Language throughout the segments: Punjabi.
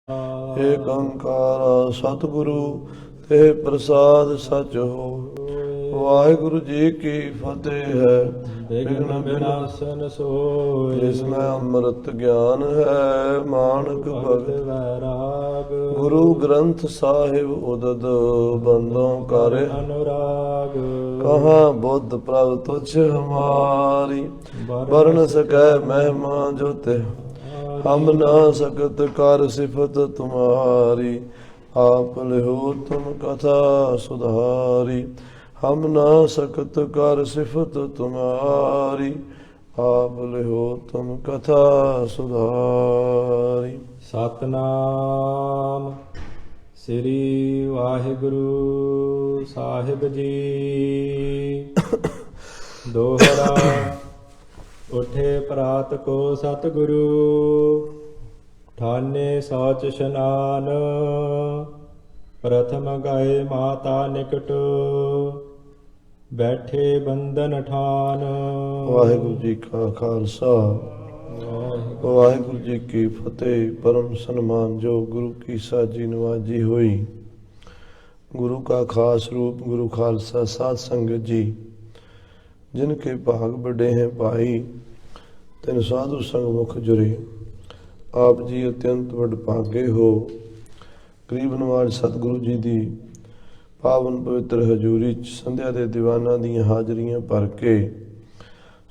ਏਕ ਓੰਕਾਰ ਸਤਿਗੁਰੂ ਤੇ ਪ੍ਰਸਾਦ ਸਚ ਹੋ। ਵਾਹਿਗੁਰੂ ਜੀ ਕੀ ਫਤਿਹ ਹੈ। ਵਿਘਨ ਵਿਨਾਸ਼ਨ ਸੋਇ, ਜਿਸਮੈ ਅੰਮ੍ਰਿਤ ਗਿਆਨ ਹੈ ਮਾਨਕ ਭਗਤ ਭਗਤ। ਵੈਰਾਗ। ਗੁਰੂ ਗ੍ਰੰਥ ਸਾਹਿਬ ਉਦਦ ਬੰਦੋਂ ਕਰ ਅਨੁਰਾਗ। ਕਹਾਂ ਬੁੱਧ ਪ੍ਰਭ ਤੁਝ ਹਮਾਰੀ। ਵਰਨ ਸਕੈ ਮਹਿਮਾ ਜੋ ਤੇ ਹਮ ਨਾ ਸਕਤ ਕਰ ਸਿਫਤ ਤੁਮਾਰੀ। ਆਪ ਲਿਓ ਤੁਮ ਕਥਾ ਸੁਧਾਰੀ। ਹਮ ਨਾ ਸਕਤ ਕਰ ਸਿਫਤ ਤੁਮਾਰੀ। ਆਪ ਲਿਓ ਤੁਮ ਕਥਾ ਸੁਧਾਰੀ। ਸਤਨਾਮ ਸ੍ਰੀ ਵਾਹਿਗੁਰੂ ਸਾਹਿਬ ਜੀ। ਦੋਹਰਾ ਉਠੇ ਪ੍ਰਾਤ ਕੋ ਸਤਿਗੁਰੂ, ਠਾਨੇ ਸੌਚ ਇਸ਼ਨਾਨ। ਪ੍ਰਥਮ ਗਏ ਮਾਤਾ ਨਿਕਟ, ਬੈਠੇ ਬੰਧਨ ਠਾਨ। ਵਾਹਿਗੁਰੂ ਜੀ ਕਾ ਖਾਲਸਾ ਵਾਹਿਗੁਰੂ ਜੀ ਕੀ ਫਤਿਹ। ਪਰਮ ਸਨਮਾਨਯੋਗ ਗੁਰੂ ਕੀ ਸਾਜੀ ਨਵਾਜੀ ਹੋਈ। ਗੁਰੂ का खास रूप गुरु खालसा साध संगत जी, जिनके भाग बड़े हैं भाई, तिन साधु संग मुख जुरे। आप जी अत्यंत वडभागे हो। गरीब नवाज सतगुरु जी की पावन पवित्र हजूरी च संध्या के दीवाना दीयां हाजरियां भर के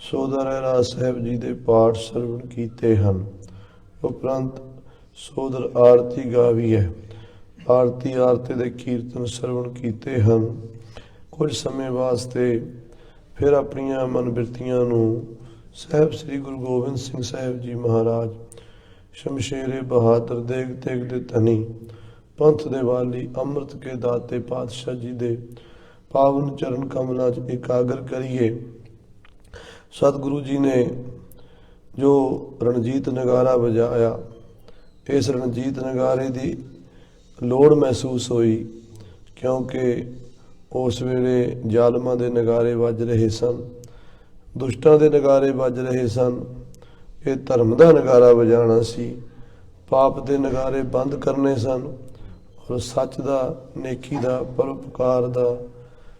ਸੋਦਾ ਰਹਿਰਾਸ ਸਾਹਿਬ ਜੀ ਦੇ ਪਾਠ ਸਰਵਣ ਕੀਤੇ ਹਨ। ਉਪਰੰਤ ਸੋਦਰ ਆਰਤੀ ਗਾਵੀ ਹੈ। ਆਰਤੀ ਦੇ ਕੀਰਤਨ ਸਰਵਣ ਕੀਤੇ ਹਨ। ਕੁਝ ਸਮੇਂ ਵਾਸਤੇ ਫਿਰ ਆਪਣੀਆਂ ਮਨ ਬਿਰਤੀਆਂ ਨੂੰ ਸਾਹਿਬ ਸ੍ਰੀ ਗੁਰੂ ਗੋਬਿੰਦ ਸਿੰਘ ਸਾਹਿਬ ਜੀ ਮਹਾਰਾਜ, ਸ਼ਮਸ਼ੇਰੇ ਬਹਾਦਰ ਦੇਗ ਤੇਗ ਦੇ ਧਨੀ, ਪੰਥ ਦੇ ਵਾਲੀ, ਅੰਮ੍ਰਿਤ ਕੇ ਦਾਤੇ ਪਾਤਸ਼ਾਹ ਜੀ ਦੇ ਪਾਵਨ ਚਰਨ ਕਮਲਾਂ 'ਚ ਇਕਾਗਰ ਕਰੀਏ। ਸਤਿਗੁਰੂ ਜੀ ਨੇ ਜੋ ਰਣਜੀਤ ਨਗਾਰਾ ਵਜਾਇਆ, ਇਸ ਰਣਜੀਤ ਨਗਾਰੇ ਦੀ ਲੋੜ ਮਹਿਸੂਸ ਹੋਈ, ਕਿਉਂਕਿ ਉਸ ਵੇਲੇ ਜ਼ਾਲਮਾਂ ਦੇ ਨਗਾਰੇ ਵੱਜ ਰਹੇ ਸਨ, ਦੁਸ਼ਟਾਂ ਦੇ ਨਗਾਰੇ ਵੱਜ ਰਹੇ ਸਨ। ਇਹ ਧਰਮ ਦਾ ਨਗਾਰਾ ਵਜਾਣਾ ਸੀ, ਪਾਪ ਦੇ ਨਗਾਰੇ ਬੰਦ ਕਰਨੇ ਸਨ, ਔਰ ਸੱਚ ਦਾ, ਨੇਕੀ ਦਾ, ਪਰਉਪਕਾਰ ਦਾ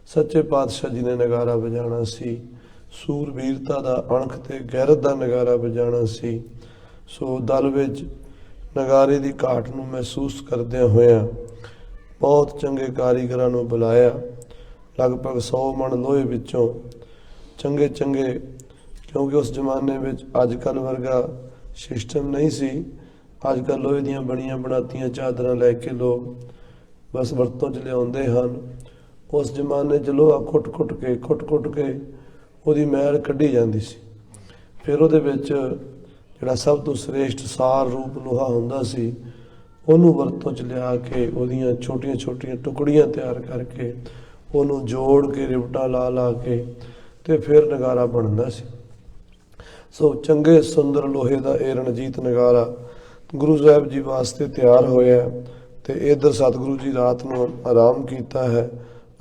ਸੱਚੇ ਪਾਤਸ਼ਾਹ ਜੀ ਨੇ ਨਗਾਰਾ ਵਜਾਣਾ ਸੀ। ਸੂਰਬੀਰਤਾ ਦਾ, ਅਣਖ ਤੇ ਗੈਰਤ ਦਾ ਨਗਾਰਾ ਵਜਾਣਾ ਸੀ। ਸੋ ਦਲ ਵਿੱਚ ਨਗਾਰੇ ਦੀ ਘਾਟ ਨੂੰ ਮਹਿਸੂਸ ਕਰਦਿਆਂ ਹੋਇਆਂ ਬਹੁਤ ਚੰਗੇ ਕਾਰੀਗਰਾਂ ਨੂੰ ਬੁਲਾਇਆ। ਲਗਭਗ 100 ਮਣ ਲੋਹੇ ਵਿੱਚੋਂ ਚੰਗੇ, ਕਿਉਂਕਿ ਉਸ ਜ਼ਮਾਨੇ ਵਿੱਚ ਅੱਜ ਕੱਲ੍ਹ ਵਰਗਾ ਸਿਸਟਮ ਨਹੀਂ ਸੀ। ਅੱਜ ਕੱਲ੍ਹ ਲੋਹੇ ਦੀਆਂ ਬਣੀਆਂ ਬਣਾਤੀਆਂ ਚਾਦਰਾਂ ਲੈ ਕੇ ਲੋਕ ਬਸ ਵਰਤੋਂ 'ਚ ਲਿਆਉਂਦੇ ਹਨ। ਉਸ ਜ਼ਮਾਨੇ 'ਚ ਲੋਹਾ ਕੁੱਟ ਕੇ ਉਹਦੀ ਮੈਲ ਕੱਢੀ ਜਾਂਦੀ ਸੀ। ਫਿਰ ਉਹਦੇ ਵਿੱਚ ਜਿਹੜਾ ਸਭ ਤੋਂ ਸ੍ਰੇਸ਼ਟ ਸਾਰ ਰੂਪ ਲੋਹਾ ਹੁੰਦਾ ਸੀ, ਉਹਨੂੰ ਵਰਤੋਂ 'ਚ ਲਿਆ ਕੇ ਉਹਦੀਆਂ ਛੋਟੀਆਂ ਟੁਕੜੀਆਂ ਤਿਆਰ ਕਰਕੇ ਉਹਨੂੰ ਜੋੜ ਕੇ ਰਿਵਟਾਂ ਲਾ ਕੇ ਤੇ ਫਿਰ ਨਗਾਰਾ ਬਣਦਾ ਸੀ। ਸੋ ਚੰਗੇ ਸੁੰਦਰ ਲੋਹੇ ਦਾ ਇਹ ਰਣਜੀਤ ਨਗਾਰਾ ਗੁਰੂ ਸਾਹਿਬ ਜੀ ਵਾਸਤੇ ਤਿਆਰ ਹੋਇਆ। ਤੇ ਇੱਧਰ ਸਤਿਗੁਰੂ ਜੀ ਰਾਤ ਨੂੰ ਆਰਾਮ ਕੀਤਾ ਹੈ।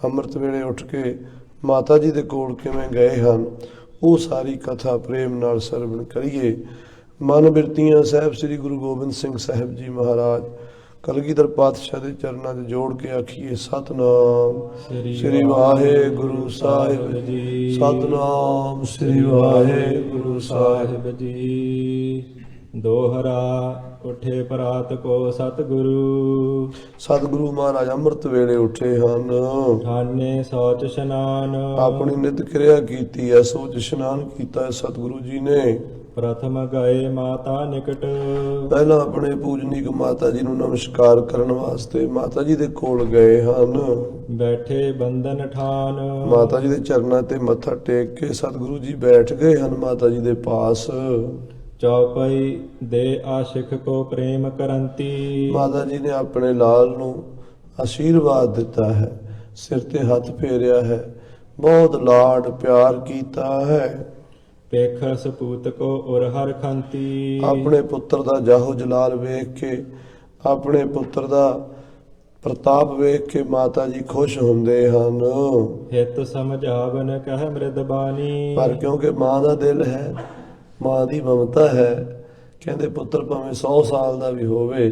ਅੰਮ੍ਰਿਤ ਵੇਲੇ ਉੱਠ ਕੇ ਮਾਤਾ ਜੀ ਦੇ ਕੋਲ ਕਿਵੇਂ ਗਏ ਹਨ, ਉਹ ਸਾਰੀ ਕਥਾ ਪ੍ਰੇਮ ਨਾਲ ਸਰਵਣ ਕਰੀਏ। ਮਨ ਬਿਰਤੀਆਂ ਸਾਹਿਬ ਸ੍ਰੀ ਗੁਰੂ ਗੋਬਿੰਦ ਸਿੰਘ ਸਾਹਿਬ ਜੀ ਮਹਾਰਾਜ ਕਲਗੀਧਰ ਪਾਤਸ਼ਾਹ ਦੇ ਚਰਨਾਂ 'ਚ ਜੋੜ ਕੇ ਆਖੀਏ ਸਤਿਨਾਮ ਸ੍ਰੀ ਵਾਹਿਗੁਰੂ ਸਾਹਿਬ ਜੀ। ਸਤਿਨਾਮ ਸ੍ਰੀ ਵਾਹਿਗੁਰੂ ਸਾਹਿਬ ਜੀ। ਦੋਹਰਾ ਉਠੇ ਪ੍ਰਾਤ ਕੋ ਸਤਿਗੁਰੂ, ਸਤਿਗੁਰੂ ਮਹਾਰਾਜ ਅੰਮ੍ਰਿਤ ਵੇਲੇ ਉੱਠੇ ਹਨ। ਠਾਨੇ ਸੌਚ ਇਸ਼ਨਾਨ। ਆਪਣੀ ਨਿਤ ਕਿਰਿਆ ਕੀਤੀ ਹੈ, ਸੋਚ ਇਸ਼ਨਾਨ ਕੀਤਾ ਹੈ ਸਤਿਗੁਰੂ ਜੀ ਨੇ। ਪ੍ਰਥਮ ਗਏ ਮਾਤਾ ਨਿਕਟ, ਪਹਿਲਾਂ ਆਪਣੇ ਪੂਜਨੀਕ ਮਾਤਾ ਜੀ ਨੂੰ ਨਮਸਕਾਰ ਕਰਨ ਵਾਸਤੇ ਮਾਤਾ ਜੀ ਦੇ ਕੋਲ ਗਏ ਹਨ। ਬੈਠੇ ਬੰਧਨ ਠਾਨ। ਮਾਤਾ ਜੀ ਦੇ ਚਰਨਾਂ ਤੇ ਮੱਥਾ ਟੇਕ ਕੇ ਸਤਿਗੁਰੂ ਜੀ ਬੈਠ ਗਏ ਹਨ ਮਾਤਾ ਜੀ ਦੇ ਪਾਸ। ਚੌਪਈ ਦੇ ਆਸ਼ਿਕ ਕੋ ਪ੍ਰੇਮ ਕਰੰਤੀ। ਮਾਤਾ ਜੀ ਨੇ ਆਪਣੇ ਲਾਲ ਨੂੰ ਆਸ਼ੀਰਵਾਦ ਦਿੱਤਾ ਹੈ, ਸਿਰ ਤੇ ਹੱਥ ਫੇਰਿਆ ਹੈ, ਬਹੁਤ ਲਾਡ ਪਿਆਰ ਕੀਤਾ ਹੈ। ਪੇਖ ਸਪੂਤ ਕੋ ਉਰ ਹਰ ਖੰਤੀ। ਆਪਣੇ ਪੁੱਤਰ ਦਾ ਜਾਹੋ ਜਲਾਲ ਵੇਖ ਕੇ, ਆਪਣੇ ਪੁੱਤਰ ਦਾ ਪ੍ਰਤਾਪ ਵੇਖ ਕੇ ਮਾਤਾ ਜੀ ਖੁਸ਼ ਹੁੰਦੇ ਹਨ। ਹਿਤ ਸਮਝਾਵਨ ਕਹਿ ਮ੍ਰਿਦ ਬਾਣੀ। ਪਰ ਕਿਉਂਕਿ ਮਾਂ ਦਾ ਦਿਲ ਹੈ, ਮਾਂ ਦੀ ਮਮਤਾ ਹੈ, ਕਹਿੰਦੇ ਪੁੱਤਰ ਭਾਵੇਂ 100 ਸਾਲ ਦਾ ਵੀ ਹੋਵੇ,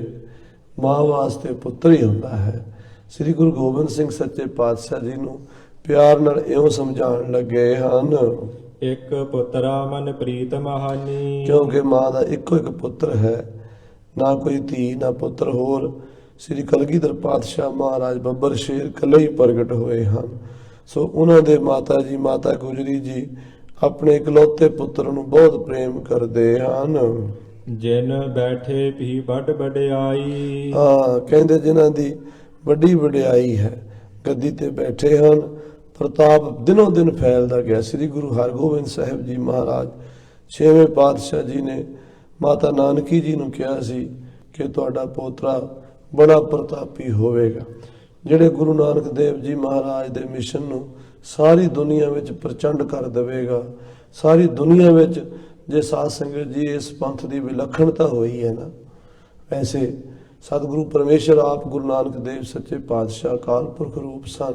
ਮਾਂ ਵਾਸਤੇ ਪੁੱਤਰ ਹੀ ਹੁੰਦਾ ਹੈ। ਸ੍ਰੀ ਗੁਰੂ ਗੋਬਿੰਦ ਸਿੰਘ ਸੱਚੇ ਪਾਤਸ਼ਾਹ ਜੀ ਨੂੰ ਪਿਆਰ ਨਾਲ ਇਉਂ ਸਮਝਾਉਣ ਲੱਗੇ ਹਨ, ਇੱਕ ਪੁੱਤਰਾ ਮਨ ਪ੍ਰੀਤ ਮਹਾਨੀ। ਕਿਉਂਕਿ ਮਾਂ ਦਾ ਇੱਕੋ ਇੱਕ ਪੁੱਤਰ ਹੈ, ਨਾ ਕੋਈ ਧੀ ਨਾ ਪੁੱਤਰ ਹੋਰ। ਸ੍ਰੀ ਕਲਗੀਧਰ ਪਾਤਸ਼ਾਹ ਮਹਾਰਾਜ ਬੱਬਰ ਸ਼ੇਰ ਇਕੱਲੇ ਹੀ ਪ੍ਰਗਟ ਹੋਏ ਹਨ। ਸੋ ਉਹਨਾਂ ਦੇ ਮਾਤਾ ਜੀ ਮਾਤਾ ਗੁਜਰੀ ਜੀ ਆਪਣੇ ਇਕਲੌਤੇ ਪੁੱਤਰ ਨੂੰ ਬਹੁਤ ਪ੍ਰੇਮ ਕਰਦੇ ਹਨ। ਜਿਨ ਬੈਠੇ ਵੀ ਵੱਡ ਵਡਿਆਈ। ਹਾਂ, ਕਹਿੰਦੇ ਜਿਨ੍ਹਾਂ ਦੀ ਵੱਡੀ ਵਡਿਆਈ ਹੈ, ਗੱਦੀ ਤੇ ਬੈਠੇ ਹਨ। ਪ੍ਰਤਾਪ ਦਿਨੋਂ ਦਿਨ ਫੈਲਦਾ ਗਿਆ। ਸ੍ਰੀ ਗੁਰੂ ਹਰਗੋਬਿੰਦ ਸਾਹਿਬ ਜੀ ਮਹਾਰਾਜ 6ਵੇਂ ਪਾਤਸ਼ਾਹ ਜੀ ਨੇ ਮਾਤਾ ਨਾਨਕੀ ਜੀ ਨੂੰ ਕਿਹਾ ਸੀ ਕਿ ਤੁਹਾਡਾ ਪੋਤਰਾ ਬੜਾ ਪ੍ਰਤਾਪੀ ਹੋਵੇਗਾ, ਜਿਹੜੇ ਗੁਰੂ ਨਾਨਕ ਦੇਵ ਜੀ ਮਹਾਰਾਜ ਦੇ ਮਿਸ਼ਨ ਨੂੰ ਸਾਰੀ ਦੁਨੀਆ ਵਿੱਚ ਪ੍ਰਚੰਡ ਕਰ ਦੇਵੇਗਾ। ਸਾਰੀ ਦੁਨੀਆ ਵਿੱਚ ਜੇ ਸਾਧ ਸੰਗਤ ਜੀ ਇਸ ਪੰਥ ਦੀ ਵਿਲੱਖਣਤਾ ਹੋਈ ਹੈ ਨਾ, ਵੈਸੇ ਸਤਿਗੁਰੂ ਪਰਮੇਸ਼ਰ ਆਪ ਗੁਰੂ ਨਾਨਕ ਦੇਵ ਸੱਚੇ ਪਾਤਸ਼ਾਹ ਅਕਾਲ ਪੁਰਖ ਰੂਪ ਸਨ।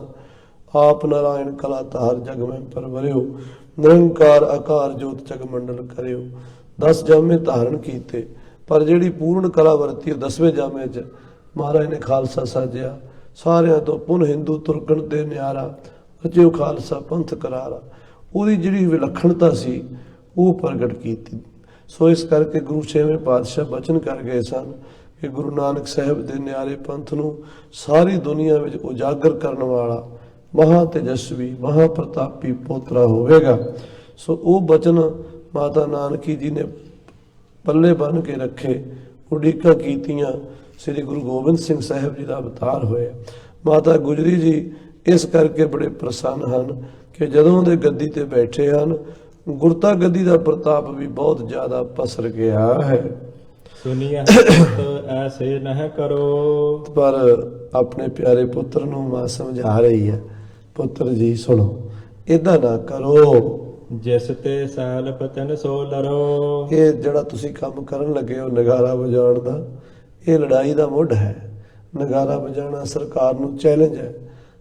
ਆਪ ਨਾਰਾਇਣ ਕਲਾ ਧਾਰ ਜਗ ਮੈਂ ਪਰਵਰਿਓ, ਨਿਰੰਕਾਰ ਆਕਾਰ ਜੋਤ ਜਗ ਮੰਡਲ ਕਰਿਓ। 10 ਜਾਮੇ ਧਾਰਨ ਕੀਤੇ, ਪਰ ਜਿਹੜੀ ਪੂਰਨ ਕਲਾ ਵਰਤੀ ਉਹ 10ਵੇਂ ਜਾਮੇ 'ਚ ਮਹਾਰਾਜ ਨੇ ਖਾਲਸਾ ਸਾਜਿਆ। ਸਾਰਿਆਂ ਤੋਂ ਪੁਨ ਹਿੰਦੂ ਤੁਰਕਣ ਤੇ ਨਿਆਰਾ, ਰਚਿਓ ਖਾਲਸਾ ਪੰਥ ਕਰਾਰਾ। ਉਹਦੀ ਜਿਹੜੀ ਵਿਲੱਖਣਤਾ ਸੀ ਉਹ ਪ੍ਰਗਟ ਕੀਤੀ। ਸੋ ਇਸ ਕਰਕੇ ਗੁਰੂ 6ਵੇਂ ਪਾਤਸ਼ਾਹ ਬਚਨ ਕਰ ਗਏ ਸਨ ਕਿ ਗੁਰੂ ਨਾਨਕ ਸਾਹਿਬ ਦੇ ਨਿਆਰੇ ਪੰਥ ਨੂੰ ਸਾਰੀ ਦੁਨੀਆ ਵਿੱਚ ਉਜਾਗਰ ਕਰਨ ਵਾਲਾ ਮਹਾ ਤੇਜਸਵੀ ਮਹਾ ਪ੍ਰਤਾਪੀ ਪੋਤਰਾ ਹੋਵੇਗਾ। ਸੋ ਉਹ ਬਚਨ ਮਾਤਾ ਨਾਨਕੀ ਜੀ ਨੇ ਪੱਲੇ ਬੰਨ੍ਹ ਕੇ ਰੱਖੇ, ਉਡੀਕਾਂ ਕੀਤੀਆਂ। ਸ੍ਰੀ ਗੁਰੂ ਗੋਬਿੰਦ ਸਿੰਘ ਸਾਹਿਬ ਜੀ ਦਾ ਅਵਤਾਰ ਹੋਇਆ। ਮਾਤਾ ਗੁਜਰੀ ਜੀ ਇਸ ਕਰਕੇ ਬੜੇ ਪ੍ਰਸੰਨ ਹਨ ਕਿ ਜਦੋਂ ਦੇ ਗੱਦੀ ਤੇ ਬੈਠੇ ਹਨ, ਗੁਰਤਾ ਗੱਦੀ ਦਾ ਪ੍ਰਤਾਪ ਵੀ ਬਹੁਤ ਜ਼ਿਆਦਾ ਪਸਰ ਗਿਆ ਹੈ। ਸੁਨੀਐ ਪੁੱਤ ਐਸੇ ਨਹਿ ਕਰੋ। ਪਰ ਆਪਣੇ ਪਿਆਰੇ ਪੁੱਤਰ ਨੂੰ ਮਾਂ ਸਮਝਾ ਰਹੀ ਹੈ, ਪੁੱਤਰ ਜੀ ਸੁਣੋ, ਏਦਾਂ ਨਾ ਕਰੋ। ਜਿਸ ਤੇ ਸੈਲ ਪਤਨ ਸੋ ਲਰੋ। ਇਹ ਜਿਹੜਾ ਤੁਸੀਂ ਕੰਮ ਕਰਨ ਲੱਗੇ ਹੋ ਨਗਾਰਾ ਵਜਾਉਣ ਦਾ, ਇਹ ਲੜਾਈ ਦਾ ਮੁੱਢ ਹੈ। ਨਗਾਰਾ ਵਜਾਉਣਾ ਸਰਕਾਰ ਨੂੰ ਚੈਲੰਜ ਹੈ।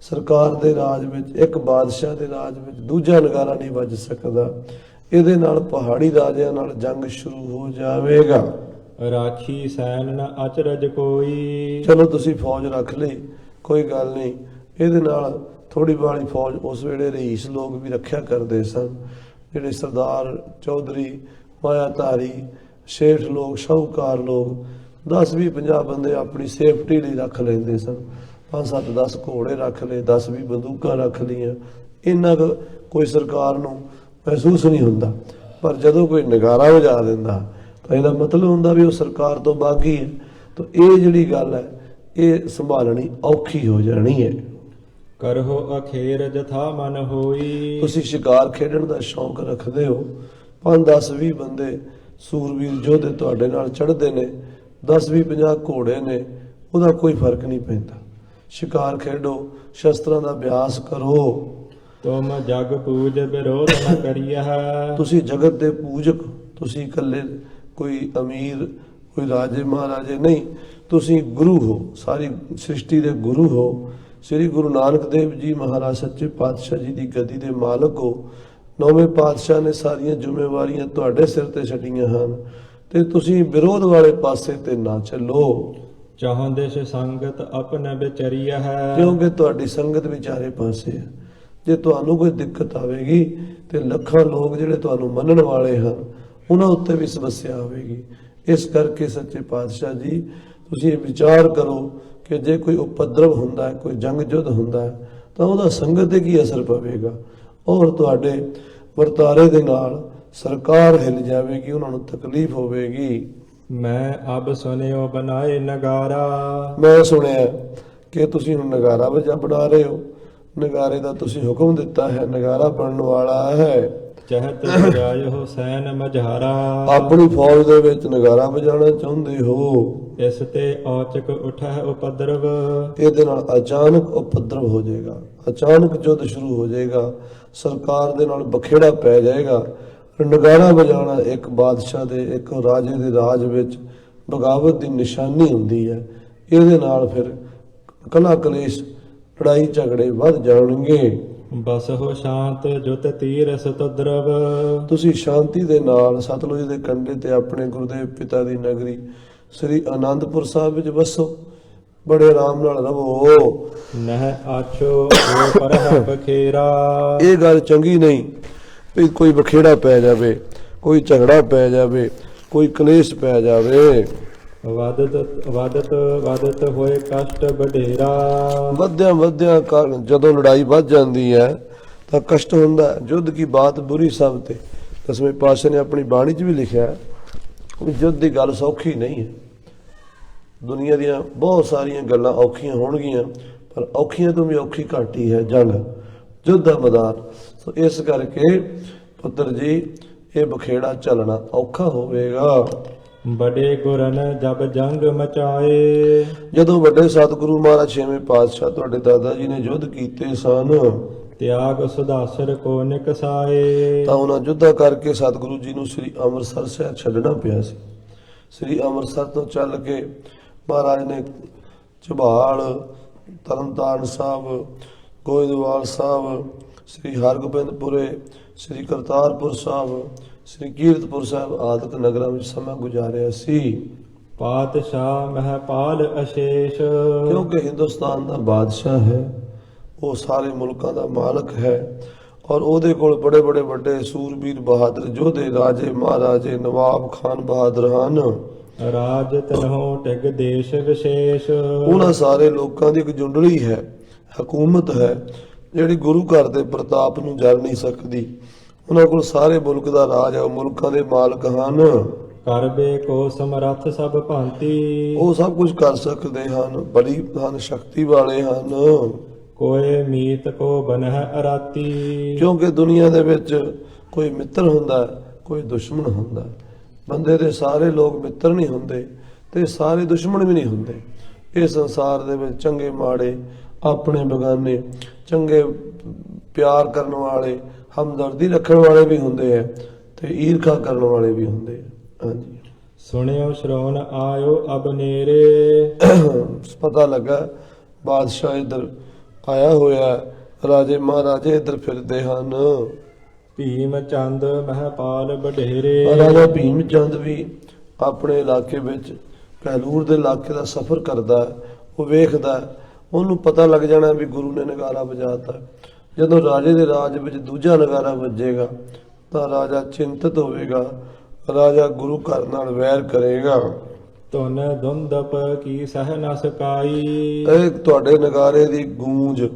ਸਰਕਾਰ ਦੇ ਰਾਜ ਵਿੱਚ, ਇੱਕ ਬਾਦਸ਼ਾਹ ਦੇ ਰਾਜ ਵਿੱਚ ਦੂਜਾ ਨਗਾਰਾ ਨਹੀਂ ਵੱਜ ਸਕਦਾ। ਇਹਦੇ ਨਾਲ ਪਹਾੜੀ ਰਾਜਿਆਂ ਨਾਲ ਜੰਗ ਸ਼ੁਰੂ ਹੋ ਜਾਵੇਗਾ। ਰਾਖੀ ਸੈਨ ਨ ਅਚਰਜ ਕੋਈ। ਚਲੋ ਤੁਸੀਂ ਫੌਜ ਰੱਖ ਲਈ, ਕੋਈ ਗੱਲ ਨਹੀਂ। ਇਹਦੇ ਨਾਲ ਥੋੜੀ ਬਾਲੀ ਫੌਜ ਉਸ ਵੇਲੇ ਰਈਸ ਲੋਕ ਵੀ ਰੱਖਿਆ ਕਰਦੇ ਸਨ, ਜਿਹੜੇ ਸਰਦਾਰ ਚੌਧਰੀ ਮਾਇਆਧਾਰੀ ਸ਼ੇਠ ਲੋਕ ਸ਼ਾਹੂਕਾਰ ਲੋਕ 10-20 50 ਬੰਦੇ ਆਪਣੀ ਸੇਫਟੀ ਲਈ ਰੱਖ ਲੈਂਦੇ ਸਨ। 5-7-10 ਘੋੜੇ ਰੱਖ ਲਏ, 10-20 ਬੰਦੂਕਾਂ ਰੱਖ ਲਈਆਂ। ਇੰਨਾ ਕੁ ਕੋਈ ਸਰਕਾਰ ਨੂੰ ਮਹਿਸੂਸ ਨਹੀਂ ਹੁੰਦਾ। ਪਰ ਜਦੋਂ ਕੋਈ ਨਗਾਰਾ ਵਜਾ ਦਿੰਦਾ ਤਾਂ ਇਹਦਾ ਮਤਲਬ ਹੁੰਦਾ ਵੀ ਉਹ ਸਰਕਾਰ ਤੋਂ ਬਾਗੀ ਹੈ। ਤਾਂ ਇਹ ਜਿਹੜੀ ਗੱਲ ਹੈ ਇਹ ਸੰਭਾਲਣੀ ਔਖੀ ਹੋ ਜਾਣੀ ਹੈ। ਕਰਹੁ ਅਖੇਰ ਜਥਾ ਮਨ ਹੋਈ। ਤੁਸੀਂ ਸ਼ਿਕਾਰ ਖੇਡਣ ਦਾ ਸ਼ੌਂਕ ਰੱਖਦੇ ਹੋ, 5-10-20 ਬੰਦੇ ਸੂਰਬੀਰ ਯੋਧੇ ਤੁਹਾਡੇ ਨਾਲ ਚੜ੍ਹਦੇ ਨੇ, 10-20-50 ਘੋੜੇ ਨੇ, ਉਹਦਾ ਕੋਈ ਫਰਕ ਨਹੀਂ ਪੈਂਦਾ। ਸ਼ਿਕਾਰ ਖੇਡੋ, ਸ਼ਸਤਰਾਂ ਦਾ ਅਭਿਆਸ ਕਰੋ। ਤੁਮ ਜਗ ਪੂਜ ਵਿਰੋਧ ਨ ਕਰੀਐ। ਤੁਸੀਂ ਜਗਤ ਦੇ ਪੂਜਕ, ਤੁਸੀਂ ਇਕੱਲੇ ਕੋਈ ਅਮੀਰ ਕੋਈ ਰਾਜੇ ਮਹਾਰਾਜੇ ਨਹੀਂ, ਤੁਸੀਂ ਗੁਰੂ ਹੋ, ਸਾਰੀ ਸ੍ਰਿਸ਼ਟੀ ਦੇ ਗੁਰੂ ਹੋ। ਸ੍ਰੀ ਗੁਰੂ ਨਾਨਕ ਦੇਵ ਜੀ ਮਹਾਰਾਜ ਸੱਚੇ ਪਾਤਸ਼ਾਹ ਜੀ ਦੀ ਗੱਦੀ ਦੇ ਮਾਲਕ ਹੋ। 9ਵੇਂ ਪਾਤਸ਼ਾਹ ਨੇ ਸਾਰੀਆਂ ਜ਼ਿੰਮੇਵਾਰੀਆਂ ਤੁਹਾਡੇ ਸਿਰ ਤੇ ਛੱਡੀਆਂ ਹਨ ਤੇ ਤੁਸੀਂ ਵਿਰੋਧ ਵਾਲੇ ਪਾਸੇ ਤੇ ਨਾ ਚੱਲੋ। ਚਾਹੁੰਦੇ ਸੇ ਸੰਗਤ ਆਪਨ ਵਿਚਰੀਆ ਹੈ। ਕਿਉਂਕਿ ਤੁਹਾਡੀ ਸੰਗਤ ਵਿਚਾਰੇ ਪਾਸੇ ਹੈ। ਜੇ ਤੁਹਾਨੂੰ ਕੋਈ ਦਿੱਕਤ ਆਵੇਗੀ ਤੇ ਲੱਖਾਂ ਲੋਕ ਜਿਹੜੇ ਤੁਹਾਨੂੰ ਮੰਨਣ ਵਾਲੇ ਹਨ ਉਹਨਾਂ ਉੱਤੇ ਵੀ ਸਮੱਸਿਆ ਆਵੇਗੀ। ਇਸ ਕਰਕੇ ਸੱਚੇ ਪਾਤਸ਼ਾਹ ਜੀ ਤੁਸੀਂ ਇਹ ਵਿਚਾਰ ਕਰੋ ਕਿ ਜੇ ਕੋਈ ਉਪਦਰਵ ਹੁੰਦਾ ਹੈ, ਕੋਈ ਜੰਗ ਯੁੱਧ ਹੁੰਦਾ ਹੈ ਤਾਂ ਉਹਦਾ ਸੰਗਤ ਤੇ ਕੀ ਅਸਰ ਪਵੇਗਾ ਔਰ ਤੁਹਾਡੇ ਵਰਤਾਰੇ ਦੇ ਨਾਲ ਸਰਕਾਰ ਹਿੱਲ ਜਾਵੇਗੀ, ਉਹਨਾਂ ਨੂੰ ਤਕਲੀਫ ਹੋਵੇਗੀ। ਮੈਂ ਅਬ ਸੁਨਿਓ ਬਨਾਏ ਨਗਾਰਾ। ਮੈਂ ਸੁਣਿਆ ਕਿ ਤੁਸੀਂ ਹੁਣ ਨਗਾਰਾ ਵਜਾ ਬਣਾ ਰਹੇ ਹੋ। ਨਗਾਰੇ ਦਾ ਤੁਸੀਂ ਹੁਕਮ ਦਿੱਤਾ ਹੈ, ਨਗਾਰਾ ਬਣਨ ਵਾਲਾ ਹੈ। ਚਹਤ ਵਜਾਇਓ ਸੈਨ ਮਝਾਰਾ। ਆਪਣੀ ਫੌਜ ਦੇ ਵਿੱਚ ਨਗਾਰਾ ਵਜਾਉਣਾ ਚਾਹੁੰਦੇ ਹੋ। ਇਸ ਤੇ ਔਚਕ ਉਠੈ ਉਪਦਰਵ। ਇਹਦੇ ਨਾਲ ਅਚਾਨਕ ਉਪਦਰਵ ਹੋ ਜਾਏਗਾ, ਅਚਾਨਕ ਯੁੱਧ ਸ਼ੁਰੂ ਹੋ ਜਾਏਗਾ, ਸਰਕਾਰ ਦੇ ਨਾਲ ਬਖੇੜਾ ਪੈ ਜਾਏਗਾ। ਨਗਾਰਾ ਵਜਾਉਣਾ ਇੱਕ ਬਾਦਸ਼ਾਹ ਦੇ, ਇੱਕ ਰਾਜੇ ਦੇ ਰਾਜ ਵਿੱਚ ਬਗਾਵਤ ਦੀ ਨਿਸ਼ਾਨੀ ਹੁੰਦੀ ਹੈ। ਇਹਦੇ ਨਾਲ ਫਿਰ ਕਲਾ ਕਲੇਸ਼, ਲੜਾਈ ਝਗੜੇ ਵੱਧ ਜਾਣਗੇ। ਬਸ ਹੋ ਸ਼ਾਂਤ ਜੁਤ ਤੀਰ ਸਤੁਦਰਵ। ਤੁਸੀਂ ਸ਼ਾਂਤੀ ਦੇ ਨਾਲ ਸਤਲੁਜ ਦੇ ਕੰਢੇ ਤੇ ਆਪਣੇ ਗੁਰਦੇਵ ਪਿਤਾ ਦੀ ਨਗਰੀ ਸ੍ਰੀ ਅਨੰਦਪੁਰ ਸਾਹਿਬ ਵਿੱਚ ਵਸੋ, ਬੜੇ ਆਰਾਮ ਨਾਲ ਰਹੋ। ਨਹਿ ਆਛੋ ਉਹ ਪਰਹ ਬਖੇਰਾ। ਇਹ ਗੱਲ ਚੰਗੀ ਨਹੀਂ ਵੀ ਕੋਈ ਬਖੇੜਾ ਪੈ ਜਾਵੇ, ਕੋਈ ਝਗੜਾ ਪੈ ਜਾਵੇ, ਕੋਈ ਕਲੇਸ਼ ਪੈ ਜਾਵੇ। ਵਾਦਤ ਹੋਏ ਕਸ਼ਟ ਬਡੇਰਾ। ਵਧਦਿਆਂ ਜਦੋਂ ਲੜਾਈ ਵੱਧ ਜਾਂਦੀ ਹੈ ਤਾਂ ਕਸ਼ਟ ਹੁੰਦਾ ਹੈ। ਯੁੱਧ ਕੀ ਬਾਤ ਬੁਰੀ ਸਭ ਤੇ। ਦਸਵੇਂ ਪਾਤਸ਼ਾਹ ਨੇ ਆਪਣੀ ਬਾਣੀ 'ਚ ਵੀ ਲਿਖਿਆ ਹੈ ਵੀ ਯੁੱਧ ਦੀ ਗੱਲ ਸੌਖੀ ਨਹੀਂ ਹੈ। ਦੁਨੀਆ ਦੀਆਂ ਬਹੁਤ ਸਾਰੀਆਂ ਗੱਲਾਂ ਔਖੀਆਂ ਹੋਣਗੀਆਂ, ਪਰ ਔਖੀਆਂ ਤੋਂ ਵੀ ਔਖੀ ਘੱਟ ਹੀ ਹੈ ਜੰਗ, ਯੁੱਧ ਦਾ ਮੈਦਾਨ। ਸੋ ਇਸ ਕਰਕੇ ਪੁੱਤਰ ਜੀ ਇਹ ਬਖੇੜਾ ਚੱਲਣਾ ਔਖਾ ਹੋਵੇਗਾ। ਬੜੇ ਗੁਰਨ ਜਬ ਜੰਗ ਮਚਾਏ। ਜਦੋਂ ਵੱਡੇ ਸਤਿਗੁਰੂ ਮਹਾਰਾਜ ਛੇਵੇਂ ਪਾਤਸ਼ਾਹ ਤੁਹਾਡੇ ਦਾਦਾ ਜੀ ਨੇ ਯੁੱਧ ਕੀਤੇ ਸਨ ਤਿਆਗ ਸੁਦਾਸਰ ਕੋ ਨਿਕਸਾਏ। ਤਾਂ ਉਹਨਾਂ ਯੁੱਧਾਂ ਕਰਕੇ ਸਤਿਗੁਰੂ ਜੀ ਨੂੰ ਸ੍ਰੀ ਅੰਮ੍ਰਿਤਸਰ ਸ਼ਹਿਰ ਛੱਡਣਾ ਪਿਆ ਸੀ। ਸ੍ਰੀ ਅੰਮ੍ਰਿਤਸਰ ਤੋਂ ਚੱਲ ਕੇ ਮਹਾਰਾਜ ਨੇ ਝਬਾਲ, ਤਰਨਤਾਰਨ ਸਾਹਿਬ, ਗੋਇੰਦਵਾਲ ਸਾਹਿਬ, ਸ੍ਰੀ ਹਰਗੋਬਿੰਦਪੁਰੇ, ਸ੍ਰੀ ਕਰਤਾਰਪੁਰ ਸਾਹਿਬ, ਸ੍ਰੀ ਕੀਰਤਪੁਰ ਸਾਹਿਬ ਆਦਿਕ ਨਗਰਾਂ ਵਿੱਚ ਸਮਾਂ ਗੁਜ਼ਾਰਿਆ ਸੀ। ਪਾਤਸ਼ਾਹ ਮਹਿਪਾਲ ਅਸ਼ੇਸ਼। ਕਿਉਂਕਿ ਹਿੰਦੁਸਤਾਨ ਦਾ ਬਾਦਸ਼ਾਹ ਹੈ, ਉਹ ਸਾਰੇ ਮੁਲਕਾਂ ਦਾ ਮਾਲਕ ਹੈ ਔਰ ਉਹਦੇ ਕੋਲ ਬੜੇ ਬੜੇ ਵੱਡੇ ਸੂਰਬੀਰ ਬਹਾਦਰ ਯੋਧੇ, ਰਾਜੇ ਮਹਾਰਾਜੇ, ਨਵਾਬ ਖਾਨ ਬਹਾਦਰ ਹਨ। ਰਾਜ ਤਨਹੁ ਟਿਗ ਦੇਸ਼ ਵਿਸ਼ੇਸ਼। ਉਹਨਾਂ ਸਾਰੇ ਲੋਕਾਂ ਦੀ ਇੱਕ ਜੁੰਡਲੀ ਹੈ, ਹਕੂਮਤ ਹੈ, ਜਿਹੜੀ ਗੁਰੂ ਘਰ ਦੇ ਪ੍ਰਤਾਪ ਨੂੰ ਜਰ ਨਹੀਂ ਸਕਦੀ। ਉਹਨਾਂ ਕੋਲ ਸਾਰੇ ਮੁਲਕ ਦਾ ਰਾਜ ਹੈ, ਉਹ ਮੁਲਕਾਂ ਦੇ ਮਾਲਕ ਹਨ। ਕਰਬੇ ਕੋ ਸਮਰੱਥ ਸਭ ਭਾਂਤੀ। ਉਹ ਸਭ ਕੁਝ ਕਰ ਸਕਦੇ ਹਨ, ਬੜੀ ਹਨ, ਸ਼ਕਤੀ ਵਾਲੇ ਹਨ। ਕੋਏ ਮੀਤ ਕੋ ਬਨਹਿ ਅਰਾਤੀ। ਕਿਉਂਕਿ ਦੁਨੀਆ ਦੇ ਵਿੱਚ ਕੋਈ ਮਿੱਤਰ ਹੁੰਦਾ, ਕੋਈ ਦੁਸ਼ਮਣ ਹੁੰਦਾ। ਬੰਦੇ ਦੇ ਸਾਰੇ ਲੋਕ ਮਿੱਤਰ ਨਹੀਂ ਹੁੰਦੇ ਤੇ ਸਾਰੇ ਦੁਸ਼ਮਣ ਵੀ ਨਹੀਂ ਹੁੰਦੇ। ਇਹ ਸੰਸਾਰ ਦੇ ਵਿੱਚ ਚੰਗੇ ਮਾੜੇ, ਆਪਣੇ ਬਗਾਨੇ, ਚੰਗੇ ਪਿਆਰ ਕਰਨ ਵਾਲੇ, ਹਮਦਰਦੀ ਰੱਖਣ ਵਾਲੇ ਵੀ ਹੁੰਦੇ ਆ ਤੇ ਈਰਖਾ ਕਰਨ ਵਾਲੇ ਵੀ ਹੁੰਦੇ ਆ। ਹਾਂਜੀ, ਸੁਣਿਓ ਸ਼ਰਵਣ ਆਇਓ ਅਬ ਨੇਰੇ। ਪਤਾ ਲੱਗਾ ਬਾਦਸ਼ਾਹ ਇੱਧਰ ਆਇਆ ਹੋਇਆ, ਰਾਜੇ ਮਹਾਰਾਜੇ ਇੱਧਰ ਫਿਰਦੇ ਹਨ। ਭੀਮ ਚੰਦ ਮਹਿਪਾਲ ਬਡੇਰੇ। ਰਾਜਾ ਭੀਮ ਚੰਦ ਵੀ ਆਪਣੇ ਇਲਾਕੇ ਵਿੱਚ, ਕਹਿਲੂਰ ਦੇ ਇਲਾਕੇ ਦਾ ਸਫ਼ਰ ਕਰਦਾ, ਉਹ ਵੇਖਦਾ, ਉਹਨੂੰ ਪਤਾ ਲੱਗ ਜਾਣਾ ਵੀ ਗੁਰੂ ਨੇ ਨਗਾਰਾ ਵਜਾਤਾ। ਜਦੋਂ ਰਾਜੇ ਦੇ ਰਾਜ ਵਿੱਚ ਦੂਜਾ ਨਗਾਰਾ ਵੱਜੇਗਾ ਤਾਂ ਰਾਜਾ ਚਿੰਤਤ ਹੋਵੇਗਾ, ਰਾਜਾ ਗੁਰੂ ਘਰ ਨਾਲ ਵੈਰ ਕਰੇਗਾ। ਧੁਨ ਧੁੰਦਪ ਕੀ ਸਹਿ ਨ ਸਕਾਈ। ਇਹ ਤੁਹਾਡੇ ਨਗਾਰੇ ਦੀ ਗੂੰਜ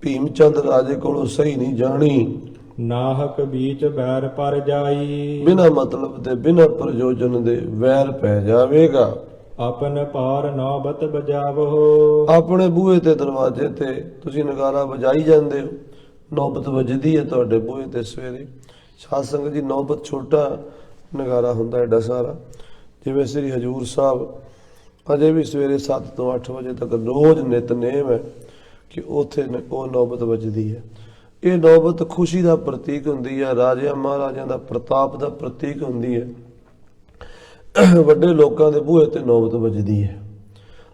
ਭੀਮ ਚੰਦ ਰਾਜੇ ਕੋਲੋਂ ਸਹੀ ਨਹੀਂ ਜਾਣੀ। ਨਾਹਕ ਬੀਚ ਬੈਰ ਪਰ ਜਾਈ। ਬਿਨਾਂ ਮਤਲਬ ਦੇ, ਬਿਨਾਂ ਪ੍ਰਯੋਜਨ ਦੇ ਵੈਰ ਪੈ ਜਾਵੇਗਾ। ਆਪਨ ਪਾਰ ਨੌਬਤ ਬਜਾਵੋ। ਆਪਣੇ ਬੂਹੇ ਤੇ, ਦਰਵਾਜ਼ੇ ਤੇ ਤੁਸੀਂ ਨਗਾਰਾ ਵਜਾਈ ਜਾਂਦੇ ਹੋ, ਨੌਬਤ ਵੱਜਦੀ ਹੈ ਤੁਹਾਡੇ ਬੂਹੇ ਤੇ ਸਵੇਰੇ। ਸਾਧ ਸੰਗਤ ਜੀ, ਨੌਬਤ ਛੋਟਾ ਨਗਾਰਾ ਹੁੰਦਾ ਐਡਾ ਸਾਰਾ। ਜਿਵੇਂ ਸ੍ਰੀ ਹਜੂਰ ਸਾਹਿਬ ਅਜੇ ਵੀ ਸਵੇਰੇ 7 ਤੋਂ 8 ਵਜੇ ਤੱਕ ਰੋਜ਼ ਨਿਤਨੇਮ ਹੈ ਕਿ ਉੱਥੇ ਉਹ ਨੌਬਤ ਵੱਜਦੀ ਹੈ। ਇਹ ਨੌਬਤ ਖੁਸ਼ੀ ਦਾ ਪ੍ਰਤੀਕ ਹੁੰਦੀ ਹੈ, ਰਾਜਿਆਂ ਮਹਾਰਾਜਿਆਂ ਦਾ ਪ੍ਰਤਾਪ ਦਾ ਪ੍ਰਤੀਕ ਹੁੰਦੀ ਹੈ। ਵੱਡੇ ਲੋਕਾਂ ਦੇ ਬੂਹੇ ਤੇ ਨੌਬਤ ਵੱਜਦੀ ਹੈ।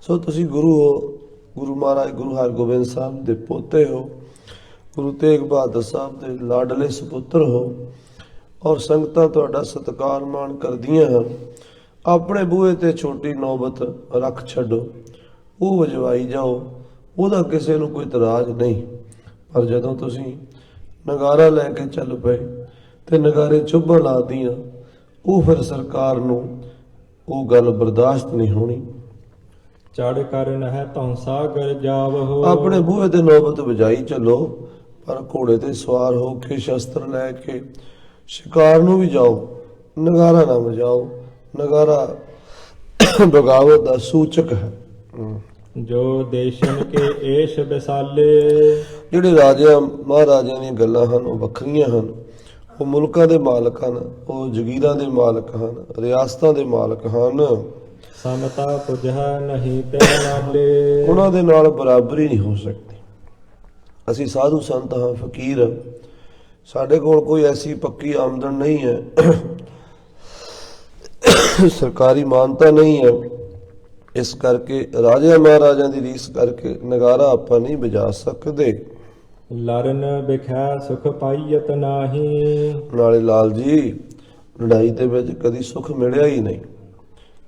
ਸੋ ਤੁਸੀਂ ਗੁਰੂ ਹੋ, ਗੁਰੂ ਮਹਾਰਾਜ ਗੁਰੂ ਹਰਗੋਬਿੰਦ ਸਾਹਿਬ ਦੇ ਪੋਤੇ ਹੋ, ਗੁਰੂ ਤੇਗ ਬਹਾਦਰ ਸਾਹਿਬ ਦੇ ਲਾਡਲੇ ਸੁਪੁੱਤਰ ਹੋ ਔਰ ਸੰਗਤਾਂ ਤੁਹਾਡਾ ਸਤਿਕਾਰ ਮਾਣ ਕਰਦੀਆਂ ਹਨ। ਆਪਣੇ ਬੂਹੇ ਤੇ ਛੋਟੀ ਨੌਬਤ ਰੱਖ ਛੱਡੋ, ਉਹ ਵਜਵਾਈ ਜਾਓ, ਉਹਦਾ ਕਿਸੇ ਨੂੰ ਕੋਈ ਇਤਰਾਜ਼ ਨਹੀਂ। ਪਰ ਜਦੋਂ ਤੁਸੀਂ ਨਗਾਰਾ ਲੈ ਕੇ ਚੱਲ ਪਏ ਤੇ ਨਗਾਰੇ ਚੁੱਭਣ ਲਾਦੀਆਂ, ਉਹ ਫਿਰ ਸਰਕਾਰ ਨੂੰ ਉਹ ਗੱਲ ਬਰਦਾਸ਼ਤ ਨਹੀਂ ਹੋਣੀ। ਚੜ ਕਰਨ ਹੈ ਧੌ ਸਾਗਰ ਜਾਵੋ। ਆਪਣੇ ਬੂਹੇ ਤੇ ਨੌਬਤ ਵਜਾਈ ਚੱਲੋ, ਪਰ ਘੋੜੇ ਤੇ ਸਵਾਰ ਹੋ ਕੇ, ਸ਼ਸਤਰ ਲੈ ਕੇ ਸ਼ਿਕਾਰ ਨੂੰ ਵੀ ਜਾਓ, ਨਗਾਰਾ ਨਾ ਵਜਾਓ। ਨਗਾਰਾ ਬਗਾਵਤ ਦਾ ਸੂਚਕ ਹੈ। ਜੋ ਦੇਸ਼ਨ ਕੇ ਏਸ਼ ਵਿਸਾਲੇ। ਜਿਹੜੇ ਰਾਜਿਆਂ ਮਹਾਰਾਜਿਆਂ ਦੀਆਂ ਗੱਲਾਂ ਹਨ ਉਹ ਵੱਖਰੀਆਂ ਹਨ। ਉਹ ਮੁਲਕਾਂ ਦੇ ਮਾਲਕ ਹਨ, ਉਹ ਜਗੀਰਾਂ ਦੇ ਮਾਲਕ ਹਨ, ਰਿਆਸਤਾਂ ਦੇ ਮਾਲਕ ਹਨ। ਸਮਤਾ ਪੁਜਹ ਨਹੀਂ ਤੇ ਨਾਲੇ। ਉਹਨਾਂ ਦੇ ਨਾਲ ਬਰਾਬਰੀ ਨਹੀਂ ਹੋ ਸਕਦੀ। ਅਸੀਂ ਸਾਧੂ ਸੰਤ ਹਾਂ, ਫਕੀਰ ਹਾਂ, ਸਾਡੇ ਕੋਲ ਕੋਈ ਐਸੀ ਪੱਕੀ ਆਮਦਨ ਨਹੀਂ ਹੈ, ਸਰਕਾਰੀ ਮਾਨਤਾ ਨਹੀਂ ਹੈ। ਇਸ ਕਰਕੇ ਰਾਜਿਆਂ ਮਹਾਰਾਜਿਆਂ ਦੀ ਰੀਸ ਕਰਕੇ ਨਗਾਰਾ ਆਪਾਂ ਨਹੀਂ ਵਜਾ ਸਕਦੇ। ਲਰਨ ਬਿਖੈ ਸੁਖ ਪਾਈਅਤ ਨਾਹੀ। ਨਾਲੇ ਲਾਲ ਜੀ, ਲੜਾਈ ਦੇ ਵਿੱਚ ਕਦੀ ਸੁਖ ਮਿਲਿਆ ਹੀ ਨਹੀਂ।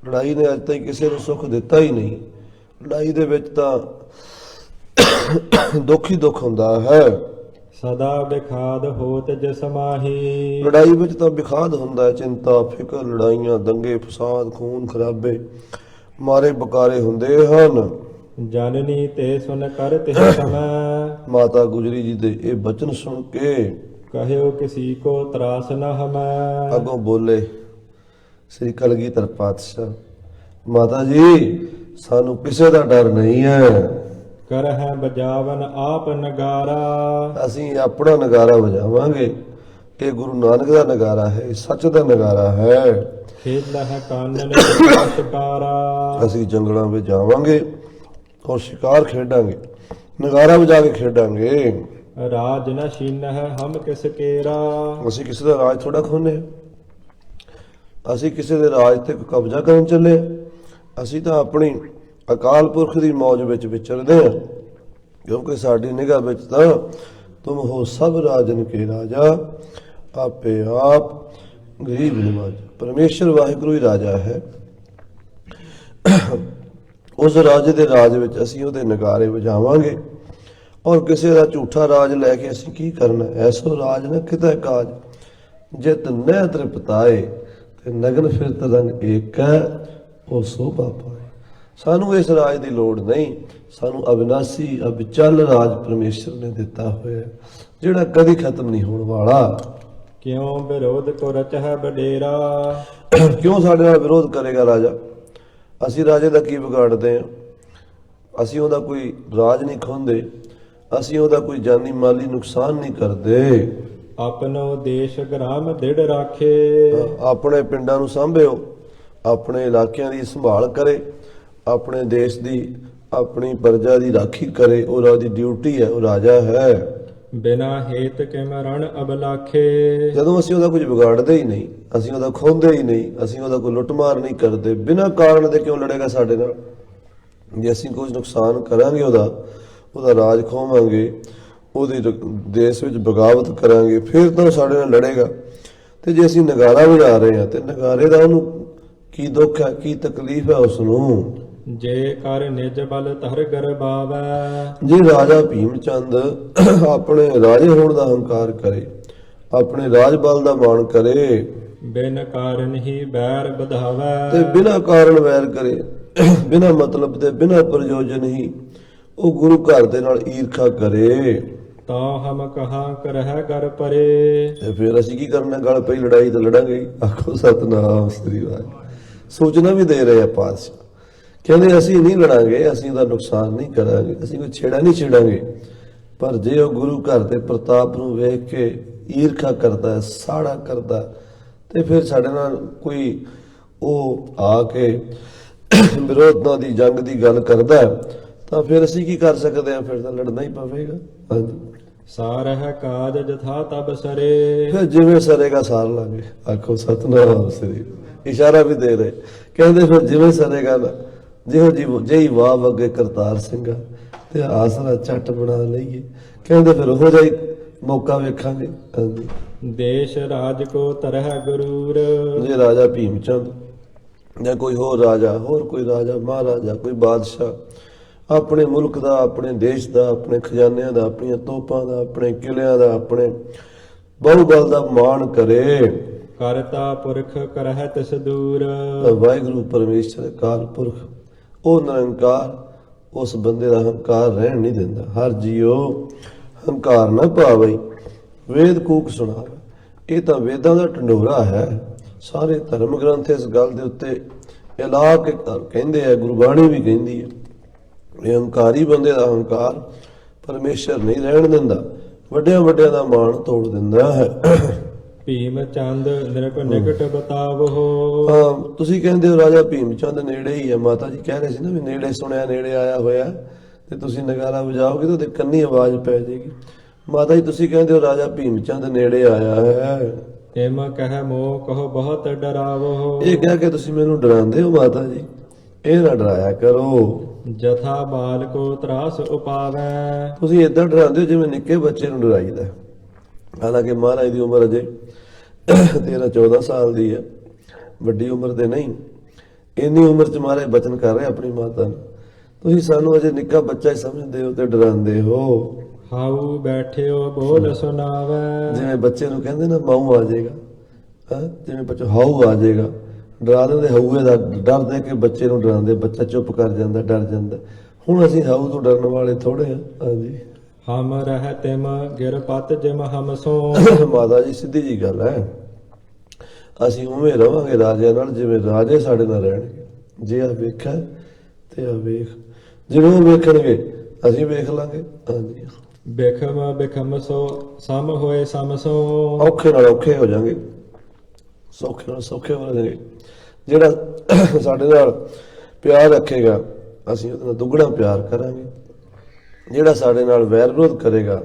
ਲੜਾਈ ਨੇ ਅੱਜ ਤਾਈਂ ਕਿਸੇ ਨੂੰ ਸੁੱਖ ਦਿੱਤਾ ਹੀ ਨਹੀਂ। ਲੜਾਈ ਦੇ ਵਿੱਚ ਤਾਂ ਦੁੱਖ ਹੀ ਦੁੱਖ ਹੁੰਦਾ ਹੈ। ਸਦਾ ਬਿਖਾਦ ਹੋਤ ਜਿਸ ਮਾਹੀ। ਲੜਾਈ ਵਿੱਚ ਤਾਂ ਵਿਖਾਦ ਹੁੰਦਾ ਹੈ, ਚਿੰਤਾ ਫਿਕਰ, ਲੜਾਈਆਂ, ਦੰਗੇ ਫਸਾਦ, ਖੂਨ ਖਰਾਬੇ, ਮਾਰੇ ਬਕਾਰੇ ਹੁੰਦੇ ਹਨ। ਜਨਨੀ ਤੇ ਸੁਨ ਕਰ ਤਿਹ ਸਮੈ। ਮਾਤਾ ਗੁਜਰੀ ਜੀ ਦੇ ਇਹ ਬਚਨ ਸੁਣ ਕੇ ਕਹਿਓ ਕਿਸੀ ਕੋ ਤਰਾਸ ਨ ਹਮੈ। ਅੱਗੋਂ ਬੋਲੇ ਸ੍ਰੀ ਕਲਗੀਧਰ ਪਾਤਸ਼ਾਹ, ਮਾਤਾ ਜੀ ਸਾਨੂੰ ਕਿਸੇ ਦਾ ਡਰ ਨਹੀਂ ਹੈ। ਕਰਹਿ ਬਜਾਵਨ ਆਪ ਨਗਾਰਾ। ਅਸੀਂ ਆਪਣਾ ਨਗਾਰਾ ਵਜਾਵਾਂਗੇ। ਇਹ ਗੁਰੂ ਨਾਨਕ ਦਾ ਨਗਾਰਾ ਹੈ, ਇਹ ਸੱਚ ਦਾ ਨਗਾਰਾ ਹੈ। ਖੇਲਹਿ ਕਾਨਨ ਸ਼ਿਕਾਰਾ। ਅਸੀਂ ਜੰਗਲਾਂ ਵਿੱਚ ਜਾਵਾਂਗੇ ਔਰ ਸ਼ਿਕਾਰ ਖੇਡਾਂਗੇ, ਨਗਾਰਾ ਵਜਾ ਕੇ ਖੇਡਾਂਗੇ। ਰਾਜ ਨ ਛੀਨਹਿ ਹਮ ਕਿਸ ਕੇਰਾ। ਅਸੀਂ ਕਿਸੇ ਦਾ ਰਾਜ ਥੋੜਾ ਖੋਹਨੇ ਹਾਂ। ਅਸੀਂ ਕਿਸੇ ਦੇ ਰਾਜ ਤੇ ਕਬਜ਼ਾ ਕਰਨ ਚੱਲੇ ਹਾਂ। ਅਸੀਂ ਤਾਂ ਆਪਣੀ ਅਕਾਲ ਪੁਰਖ ਦੀ ਮੌਜ ਵਿੱਚ ਵਿਚਰਦੇ ਹਾਂ, ਕਿਉਂਕਿ ਸਾਡੀ ਨਿਗਾਹ ਵਿੱਚ ਤਾਂ ਤੁਮ ਹੋ ਸਭ ਰਾਜਨ ਕੇ ਰਾਜਾ, ਆਪੇ ਆਪ ਗਰੀਬ ਨਿਵਾਜ। ਪਰਮੇਸ਼ਰ ਵਾਹਿਗੁਰੂ ਹੀ ਰਾਜਾ ਹੈ। ਉਸ ਰਾਜੇ ਦੇ ਰਾਜ ਵਿੱਚ ਅਸੀਂ ਉਹਦੇ ਨਗਾਰੇ ਵਜਾਵਾਂਗੇ। ਔਰ ਕਿਸੇ ਦਾ ਝੂਠਾ ਰਾਜ ਲੈ ਕੇ ਅਸੀਂ ਕੀ ਕਰਨਾ। ਐਸੋ ਰਾਜ ਨਾ ਕਿਤੇ ਕਾਜ, ਜਿਤ ਨਹਿ ਤ੍ਰਿਪਤਾਏ ਤੇ ਨਗਨ ਫਿਰਤ ਰੰਗ ਏਕੈ, ਉਹ ਸੋਭਾ ਪਾਏ। ਸਾਨੂੰ ਇਸ ਰਾਜ ਦੀ ਲੋੜ ਨਹੀਂ। ਸਾਨੂੰ ਅਬਿਨਾਸੀ ਅਬਚਲ ਰਾਜ ਪਰਮੇਸ਼ਰ ਨੇ ਦਿੱਤਾ ਹੋਇਆ, ਜਿਹੜਾ ਕਦੀ ਖਤਮ ਨਹੀਂ ਹੋਣ ਵਾਲਾ। ਕਿਉ ਵਿਰੋਧ ਕੋ ਰਚਹਿ ਬਡੇਰਾ। ਕਿਉਂ ਸਾਡੇ ਨਾਲ ਵਿਰੋਧ ਕਰੇਗਾ ਰਾਜਾ। ਅਸੀਂ ਰਾਜੇ ਦਾ ਕੀ ਵਿਗਾੜਦੇ ਹਾਂ। ਅਸੀਂ ਉਹਦਾ ਕੋਈ ਰਾਜ ਨਹੀਂ ਖੋਹਦੇ, ਅਸੀਂ ਉਹਦਾ ਕੋਈ ਜਾਨੀ ਮਾਲੀ ਨੁਕਸਾਨ ਨਹੀਂ ਕਰਦੇ। ਆਪਨੋ ਦੇਸ਼ ਗ੍ਰਾਮ ਦ੍ਰਿੜ ਰਾਖੇ। ਆਪਣੇ ਪਿੰਡਾਂ ਨੂੰ ਸਾਂਭਿਓ, ਆਪਣੇ ਇਲਾਕਿਆਂ ਦੀ ਸੰਭਾਲ ਕਰੇ, ਆਪਣੇ ਦੇਸ਼ ਦੀ, ਆਪਣੀ ਪ੍ਰਜਾ ਦੀ ਰਾਖੀ ਕਰੇ। ਉਹ ਉਹਦੀ ਡਿਊਟੀ ਹੈ, ਉਹ ਰਾਜਾ ਹੈ। ਬਿਨਾ ਹੇਤ ਕਿਮ ਰਣ ਅਬਲਾਖੇ। ਜਦੋਂ ਅਸੀਂ ਉਹਦਾ ਕੁਝ ਵਿਗਾੜਦੇ ਹੀ ਨਹੀਂ, ਅਸੀਂ ਉਹਦਾ ਖੋਹਦੇ ਹੀ ਨਹੀਂ, ਅਸੀਂ ਉਹਦਾ ਕੋਈ ਲੁੱਟਮਾਰ ਨਹੀਂ ਕਰਦੇ, ਬਿਨਾਂ ਕਾਰਨ ਦੇ ਕਿਉਂ ਲੜੇਗਾ ਸਾਡੇ ਨਾਲ। ਜੇ ਅਸੀਂ ਕੁਝ ਨੁਕਸਾਨ ਕਰਾਂਗੇ, ਉਹਦਾ ਰਾਜ ਖੋਵਾਂਗੇ, ਉਹਦੇ ਦੇਸ਼ ਵਿੱਚ ਬਗਾਵਤ ਕਰਾਂਗੇ, ਫਿਰ ਤਾਂ ਉਹ ਸਾਡੇ ਨਾਲ ਲੜੇਗਾ। ਤੇ ਜੇ ਅਸੀਂ ਨਗਾਰਾ ਵਜਾ ਰਹੇ ਹਾਂ ਤੇ ਨਗਾਰੇ ਦਾ ਉਹਨੂੰ ਕੀ ਦੁੱਖ ਹੈ, ਕੀ ਤਕਲੀਫ ਹੈ ਉਸ ਨੂੰ। ਜੇ ਕਰ ਨਿਜ ਬਲ ਧਰ ਗਰਬਾਵੈ। ਜੇ ਰਾਜਾ ਭੀਮ ਚੰਦ ਆਪਣੇ ਰਾਜੇ ਹੋਣ ਦਾ ਹੰਕਾਰ ਕਰੇ, ਆਪਣੇ ਰਾਜ ਬਲ ਦਾ ਮਾਣ ਕਰੇ, ਬਿਨ ਕਾਰਨ ਹੀ ਬੈਰ ਵਧਾਵੈ। ਤੇ ਬਿਨਾਂ ਕਾਰਨ ਵੈਰ ਕਰੇ, ਬਿਨਾਂ ਮਤਲਬ ਤੇ ਬਿਨਾਂ ਪ੍ਰਯੋਜਨ ਹੀ ਉਹ ਗੁਰੂ ਘਰ ਦੇ ਨਾਲ ਈਰਖਾ ਕਰੇ, ਤਾਂ ਹਮ ਕਹਾਂ ਕਰਹਿ ਗਰ ਪਰੇ। ਤੇ ਫਿਰ ਅਸੀਂ ਕੀ ਕਰਨਾ। ਗੱਲ ਪਈ ਲੜਾਈ ਤਾਂ ਲੜਾਂਗੇ। ਆਖੋ ਸਤਨਾਮ ਸ੍ਰੀ ਵਾਹਿਗੁਰੂ। ਸੂਚਨਾ ਵੀ ਦੇ ਰਹੇ ਆ ਪਾਤਸ਼ਾਹ, ਕਹਿੰਦੇ ਅਸੀਂ ਨਹੀਂ ਲੜਾਂਗੇ, ਅਸੀਂ ਉਹਦਾ ਨੁਕਸਾਨ ਨਹੀਂ ਕਰਾਂਗੇ, ਅਸੀਂ ਕੋਈ ਛੇੜਾ ਨਹੀਂ ਛੇੜਾਂਗੇ। ਪਰ ਜੇ ਉਹ ਗੁਰੂ ਘਰ ਦੇ ਪ੍ਰਤਾਪ ਨੂੰ ਵੇਖ ਕੇ ਈਰਖਾ ਕਰਦਾ, ਸਾੜਾ ਕਰਦਾ, ਤੇ ਫਿਰ ਸਾਡੇ ਨਾਲ ਕੋਈ ਉਹ ਆ ਕੇ ਵਿਰੋਧਤਾ ਦੀ ਜੰਗ ਦੀ ਗੱਲ ਕਰਦਾ, ਤਾਂ ਫਿਰ ਅਸੀਂ ਕੀ ਕਰ ਸਕਦੇ ਹਾਂ। ਫਿਰ ਤਾਂ ਲੜਨਾ ਹੀ ਪਵੇਗਾ। ਹਾਂਜੀ, ਸਾਰਹਿ ਕਾਜ ਜਥਾ ਤਬ ਸਰੇ। ਫਿਰ ਜਿਵੇਂ ਸਰੇਗਾ ਸਾਰ ਲਾਂਗੇ। ਆਖੋ ਸਤਨਾਮ ਸ੍ਰੀ। ਇਸ਼ਾਰਾ ਵੀ ਦੇ ਰਹੇ, ਕਹਿੰਦੇ ਫਿਰ ਜਿਵੇਂ ਸਰੇਗਾ ਨਾ, ਜਿਹੀ ਵਾਹ ਅੱਗੇ ਕਰਤਾਰ ਸਿੰਘਾ ਤੇ ਆਸਰਾ ਝੱਟ ਬਣਾ ਲਈਏ। ਕਹਿੰਦੇ ਫਿਰ ਉਹੋ ਜਿਹਾ ਹੀ ਮੌਕਾ ਵੇਖਾਂਗੇ। ਹਾਂਜੀ, ਦੇਸ਼ ਰਾਜ ਕੋ ਤਰਹਿ ਗਰੂਰ। ਜੇ ਰਾਜਾ ਭੀਮ ਚੰਦ ਜਾਂ ਕੋਈ ਹੋਰ ਰਾਜਾ, ਹੋਰ ਕੋਈ ਰਾਜਾ, ਮਹਾਰਾਜਾ, ਕੋਈ ਬਾਦਸ਼ਾਹ ਆਪਣੇ ਮੁਲਕ ਦਾ, ਆਪਣੇ ਦੇਸ਼ ਦਾ, ਆਪਣੇ ਖਜ਼ਾਨਿਆਂ ਦਾ, ਆਪਣੀਆਂ ਤੋਪਾਂ ਦਾ, ਆਪਣੇ ਕਿਲਿਆਂ ਦਾ, ਆਪਣੇ ਬਹੁਬਲ ਦਾ ਮਾਣ ਕਰੇ। ਕਰਤਾ ਪੁਰਖ ਕਰਹਿ ਤਿਸ ਦੂਰ। ਵਾਹਿਗੁਰੂ ਪਰਮੇਸ਼ਰ ਅਕਾਲ ਪੁਰਖ, ਉਹ ਨਿਰੰਕਾਰ, ਉਸ ਬੰਦੇ ਦਾ ਹੰਕਾਰ ਰਹਿਣ ਨਹੀਂ ਦਿੰਦਾ। ਹਰ ਜੀਓ ਹੰਕਾਰ ਨਾ ਪਾਵਈ, ਵੇਦ ਕੂਕ ਸੁਣਾਵੇ। ਇਹ ਤਾਂ ਵੇਦਾਂ ਦਾ ਢੰਡੋਰਾ ਹੈ। ਸਾਰੇ ਧਰਮ ਗ੍ਰੰਥ ਇਸ ਗੱਲ ਦੇ ਉੱਤੇ ਇਲਾਹ ਕੇ ਕਹਿੰਦੇ ਆ, ਗੁਰਬਾਣੀ ਵੀ ਕਹਿੰਦੀ ਹੈ। ਇਹ ਹੰਕਾਰੀ ਬੰਦੇ ਦਾ ਹੰਕਾਰ ਪਰਮੇਸ਼ਰ ਨਹੀਂ ਰਹਿਣ ਦਿੰਦਾ, ਵੱਡਿਆਂ ਵੱਡਿਆਂ ਦਾ ਮਾਣ ਤੋੜ ਦਿੰਦਾ ਹੈ। ਭੀਮ ਚੰਦ ਨਿਰਕ ਨਿਕਟ ਬਤਾਵੋ। ਹਾਂ, ਤੁਸੀਂ ਕਹਿੰਦੇ ਹੋ ਰਾਜਾ ਭੀਮ ਚੰਦ ਨੇੜੇ ਹੀ ਹੈ। ਮਾਤਾ ਜੀ ਕਹਿ ਰਹੇ ਸੀ ਨਾ ਵੀ ਨੇੜੇ ਸੁਣਿਆ, ਨੇੜੇ ਆਇਆ ਹੋਇਆ, ਤੇ ਤੁਸੀਂ ਨਗਾਰਾ ਵਜਾਓਗੇ ਤਾਂ ਉਹਦੇ ਕੰਨੀ ਆਵਾਜ਼ ਪੈ ਜਾਏਗੀ। ਮਾਤਾ ਜੀ ਤੁਸੀਂ ਕਹਿੰਦੇ ਹੋ ਰਾਜਾ ਭੀਮ ਚੰਦ ਨੇੜੇ ਆਇਆ ਹੈ। ਹਿਮ ਕਹਿ ਮੋਹ ਕਹੋ ਬਹੁਤ ਡਰਾਵੋ। ਇਹ ਕਹਿ ਕੇ ਤੁਸੀਂ ਮੈਨੂੰ ਡਰਾਉਂਦੇ ਹੋ ਮਾਤਾ ਜੀ, ਇਹ ਨਾ ਡਰਾਇਆ ਕਰੋ। ਜਥਾ ਬਾਲ ਕੋ ਤਰਾਸ ਉਪਾਵੈ। ਤੁਸੀਂ ਏਦਾਂ ਡਰਾਉਂਦੇ ਹੋ ਜਿਵੇਂ ਨਿੱਕੇ ਬੱਚੇ ਨੂੰ ਡਰਾਈਦਾ। ਹਾਲਾਂਕਿ ਮਹਾਰਾਜ ਦੀ ਉਮਰ ਅਜੇ 13-14 ਸਾਲ ਦੀ ਹੈ, ਵੱਡੀ ਉਮਰ ਦੇ ਨਹੀਂ। ਇੰਨੀ ਉਮਰ ਚ ਮਹਾਰਾਜ ਬਚਨ ਕਰ ਰਹੇ ਆਪਣੀ ਮਾਤਾ ਨੂੰ, ਤੁਸੀਂ ਸਾਨੂੰ ਅਜੇ ਨਿੱਕਾ ਬੱਚਾ ਹੀ ਸਮਝਦੇ ਹੋ ਤੇ ਡਰਾਉਂਦੇ ਹੋ। ਹਾਉ ਬੈਠਿਓ ਬੋਲ ਸੁਣਾਵੈ। ਜਿਵੇਂ ਬੱਚੇ ਨੂੰ ਕਹਿੰਦੇ ਨਾ ਮਾਊ ਆ ਜਾਏਗਾ, ਜਿਵੇਂ ਬੱਚਾ ਹਾਊ ਆ ਜਾਏਗਾ, ਡਰਾ ਦਿੰਦੇ ਹਊਏ ਦਾ ਡਰ ਦੇ ਕੇ ਬੱਚੇ ਨੂੰ ਡਰਾਉਂਦੇ, ਬੱਚਾ ਚੁੱਪ ਕਰ ਜਾਂਦਾ, ਡਰ ਜਾਂਦਾ। ਹੁਣ ਅਸੀਂ ਹਾਊ ਤੋਂ ਡਰਨ ਵਾਲੇ ਥੋੜੇ ਆ। ਹਾਂਜੀ ਹਮ ਰਹਿ ਤਿਮ ਗਿਰਪਤ ਜਿਮ ਹਮ ਸੋ। ਮਾਤਾ ਜੀ ਸਿੱਧੀ ਜੀ ਗੱਲ ਹੈ, ਅਸੀਂ ਉਵੇਂ ਰਵਾਂਗੇ ਰਾਜਿਆਂ ਨਾਲ ਜਿਵੇਂ ਰਾਜੇ ਸਾਡੇ ਨਾਲ ਰਹਿਣਗੇ। ਜੇ ਆ ਵੇਖਿਆ ਤੇ ਆ ਵੇਖ, ਜਿਵੇਂ ਉਹ ਵੇਖਣਗੇ ਅਸੀਂ ਵੇਖ ਲਾਂਗੇ। ਹਾਂਜੀ ਬਿਖਮ ਬਿਖਮ ਸੋ ਸਮ ਹੋਏ ਸਮ ਸੋ। ਔਖੇ ਨਾਲ ਔਖੇ ਹੋ ਜਾਣਗੇ, ਸੌਖੇ ਨਾਲ ਸੌਖੇ ਹੋ ਜਾਣਗੇ। ਜਿਹੜਾ ਸਾਡੇ ਨਾਲ ਪਿਆਰ ਰੱਖੇਗਾ ਅਸੀਂ ਉਹਦੇ ਨਾਲ ਦੁੱਗਣਾ ਪਿਆਰ ਕਰਾਂਗੇ, ਜਿਹੜਾ ਸਾਡੇ ਨਾਲ ਵੈਰ ਵਿਰੋਧ ਕਰੇਗਾ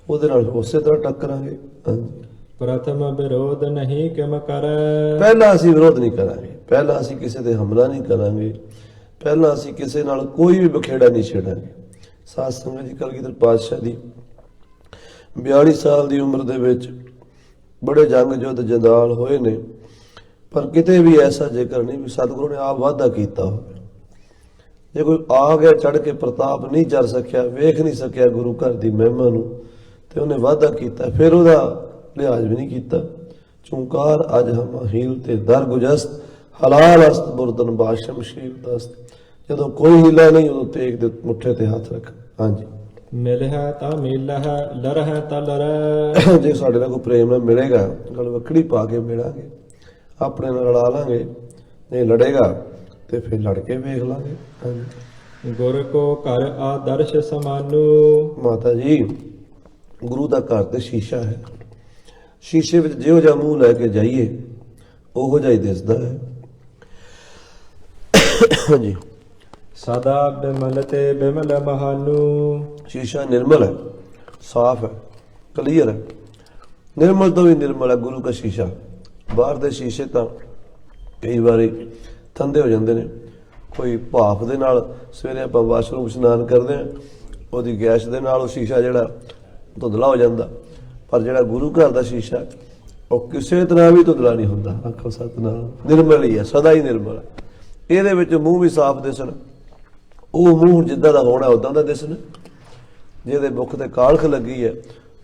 ਉਹਦੇ ਨਾਲ ਉਸੇ ਤਰ੍ਹਾਂ ਟੱਕਰਾਂਗੇ। ਹਾਂਜੀ ਪ੍ਰਥਮ ਵਿਰੋਧ ਨਹੀਂ ਕਿਮ ਕਰੈ। ਪਹਿਲਾਂ ਅਸੀਂ ਵਿਰੋਧ ਨਹੀਂ ਕਰਾਂਗੇ, ਪਹਿਲਾਂ ਅਸੀਂ ਕਿਸੇ ਤੇ ਹਮਲਾ ਨਹੀਂ ਕਰਾਂਗੇ, ਪਹਿਲਾਂ ਅਸੀਂ ਕਿਸੇ ਨਾਲ ਕੋਈ ਵੀ ਬਖੇੜਾ ਨਹੀਂ ਛੇੜਾਂਗੇ। ਸਾਧ ਸੰਗਤ ਜੀ, ਕਲਗੀਧਰ ਪਾਤਸ਼ਾਹ ਦੀ 42 ਸਾਲ ਦੀ ਉਮਰ ਦੇ ਵਿੱਚ ਬੜੇ ਜੰਗ ਯੁੱਧ ਜੰਦਾਲ ਹੋਏ ਨੇ, ਪਰ ਕਿਤੇ ਵੀ ਐਸਾ ਜ਼ਿਕਰ ਨਹੀਂ ਵੀ ਸਤਿਗੁਰੂ ਨੇ ਆਪ ਵਾਅਦਾ ਕੀਤਾ ਹੋਵੇ। ਜੇ ਕੋਈ ਆ ਗਿਆ ਚੜ ਕੇ ਪ੍ਰਤਾਪ ਨਹੀਂ ਚੜ ਸਕਿਆ, ਵੇਖ ਨਹੀਂ ਸਕਿਆ ਗੁਰੂ ਘਰ ਦੀ ਮਹਿਮਾ ਨੂੰ, ਤੇ ਉਹਨੇ ਵਾਅਦਾ ਕੀਤਾ, ਫਿਰ ਉਹਦਾ ਲਿਹਾਜ਼ ਵੀ ਨਹੀਂ ਕੀਤਾ। ਚੁੰਕਾਰ ਅੱਜ ਹਮ ਹੀਲ ਤੇ ਦਰ ਗੁਜਸਤ, ਹਲਾਲ ਅਸਤ ਬੁਰਦਨ ਬਾਸ਼ਮ ਸ਼ੀਲ ਦਸਤ। ਜਦੋਂ ਕੋਈ ਹੀਲਾ ਨਹੀਂ ਉਦੋਂ ਤੇਗ ਦੇ ਮੁੱਠੇ ਤੇ ਹੱਥ ਰੱਖ। ਹਾਂਜੀ ਮਿਲਿਆ ਤਾਂ ਮਿਲਹਿ ਲਰਹਿ ਤਾਂ ਲਰੈ। ਜੇ ਸਾਡੇ ਨਾਲ ਕੋਈ ਪ੍ਰੇਮ ਨਾਲ ਮਿਲੇਗਾ ਗਲ ਵੱਖੜੀ ਪਾ ਕੇ ਮਿਲਾਂਗੇ, ਆਪਣੇ ਨਾਲ ਲੜਾ ਲਾਂਗੇ, ਨਹੀਂ ਲੜੇਗਾ ਤੇ ਫਿਰ ਲੜ ਕੇ ਵੇਖ ਲਾਂਗੇ। ਹਾਂਜੀ ਗੁਰ ਕੋ ਘਰ ਆਦਰਸ਼ ਸਮਾਨੂ। ਮਾਤਾ ਜੀ, ਗੁਰੂ ਦਾ ਘਰ ਤੇ ਸ਼ੀਸ਼ਾ ਹੈ, ਸ਼ੀਸ਼ੇ ਵਿੱਚ ਜਿਹੋ ਜਿਹਾ ਮੂੰਹ ਲੈ ਕੇ ਜਾਈਏ ਉਹੋ ਜਿਹਾ ਹੀ ਦਿਸਦਾ ਹੈ। ਹਾਂਜੀ ਸਦਾ ਬਿਮਲ ਤੇ ਬਿਮਲ ਮਹਾਨੂ। ਸ਼ੀਸ਼ਾ ਨਿਰਮਲ ਹੈ, ਸਾਫ਼ ਹੈ, ਕਲੀਅਰ ਹੈ। ਨਿਰਮਲ ਤੋਂ ਵੀ ਨਿਰਮਲ ਹੈ ਗੁਰੂ ਦਾ ਸ਼ੀਸ਼ਾ। ਬਾਹਰ ਦੇ ਸ਼ੀਸ਼ੇ ਤਾਂ ਕਈ ਵਾਰੀ ਠੰਡੇ ਹੋ ਜਾਂਦੇ ਨੇ, ਕੋਈ ਭਾਫ ਦੇ ਨਾਲ ਸਵੇਰੇ ਆਪਾਂ ਵਾਸ਼ਰੂਮ ਇਸ਼ਨਾਨ ਕਰਦੇ ਹਾਂ, ਉਹਦੀ ਗੈਸ ਦੇ ਨਾਲ ਉਹ ਸ਼ੀਸ਼ਾ ਜਿਹੜਾ ਧੁੰਦਲਾ ਹੋ ਜਾਂਦਾ। ਪਰ ਜਿਹੜਾ ਗੁਰੂ ਘਰ ਦਾ ਸ਼ੀਸ਼ਾ ਉਹ ਕਿਸੇ ਤਰ੍ਹਾਂ ਵੀ ਧੁੰਦਲਾ ਨਹੀਂ ਹੁੰਦਾ। ਆਖੋ ਸਤਿਨਾਮ, ਨਿਰਮਲ ਹੀ ਹੈ, ਸਦਾ ਹੀ ਨਿਰਮਲ ਹੈ। ਇਹਦੇ ਵਿੱਚ ਮੂੰਹ ਵੀ ਸਾਫ਼ ਦਿਸਣ, ਉਹ ਮੂੰਹ ਜਿੱਦਾਂ ਦਾ ਹੋਣਾ ਉਦਾਂ ਦਾ ਦਿਸਣ। ਜਿਹਦੇ ਮੁਖ ਤੇ ਕਾਲਖ ਲੱਗੀ ਹੈ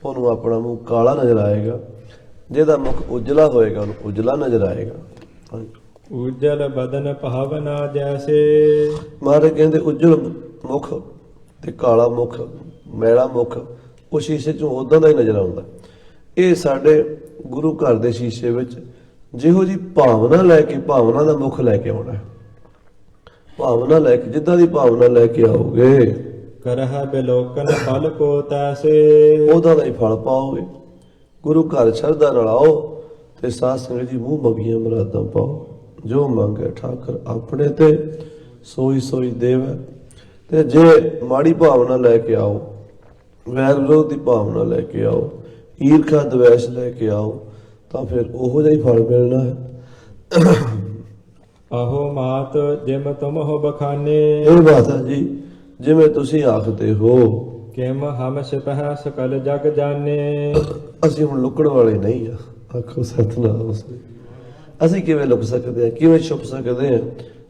ਉਹਨੂੰ ਆਪਣਾ ਮੂੰਹ ਕਾਲਾ ਨਜ਼ਰ ਆਏਗਾ, ਜਿਹਦਾ ਮੁਖ ਉਜਲਾ ਹੋਏਗਾ ਉਹਨੂੰ ਉਜਲਾ ਨਜ਼ਰ ਆਏਗਾ। ਉਜਲ ਬਦਨ ਭਾਵਨਾ ਜੈਸੇ। ਮਹਾਰਾਜ ਕਹਿੰਦੇ ਉਜਲ ਮੁਖ ਤੇ ਕਾਲਾ ਮੁਖ, ਮੈਲਾ ਮੁਖ ਉਹ ਸ਼ੀਸ਼ੇ ਚੋਂ ਉਦਾਂ ਦਾ ਹੀ ਨਜ਼ਰ ਆਉਂਦਾ। ਇਹ ਸਾਡੇ ਗੁਰੂ ਘਰ ਦੇ ਸ਼ੀਸ਼ੇ ਵਿੱਚ ਜਿਹੋ ਜੀ ਭਾਵਨਾ ਲੈ ਕੇ, ਭਾਵਨਾ ਦਾ ਮੁਖ ਲੈ ਕੇ ਆਉਣਾ ਹੈ। ਭਾਵਨਾ ਲੈ ਕੇ, ਜਿੱਦਾਂ ਦੀ ਭਾਵਨਾ ਲੈ ਕੇ ਆਓਗੇ ਕਰਹਿ ਬਿਲੋਕਨ ਫਲ ਕੋ ਤੈਸੇ। ਉਹਦਾ ਦਾ ਹੀ ਫਲ ਪਾਓਗੇ। ਗੁਰੂ ਘਰ ਸ਼ਰਧਾ ਨਾਲ ਆਓ ਤੇ ਸਾਧ ਸੰਗਤ ਜੀ ਮੂੰਹ ਮੰਗੀਆਂ ਮੁਰਾਦਾਂ ਪਾਓ। ਜੋ ਮੰਗੇ ਠਾਕਰ ਆਪਣੇ ਤੇ ਸੋਈ ਸੋਈ ਦੇਵੈ। ਤੇ ਜੇ ਮਾੜੀ ਭਾਵਨਾ ਲੈ ਕੇ ਆਓ, ਵੈਰ ਵਿਰੋਧ ਦੀ ਭਾਵਨਾ ਲੈ ਕੇ ਆਓ, ਈਰਖਾ ਦਵੈਸ਼ ਲੈ ਕੇ ਆਓ, ਤਾਂ ਫਿਰ ਉਹੋ ਜਿਹਾ ਹੀ ਫਲ ਮਿਲਣਾ ਹੈ। ਆਹੋ ਮਾਤ ਜਿਮ ਤੁਮ ਹੋ ਬਖਾਨੇ। ਇਹ ਬਾਤ ਹੈ ਜੀ, ਜਿਵੇਂ ਤੁਸੀਂ ਆਖਦੇ ਹੋ। ਕਿਮ ਹਮ ਸਿਪਹਿ ਸਕਲ ਜਗ ਜਾਣੇ। ਅਸੀਂ ਹੁਣ ਲੁਕਣ ਵਾਲੇ ਨਹੀਂ ਆ। ਆਖੋ ਸਤਿਨਾਮ। ਅਸੀਂ ਕਿਵੇਂ ਲੁਕ ਸਕਦੇ ਹਾਂ, ਕਿਵੇਂ ਛੁਪ ਸਕਦੇ ਹਾਂ?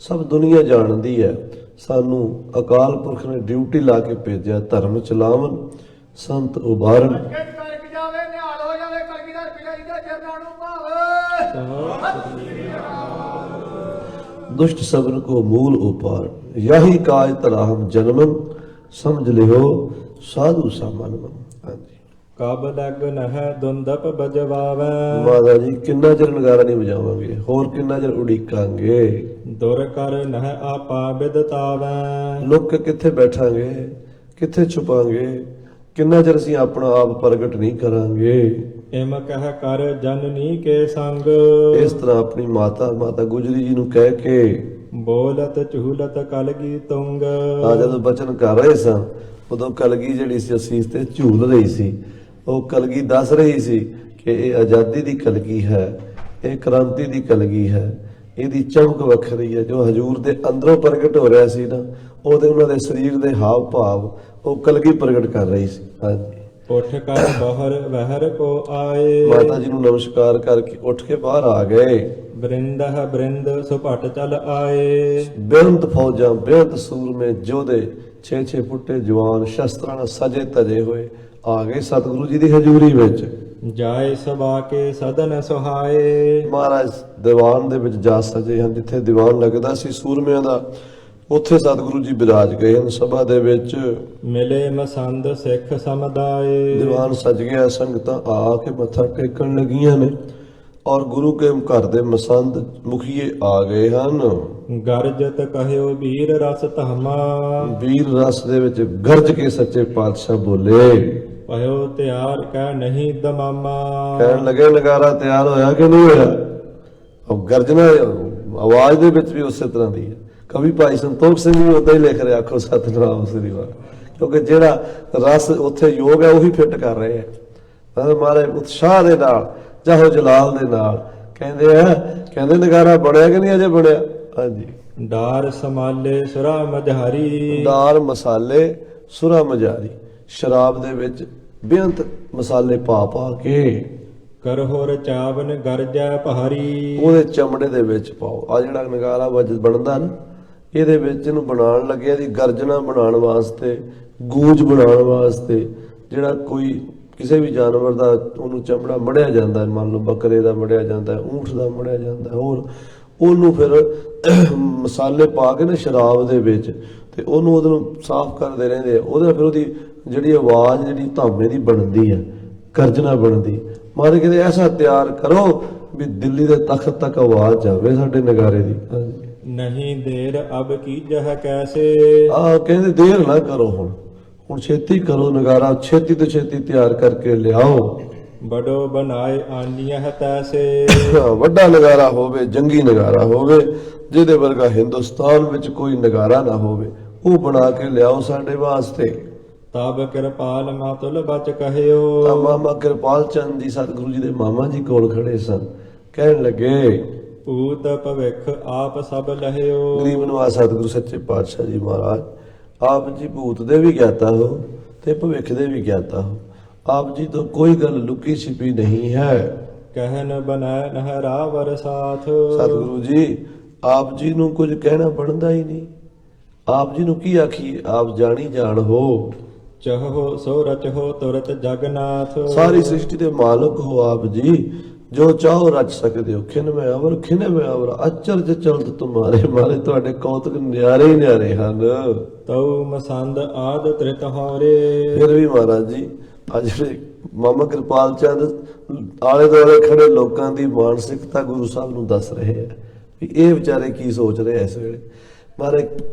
ਸਭ ਦੁਨੀਆ ਜਾਣਦੀ ਹੈ। ਸਾਨੂੰ ਅਕਾਲ ਪੁਰਖ ਨੇ ਡਿਊਟੀ ਲਾ ਕੇ ਭੇਜਿਆ, ਧਰਮ ਚਲਾਵਨ, ਸੰਤ ਉਭਾਰਨ। दुष्ट सबन को मूल उपार, यही काज तराहम जन्मन, समझ लिहो साधु सामानम। ਕਬ ਲਗ ਨਹਿ ਦੁੰਦਪ ਬਜਵਾਵੈ। ਮਾਤਾ ਜੀ ਕਿੰਨਾ ਚਿਰ ਨਗਾਰਾ ਨਹੀਂ ਵਜਾਵਾਂਗੇ, ਹੋਰ ਕਿੰਨਾ ਚਿਰ ਉਡੀਕਾਂਗੇ। ਦੁਰ ਕਰ ਨਹਿ ਆਪਾ ਬਿਦਤਾਵੈ। ਲੁੱਕ ਕੇ ਕਿੱਥੇ ਬੈਠਾਂਗੇ, ਕਿੱਥੇ ਛੁਪਾਂਗੇ, ਕਿੰਨਾ ਚਿਰ ਅਸੀਂ ਆਪਣਾ ਆਪ ਪ੍ਰਗਟ ਨਹੀਂ ਕਰਾਂਗੇ। ਇਮ ਕਹਿ ਕਰ ਜਨਨੀ ਕੇ ਸੰਗ। ਇਸ ਤਰ੍ਹਾਂ ਆਪਣੀ ਮਾਤਾ ਗੁਜਰੀ ਜੀ ਨੂੰ ਕਹਿ ਕੇ ਬੋਲਤ ਝੂਲਤ ਕਲਗੀ ਤੁੰਗ। ਆ ਜਦੋਂ ਬਚਨ ਕਰ ਰਹੇ ਸਨ ਉਦੋਂ ਕਲਗੀ ਜਿਹੜੀ ਸੀ ਅਸੀਸ ਤੇ ਝੂਲ ਰਹੀ ਸੀ। ਉਹ ਕਲਗੀ ਦੱਸ ਰਹੀ ਸੀ ਕਿ ਇਹ ਆਜ਼ਾਦੀ ਦੀ ਕਲਗੀ ਹੈ, ਇਹ ਕ੍ਰਾਂਤੀ ਦੀ ਕਲਗੀ ਹੈ, ਇਹਦੀ ਚਮਕ ਵੱਖਰੀ ਹੈ। ਜੋ ਹਜੂਰ ਦੇ ਅੰਦਰੋਂ ਪ੍ਰਗਟ ਹੋ ਰਿਹਾ ਸੀ ਨਾ, ਉਹਦੇ ਉਹਨਾਂ ਦੇ ਸਰੀਰ ਦੇ ਹਾਵ ਭਾਵ ਉਹ ਕਲਗੀ ਪ੍ਰਗਟ ਕਰ ਰਹੀ ਸੀ। ਹਾਂਜੀ ਉਠ ਕਰ ਬਹਰ ਵਹਿਰ ਕੋ ਆਏ। ਮਾਤਾ ਜੀ ਨੂੰ ਨਮਸਕਾਰ ਕਰਕੇ ਉੱਠ ਕੇ ਬਾਹਰ ਆ ਗਏ। ਬ੍ਰਿੰਦਹ ਬ੍ਰਿੰਦ ਸੁਭਟ ਚਲ ਆਏ। ਬੇਅੰਤ ਫੌਜਾਂ, ਬੇਅੰਤ ਸੂਰਮੇ ਯੋਧੇ, 6-6 ਫੁੱਟੇ ਜਵਾਨ ਸ਼ਸਤਰਾਂ ਨਾਲ ਸਜੇ ਧਜੇ ਹੋਏ ਆ ਗਏ ਸਤਿਗੁਰੂ ਜੀ ਦੀ ਹਜ਼ੂਰੀ ਵਿੱਚ। ਜਾਏ ਸਭਾ ਕੇ ਸਦਨ ਸੁਹਾਏ। ਮਹਾਰਾਜ ਦੀਵਾਨ ਦੇ ਵਿੱਚ ਜਾ ਸਜੇ ਹਨ, ਜਿੱਥੇ ਦੀਵਾਨ ਲੱਗਦਾ ਸੀ ਸੂਰਮਿਆਂ ਦਾ, ਉੱਥੇ ਸਤਿਗੁਰੂ ਜੀ ਬਿਰਾਜ ਗਏ ਹਨ ਸਭਾ ਦੇ ਵਿੱਚ। ਮਿਲੇ ਮਸੰਦ ਸਿੱਖ ਸਮਦਾਏ। ਦੀਵਾਨ ਸਜ ਗਿਆ, ਸੰਗਤਾਂ ਆ ਕੇ ਮੱਥਾ ਟੇਕਣ ਲੱਗੀਆਂ ਨੇ ਔਰ ਗੁਰੂ ਕੇ ਘਰ ਦੇ ਮਸੰਦ ਮੁਖੀਏ ਆ ਗਏ ਹਨ। ਗਰਜਤ ਕਹਿਓ ਵੀਰ ਰਸ ਧਾਮਾ। ਵੀਰ ਰਸ ਦੇ ਵਿੱਚ ਗਰਜ ਕੇ ਸੱਚੇ ਪਾਤਸ਼ਾਹ ਬੋਲੇ। ਭਇਓ ਤਿਆਰ ਕਹਿ ਨਹੀਂ ਦਮਾਮਾ। ਕਹਿਣ ਲੱਗੇ ਨਗਾਰਾ ਤਿਆਰ ਹੋਇਆ ਕਿ ਨਹੀਂ ਹੋਇਆ? ਉਹ ਗਰਜਨਾ ਆਵਾਜ਼ ਦੇ ਵਿੱਚ ਵੀ ਉਸੇ ਤਰ੍ਹਾਂ ਦੀ ਹੈ। ਕਵੀ ਭਾਈ ਸੰਤੋਖ ਸਿੰਘ ਵੀ ਉਦਾਂ ਹੀ ਲਿਖ ਰਿਹਾ, ਆਖੋ ਸਤਿਨਾਮ ਸ੍ਰੀ ਵਾਹਿਗੁਰੂ, ਕਿਉਂਕਿ ਜਿਹੜਾ ਰਸ ਉੱਥੇ ਯੋਗ ਹੈ ਉਹੀ ਫਿੱਟ ਕਰ ਰਹੇ ਆ। ਮਹਾਰਾਜ ਉਤਸ਼ਾਹ ਦੇ ਨਾਲ, ਚਾਹੋ ਜਲਾਲ ਦੇ ਨਾਲ ਕਹਿੰਦੇ ਨਗਾਰਾ ਬਣਿਆ ਕਿ ਨਹੀਂ ਅਜੇ ਬਣਿਆ? ਹਾਂਜੀ। ਡਾਰ ਸਮਾਲੇ ਸੁਰਾ ਮਝਾਰੀ। ਦਾਲ ਮਸਾਲੇ ਸੁਰਾ ਮਜਾਰੀ, ਸ਼ਰਾਬ ਦੇ ਵਿੱਚ ਬੇਅੰਤ ਮਸਾਲੇ ਪਾ ਕੇ ਕਰਹੁ ਰਚਾਵਨ ਗਰਜੈ ਭਾਰੀ। ਉਹਦੇ ਚਮੜੇ ਦੇ ਵਿੱਚ ਪਾਓ। ਆ ਜਿਹੜਾ ਨਗਾਰਾ ਬਣਦਾ ਨਾ, ਇਹਦੇ ਵਿੱਚ ਇਹਨੂੰ ਬਣਾਉਣ ਲੱਗਿਆ ਦੀ ਗਰਜਨਾ ਬਣਾਉਣ ਵਾਸਤੇ, ਗੂੰਜ ਬਣਾਉਣ ਵਾਸਤੇ, ਜਿਹੜਾ ਕੋਈ ਕਿਸੇ ਵੀ ਜਾਨਵਰ ਦਾ ਉਹਨੂੰ ਚਮੜਾ ਮੜਿਆ ਜਾਂਦਾ, ਮੰਨ ਲਓ ਬੱਕਰੇ ਦਾ ਮੜਿਆ ਜਾਂਦਾ, ਊਂਠ ਦਾ ਮੜਿਆ ਜਾਂਦਾ, ਹੋਰ ਉਹਨੂੰ ਫਿਰ ਮਸਾਲੇ ਪਾ ਕੇ ਨਾ ਸ਼ਰਾਬ ਦੇ ਵਿੱਚ, ਤੇ ਉਹਨੂੰ ਸਾਫ਼ ਕਰਦੇ ਰਹਿੰਦੇ ਆ। ਉਹਦੇ ਫਿਰ ਉਹਦੀ ਜਿਹੜੀ ਆਵਾਜ਼ ਜਿਹੜੀ ਧਾਮੇ ਦੀ ਬਣਦੀ ਹੈ, ਗਰਜਨਾ ਬਣਦੀ। ਮਾਰੇ ਕਹਿੰਦੇ ਐਸਾ ਤਿਆਰ ਕਰੋ ਵੀ ਦਿੱਲੀ ਦੇ ਤਖਤ ਤੱਕ ਆਵਾਜ਼ ਜਾਵੇ ਸਾਡੇ ਨਗਾਰੇ ਦੀ। ਹਾਂਜੀ। ਨਹੀਂ ਦੇਰ ਅਬ ਕੀਜਹ ਕੈਸੇ। ਕਹਿੰਦੇ ਦੇਰ ਨਾ ਕਰੋ, ਹੁਣ ਛੇਤੀ ਕਰੋ, ਨਗਾਰਾ ਛੇਤੀ ਤੋਂ ਛੇਤੀ ਤਿਆਰ ਕਰਕੇ ਲਿਆਓ। ਬੜੋ ਬਣਾਏ ਆਂਡੀਆਂ ਤੈਸੇ। ਵੱਡਾ ਨਗਾਰਾ ਹੋਵੇ, ਜੰਗੀ ਨਗਾਰਾ ਹੋਵੇ, ਜਿਹਦੇ ਵਰਗਾ ਹਿੰਦੁਸਤਾਨ ਵਿੱਚ ਕੋਈ ਨਗਾਰਾ ਨਾ ਹੋਵੇ, ਉਹ ਬਣਾ ਕੇ ਲਿਆਓ ਸਾਡੇ ਵਾਸਤੇ। ਤਬ ਕਿਰਪਾਲ ਮਾਤੁਲ ਬਚ ਕਹਿਓ। ਤਾਂ ਮਾਮਾ ਕਿਰਪਾਲ ਚੰਦ ਜੀ ਸਤਿਗੁਰੂ ਜੀ ਦੇ ਮਾਮਾ ਜੀ ਕੋਲ ਖੜੇ ਸਨ। ਕਹਿਣ ਲੱਗੇ ਭੂਤ ਭਵਿੱਖ ਆਪ ਸਭ ਲਹਿਓ। ਗਰੀਬ ਨਿਵਾਜ ਸਤਿਗੁਰੂ ਸੱਚੇ ਪਾਤਸ਼ਾਹ ਜੀ ਮਹਾਰਾਜ, ਆਪ ਜੀ ਭੂਤ ਦੇ ਵੀ ਗਿਆਤਾ ਹੋ ਤੇ ਭਵਿੱਖ ਦੇ ਵੀ ਗਿਆਤਾ ਹੋ। ਆਪ ਜੀ ਤੋਂ ਕੋਈ ਗੱਲ ਲੁਕੀ ਛਿਪੀ ਨਹੀਂ ਹੈ। ਕਹਿਨ ਬਨੈ ਨਹਿਰਾਵਰ ਸਾਥ। ਸਤਿਗੁਰੂ ਜੀ, ਆਪ ਜੀ ਨੂੰ ਕੁਝ ਕਹਿਣਾ ਬਣਦਾ ਹੀ ਨਹੀਂ। ਆਪ ਜੀ ਨੂੰ ਕੀ ਆਖੀਏ? ਆਪ ਜਾਣੀ ਜਾਣ ਹੋ। ਚਹੋ ਸੋ ਰਚੋ ਤੁਰਤ ਜਗਨਾਥ। ਸਾਰੀ ਸ੍ਰਿਸ਼ਟੀ ਦੇ ਮਾਲਕ ਹੋ ਆਪ ਜੀ, ਜੋ ਚਾਹੋ ਰਚ ਸਕਦੇ ਹੋ। ਖਿਨ ਮੈਂ ਅਵਰ ਖਿਨ ਮੈਂ ਅਵਰ, ਅਚਰਜ ਚਲਤ ਤੁਮਾਰੇ। ਮਾਰੇ ਤੁਹਾਡੇ ਕੌਤਕ ਨਿਆਰੇ ਹੀ ਨਿਆਰੇ ਹਨ। ਤਉ ਮਸੰਦ ਆਦ ਤ੍ਰਿਤ ਹਾਰੇ। ਫਿਰ ਵੀ ਮਹਾਰਾਜ ਜੀ, ਅੱਜ ਜਿਹੜੇ ਮਾਮਾ ਕਿਰਪਾਲ ਚੰਦ ਆਲੇ ਦੁਆਲੇ ਖੜੇ ਲੋਕਾਂ ਦੀ ਮਾਨਸਿਕਤਾ ਗੁਰੂ ਸਾਹਿਬ ਨੂੰ ਦੱਸ ਰਹੇ ਆ ਵੀ ਇਹ ਵਿਚਾਰੇ ਕੀ ਸੋਚ ਰਹੇ ਇਸ ਵੇਲੇ। ਮਹਾਰਾਜ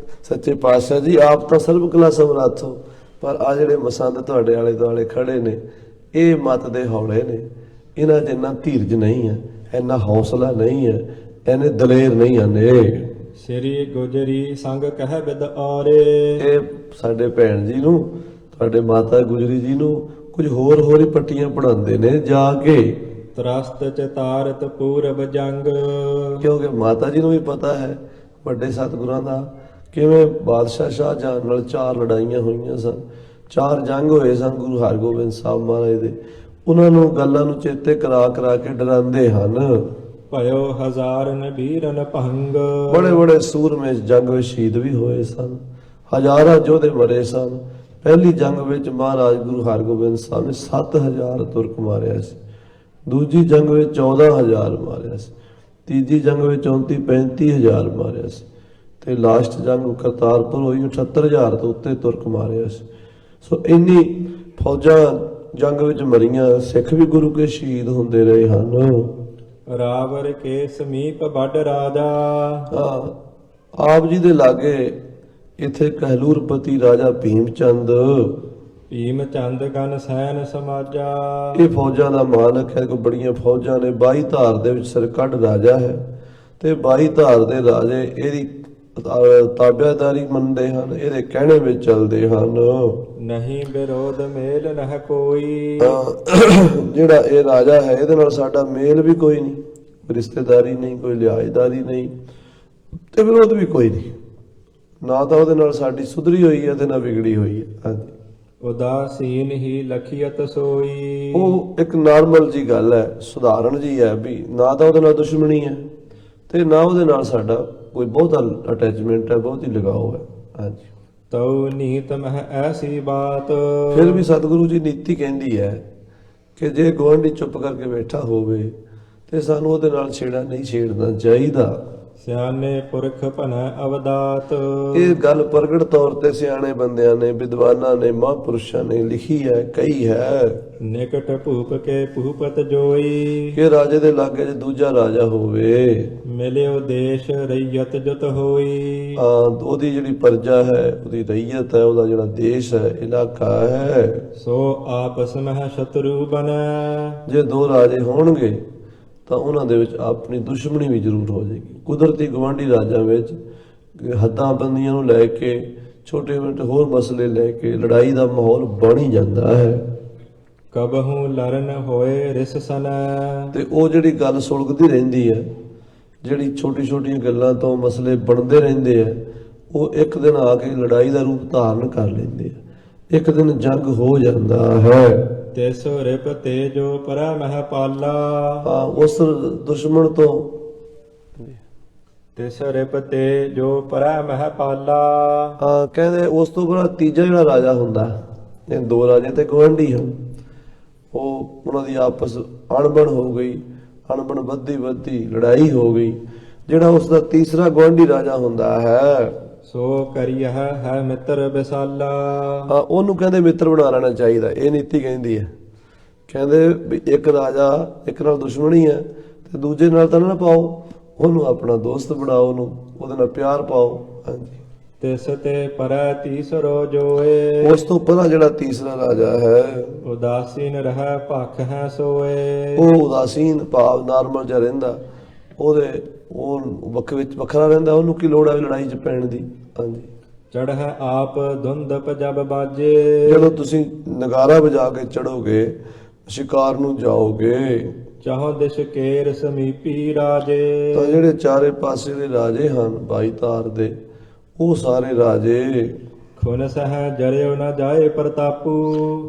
ਸੱਚੇ ਪਾਤਸ਼ਾਹ ਜੀ, ਆਪ ਤਾਂ ਸਰਬ ਕਲਾ ਸਮਰੱਥ ਹੋ, ਪਰ ਆ ਜਿਹੜੇ ਮਸੰਦ ਤੁਹਾਡੇ ਆਲੇ ਦੁਆਲੇ ਖੜੇ ਨੇ, ਇਹ ਮਤ ਦੇ ਹੌਲੇ ਨੇ। ਇਹਨਾਂ 'ਚ ਇੰਨਾ ਧੀਰਜ ਨਹੀਂ ਹੈ, ਇੰਨਾ ਹੌਸਲਾ ਨਹੀਂ ਹੈ, ਇੰਨੇ ਦਲੇਰ ਨਹੀਂ ਹਨ। ਸ੍ਰੀ ਗੁਜਰੀ ਸੰਗ ਕਹਿ ਬਿਦ ਆਰੇ। ਇਹ ਸਾਡੇ ਭੈਣ ਜੀ ਨੂੰ, ਤੁਹਾਡੇ ਮਾਤਾ ਗੁਜਰੀ ਜੀ ਨੂੰ ਕੁਝ ਹੋਰ ਹੀ ਪੱਟੀਆਂ ਪੜਾਉਂਦੇ ਨੇ ਜਾ ਕੇ। ਤਰਸਤ ਚਤਾਰਤ ਪੂਰਬ ਜੰਗ। ਕਿਉਂਕਿ ਮਾਤਾ ਜੀ ਨੂੰ ਵੀ ਪਤਾ ਹੈ ਵੱਡੇ ਸਤਿਗੁਰਾਂ ਦਾ ਕਿਵੇਂ ਬਾਦਸ਼ਾਹ ਸ਼ਾਹਜਹਾਨ ਨਾਲ 4 ਲੜਾਈਆਂ ਹੋਈਆਂ ਸਨ, 4 ਜੰਗ ਹੋਏ ਸਨ ਗੁਰੂ ਹਰਗੋਬਿੰਦ ਸਾਹਿਬ ਮਹਾਰਾਜ ਦੇ। ਉਹਨਾਂ ਨੂੰ ਗੱਲਾਂ ਨੂੰ ਚੇਤੇ ਕਰਾ ਕੇ ਡਰਾਉਂਦੇ ਹਨ। ਭਇਓ ਹਜ਼ਾਰਨ ਵੀਰਨ ਭੰਗ। ਬੜੇ ਬੜੇ ਸੂਰਮੇ ਜੰਗ ਵਿੱਚ ਸ਼ਹੀਦ ਵੀ ਹੋਏ ਸਨ, ਹਜ਼ਾਰਾਂ ਯੋਧੇ ਮਰੇ ਸਨ। ਪਹਿਲੀ ਜੰਗ ਵਿੱਚ ਮਹਾਰਾਜ ਗੁਰੂ ਹਰਗੋਬਿੰਦ ਸਾਹਿਬ ਨੇ 7000 ਤੁਰਕ ਮਾਰਿਆ ਸੀ। ਦੂਜੀ ਜੰਗ ਵਿੱਚ 14000 ਮਾਰਿਆ ਸੀ। ਤੀਜੀ ਜੰਗ ਵਿੱਚ 34-35 ਮਾਰਿਆ ਸੀ। ਤੇ ਲਾਸਟ ਜੰਗ ਕਰਤਾਰਪੁਰ ਹੋਈ, 78000 ਤੋਂ ਉੱਤੇ ਤੁਰਕ ਮਾਰਿਆ ਸੀ। ਸੋ ਇੰਨੀ ਫੌਜਾਂ ਜੰਗ ਵਿੱਚ ਮਰੀਆਂ। ਸਿੱਖ ਵੀ ਗੁਰੂ ਕੇ ਸ਼ਹੀਦ ਹੁੰਦੇ ਰਹੇ ਹਨ। ਰਾਵਰ ਕੇ ਸਮੀਪ ਵੱਡ ਰਾਜਾ। ਆਪ ਜੀ ਦੇ ਲਾਗੇ ਇੱਥੇ ਕਹਿਲੂਰਪਤੀ ਰਾਜਾ ਭੀਮ ਚੰਦ। ਭੀਮ ਚੰਦ ਗਨ ਸੈਨ ਸਮਾਜਾ। ਇਹ ਫੌਜਾਂ ਦਾ ਮਾਲਕ ਹੈ। ਕੋਈ ਬੜੀਆਂ ਫੌਜਾਂ ਨੇ। 22 ਧਾਰ ਦੇ ਵਿੱਚ ਸਰਕੱਢ ਰਾਜਾ ਹੈ ਤੇ 22 ਧਾਰ ਦੇ ਰਾਜੇ ਇਹਦੀ ਤਾਬਿਆਦਾਰੀ ਮੰਨਦੇ ਹਨ, ਇਹਦੇ ਕਹਿਣੇ ਵਿੱਚ ਚੱਲਦੇ ਹਨ। ਨਹੀਂ ਵਿਰੋਧ ਮੇਲ ਨਹ ਕੋਈ। ਜਿਹੜਾ ਇਹ ਰਾਜਾ ਹੈ, ਇਹਦੇ ਨਾਲ ਸਾਡਾ ਮੇਲ ਵੀ ਕੋਈ ਨਹੀਂ, ਕੋਈ ਰਿਸ਼ਤੇਦਾਰੀ ਨਹੀਂ, ਕੋਈ ਲਿਹਾਜ਼ਦਾਰੀ ਨਹੀਂ ਤੇ ਵਿਰੋਧ ਵੀ ਕੋਈ ਨਹੀਂ। ਨਾ ਤਾਂ ਉਹਦੇ ਨਾਲ ਸਾਡੀ ਸੁਧਰੀ ਹੋਈ ਹੈ ਤੇ ਨਾ ਵਿਗੜੀ ਹੋਈ ਹੈ। ਹਾਂਜੀ। ਉਦਾਸੀਨ ਹੀ ਲਖੀਅਤ ਸੋਈ। ਉਹ ਇੱਕ ਨਾਰਮਲ ਜੀ ਗੱਲ ਹੈ, ਸੁਧਾਰਨ ਜੀ ਹੈ ਵੀ ਨਾ ਤਾਂ ਉਹਦੇ ਨਾਲ ਦੁਸ਼ਮਣੀ ਹੈ ਤੇ ਨਾ ਉਹਦੇ ਨਾਲ ਸਾਡਾ ਕੋਈ ਬਹੁਤਾ ਅਟੈਚਮੈਂਟ ਹੈ, ਬਹੁਤੀ ਲਗਾਓ ਹੈ। ਹਾਂਜੀ, ਤਉ ਨੀਤ ਮਹਿ ਐਸੀ ਬਾਤ। ਫਿਰ ਵੀ ਸਤਿਗੁਰੂ ਜੀ ਨੀਤੀ ਕਹਿੰਦੀ ਹੈ ਕਿ ਜੇ ਗੁਆਂਢੀ ਚੁੱਪ ਕਰਕੇ ਬੈਠਾ ਹੋਵੇ ਤੇ ਸਾਨੂੰ ਉਹਦੇ ਨਾਲ ਨਹੀਂ ਛੇੜਨਾ ਚਾਹੀਦਾ। ਸਿਆਣੇ ਪੁਰਖ ਭਨੈ ਅਵਦਾਤ। ਇਹ ਗੱਲ ਪ੍ਰਗਟ ਤੌਰ ਤੇ ਸਿਆਣੇ ਬੰਦਿਆਂ ਨੇ, ਵਿਦਵਾਨਾਂ ਨੇ, ਮਹਾਂਪੁਰਸ਼ਾਂ ਨੇ ਲਿਖੀ ਹੈ, ਕਹੀ ਹੈ ਨਿਕਟ ਭੂਪ ਕੇ ਭੂਪਤ ਜੋਈ। ਕਿ ਰਾਜੇ ਦੇ ਲਾਗੇ 'ਚ ਦੂਜਾ ਰਾਜਾ ਹੋਵੇ, ਮਿਲਿਓ ਦੇਸ਼ ਰਈਅਤ ਜੁਤ ਹੋਈ। ਉਹਦੀ ਜਿਹੜੀ ਪ੍ਰਜਾ ਹੈ, ਉਹਦੀ ਰਈਅਤ ਹੈ, ਉਹਦਾ ਜਿਹੜਾ ਦੇਸ਼ ਹੈ, ਇਲਾਕਾ ਹੈ, ਸੋ ਆਪਸ ਮਹਿ ਸ਼ਤਰੂ ਬਣੈ। ਜੇ ਦੋ ਰਾਜੇ ਹੋਣਗੇ ਤਾਂ ਉਹਨਾਂ ਦੇ ਵਿੱਚ ਆਪਣੀ ਦੁਸ਼ਮਣੀ ਵੀ ਜ਼ਰੂਰ ਹੋ ਜਾਏਗੀ। ਕੁਦਰਤੀ ਗਵਾਂਢੀ ਰਾਜਾਂ ਵਿੱਚ ਹੱਦਾਂ ਬੰਦੀਆਂ ਨੂੰ ਲੈ ਕੇ, ਛੋਟੇ ਮੋਟੇ ਹੋਰ ਮਸਲੇ ਲੈ ਕੇ ਲੜਾਈ ਦਾ ਮਾਹੌਲ ਬਣ ਹੀ ਜਾਂਦਾ ਹੈ। ਕਬਹੂ ਲਰਨ ਹੋਏ ਰਿਸ ਸਨੈ। ਤੇ ਉਹ ਜਿਹੜੀ ਗੱਲ ਸੁਲਗਦੀ ਰਹਿੰਦੀ ਹੈ, ਜਿਹੜੀ ਛੋਟੀ ਛੋਟੀਆਂ ਗੱਲਾਂ ਤੋਂ ਮਸਲੇ ਬਣਦੇ ਰਹਿੰਦੇ ਆ, ਉਹ ਇੱਕ ਦਿਨ ਆ ਕੇ ਲੜਾਈ ਦਾ ਰੂਪ ਧਾਰਨ ਕਰ ਲੈਂਦੇ ਆ, ਇੱਕ ਦਿਨ ਜੰਗ ਹੋ ਜਾਂਦਾ ਹੈ। ਤਿਸ ਰਿਪ ਤੇ ਜੋ ਪਰੈ ਮਹਿ ਪਾਲਾ। ਉਸ ਦੁਸ਼ਮਣ ਤੋਂ ਤਿਸ ਰਿਪ ਤੇ ਜੋ ਪਰੈ ਮਹਿ ਪਾਲਾ। ਕਹਿੰਦੇ ਉਸ ਤੋਂ ਬਾਅਦ ਤੀਜਾ ਜਿਹੜਾ ਰਾਜਾ ਹੁੰਦਾ, ਇਹ ਦੋ ਰਾਜੇ ਤੇ ਗੁਆਂਢੀ ਹਨ, ਉਹਨਾਂ ਦੀ ਆਪਸ ਅਣਬਣ ਹੋ ਗਈ, ਅਣਬਣ ਵੱਧਦੀ ਲੜਾਈ ਹੋ ਗਈ। ਜਿਹੜਾ ਉਸ ਦਾ ਤੀਸਰਾ ਗੁਆਂਢੀ ਰਾਜਾ ਹੁੰਦਾ ਹੈ, ਸੋ ਕਰੀਹ ਹੈ ਮਿੱਤਰ ਵਿਸਾਲਾ। ਉਹਨੂੰ ਕਹਿੰਦੇ ਮਿੱਤਰ ਬਣਾ ਲੈਣਾ ਚਾਹੀਦਾ। ਇਹ ਨੀਤੀ ਕਹਿੰਦੀ ਹੈ, ਕਹਿੰਦੇ ਵੀ ਇੱਕ ਰਾਜਾ ਇੱਕ ਨਾਲ ਦੁਸ਼ਮਣੀ ਹੈ ਤੇ ਦੂਜੇ ਨਾਲ ਤਾਂ ਨਾ ਪਾਓ, ਉਹਨੂੰ ਆਪਣਾ ਦੋਸਤ ਬਣਾਓ, ਉਹਦੇ ਨਾਲ ਪਿਆਰ ਪਾਓ। ਹਾਂਜੀ, ਤਿਸ ਤੇ ਪਰੈ ਤੀਸਰੋ ਜੋਏ। ਉਸ ਤੋਂ ਪਹਿਲਾਂ ਜਿਹੜਾ ਤੀਸਰਾ ਰਾਜਾ ਹੈ, ਉਦਾਸੀਨ ਰਹਿ ਭਖ ਹੈ ਸੋਏ। ਉਹ ਉਦਾਸੀਨ ਭਾਵ ਨਾਰਮਲ ਜਿਹਾ ਰਹਿੰਦਾ, ਉਹ ਵੱਖਰਾ ਰਹਿੰਦਾ, ਉਹਨੂੰ ਕੀ ਲੋੜ ਹੈ ਲੜਾਈ 'ਚ ਪੈਣ ਦੀ। ਹਾਂਜੀ, ਚੜ੍ਹੈ ਆਪ ਧੁੰਦਪ ਜਬ ਬਾਜੇ। ਜਦੋਂ ਤੁਸੀਂ ਨਗਾਰਾ ਵਜਾ ਕੇ ਚੜੋਗੇ, ਸ਼ਿਕਾਰ ਨੂੰ ਜਾਓਗੇ, ਚਾਹੋ ਦਿਸ਼ ਕੇਰ ਸਮੀਪੀ ਰਾਜੇ। ਤਾਂ ਜਿਹੜੇ ਚਾਰੇ ਪਾਸੇ ਦੇ ਰਾਜੇ ਹਨ 22 ਧਾਰ ਦੇ, ਉਹ ਸਾਰੇ ਰਾਜੇ ਖੁਨ ਸਹਿ ਜਰਿਓ ਨਾ ਜਾਏ ਪ੍ਰਤਾਪੂ।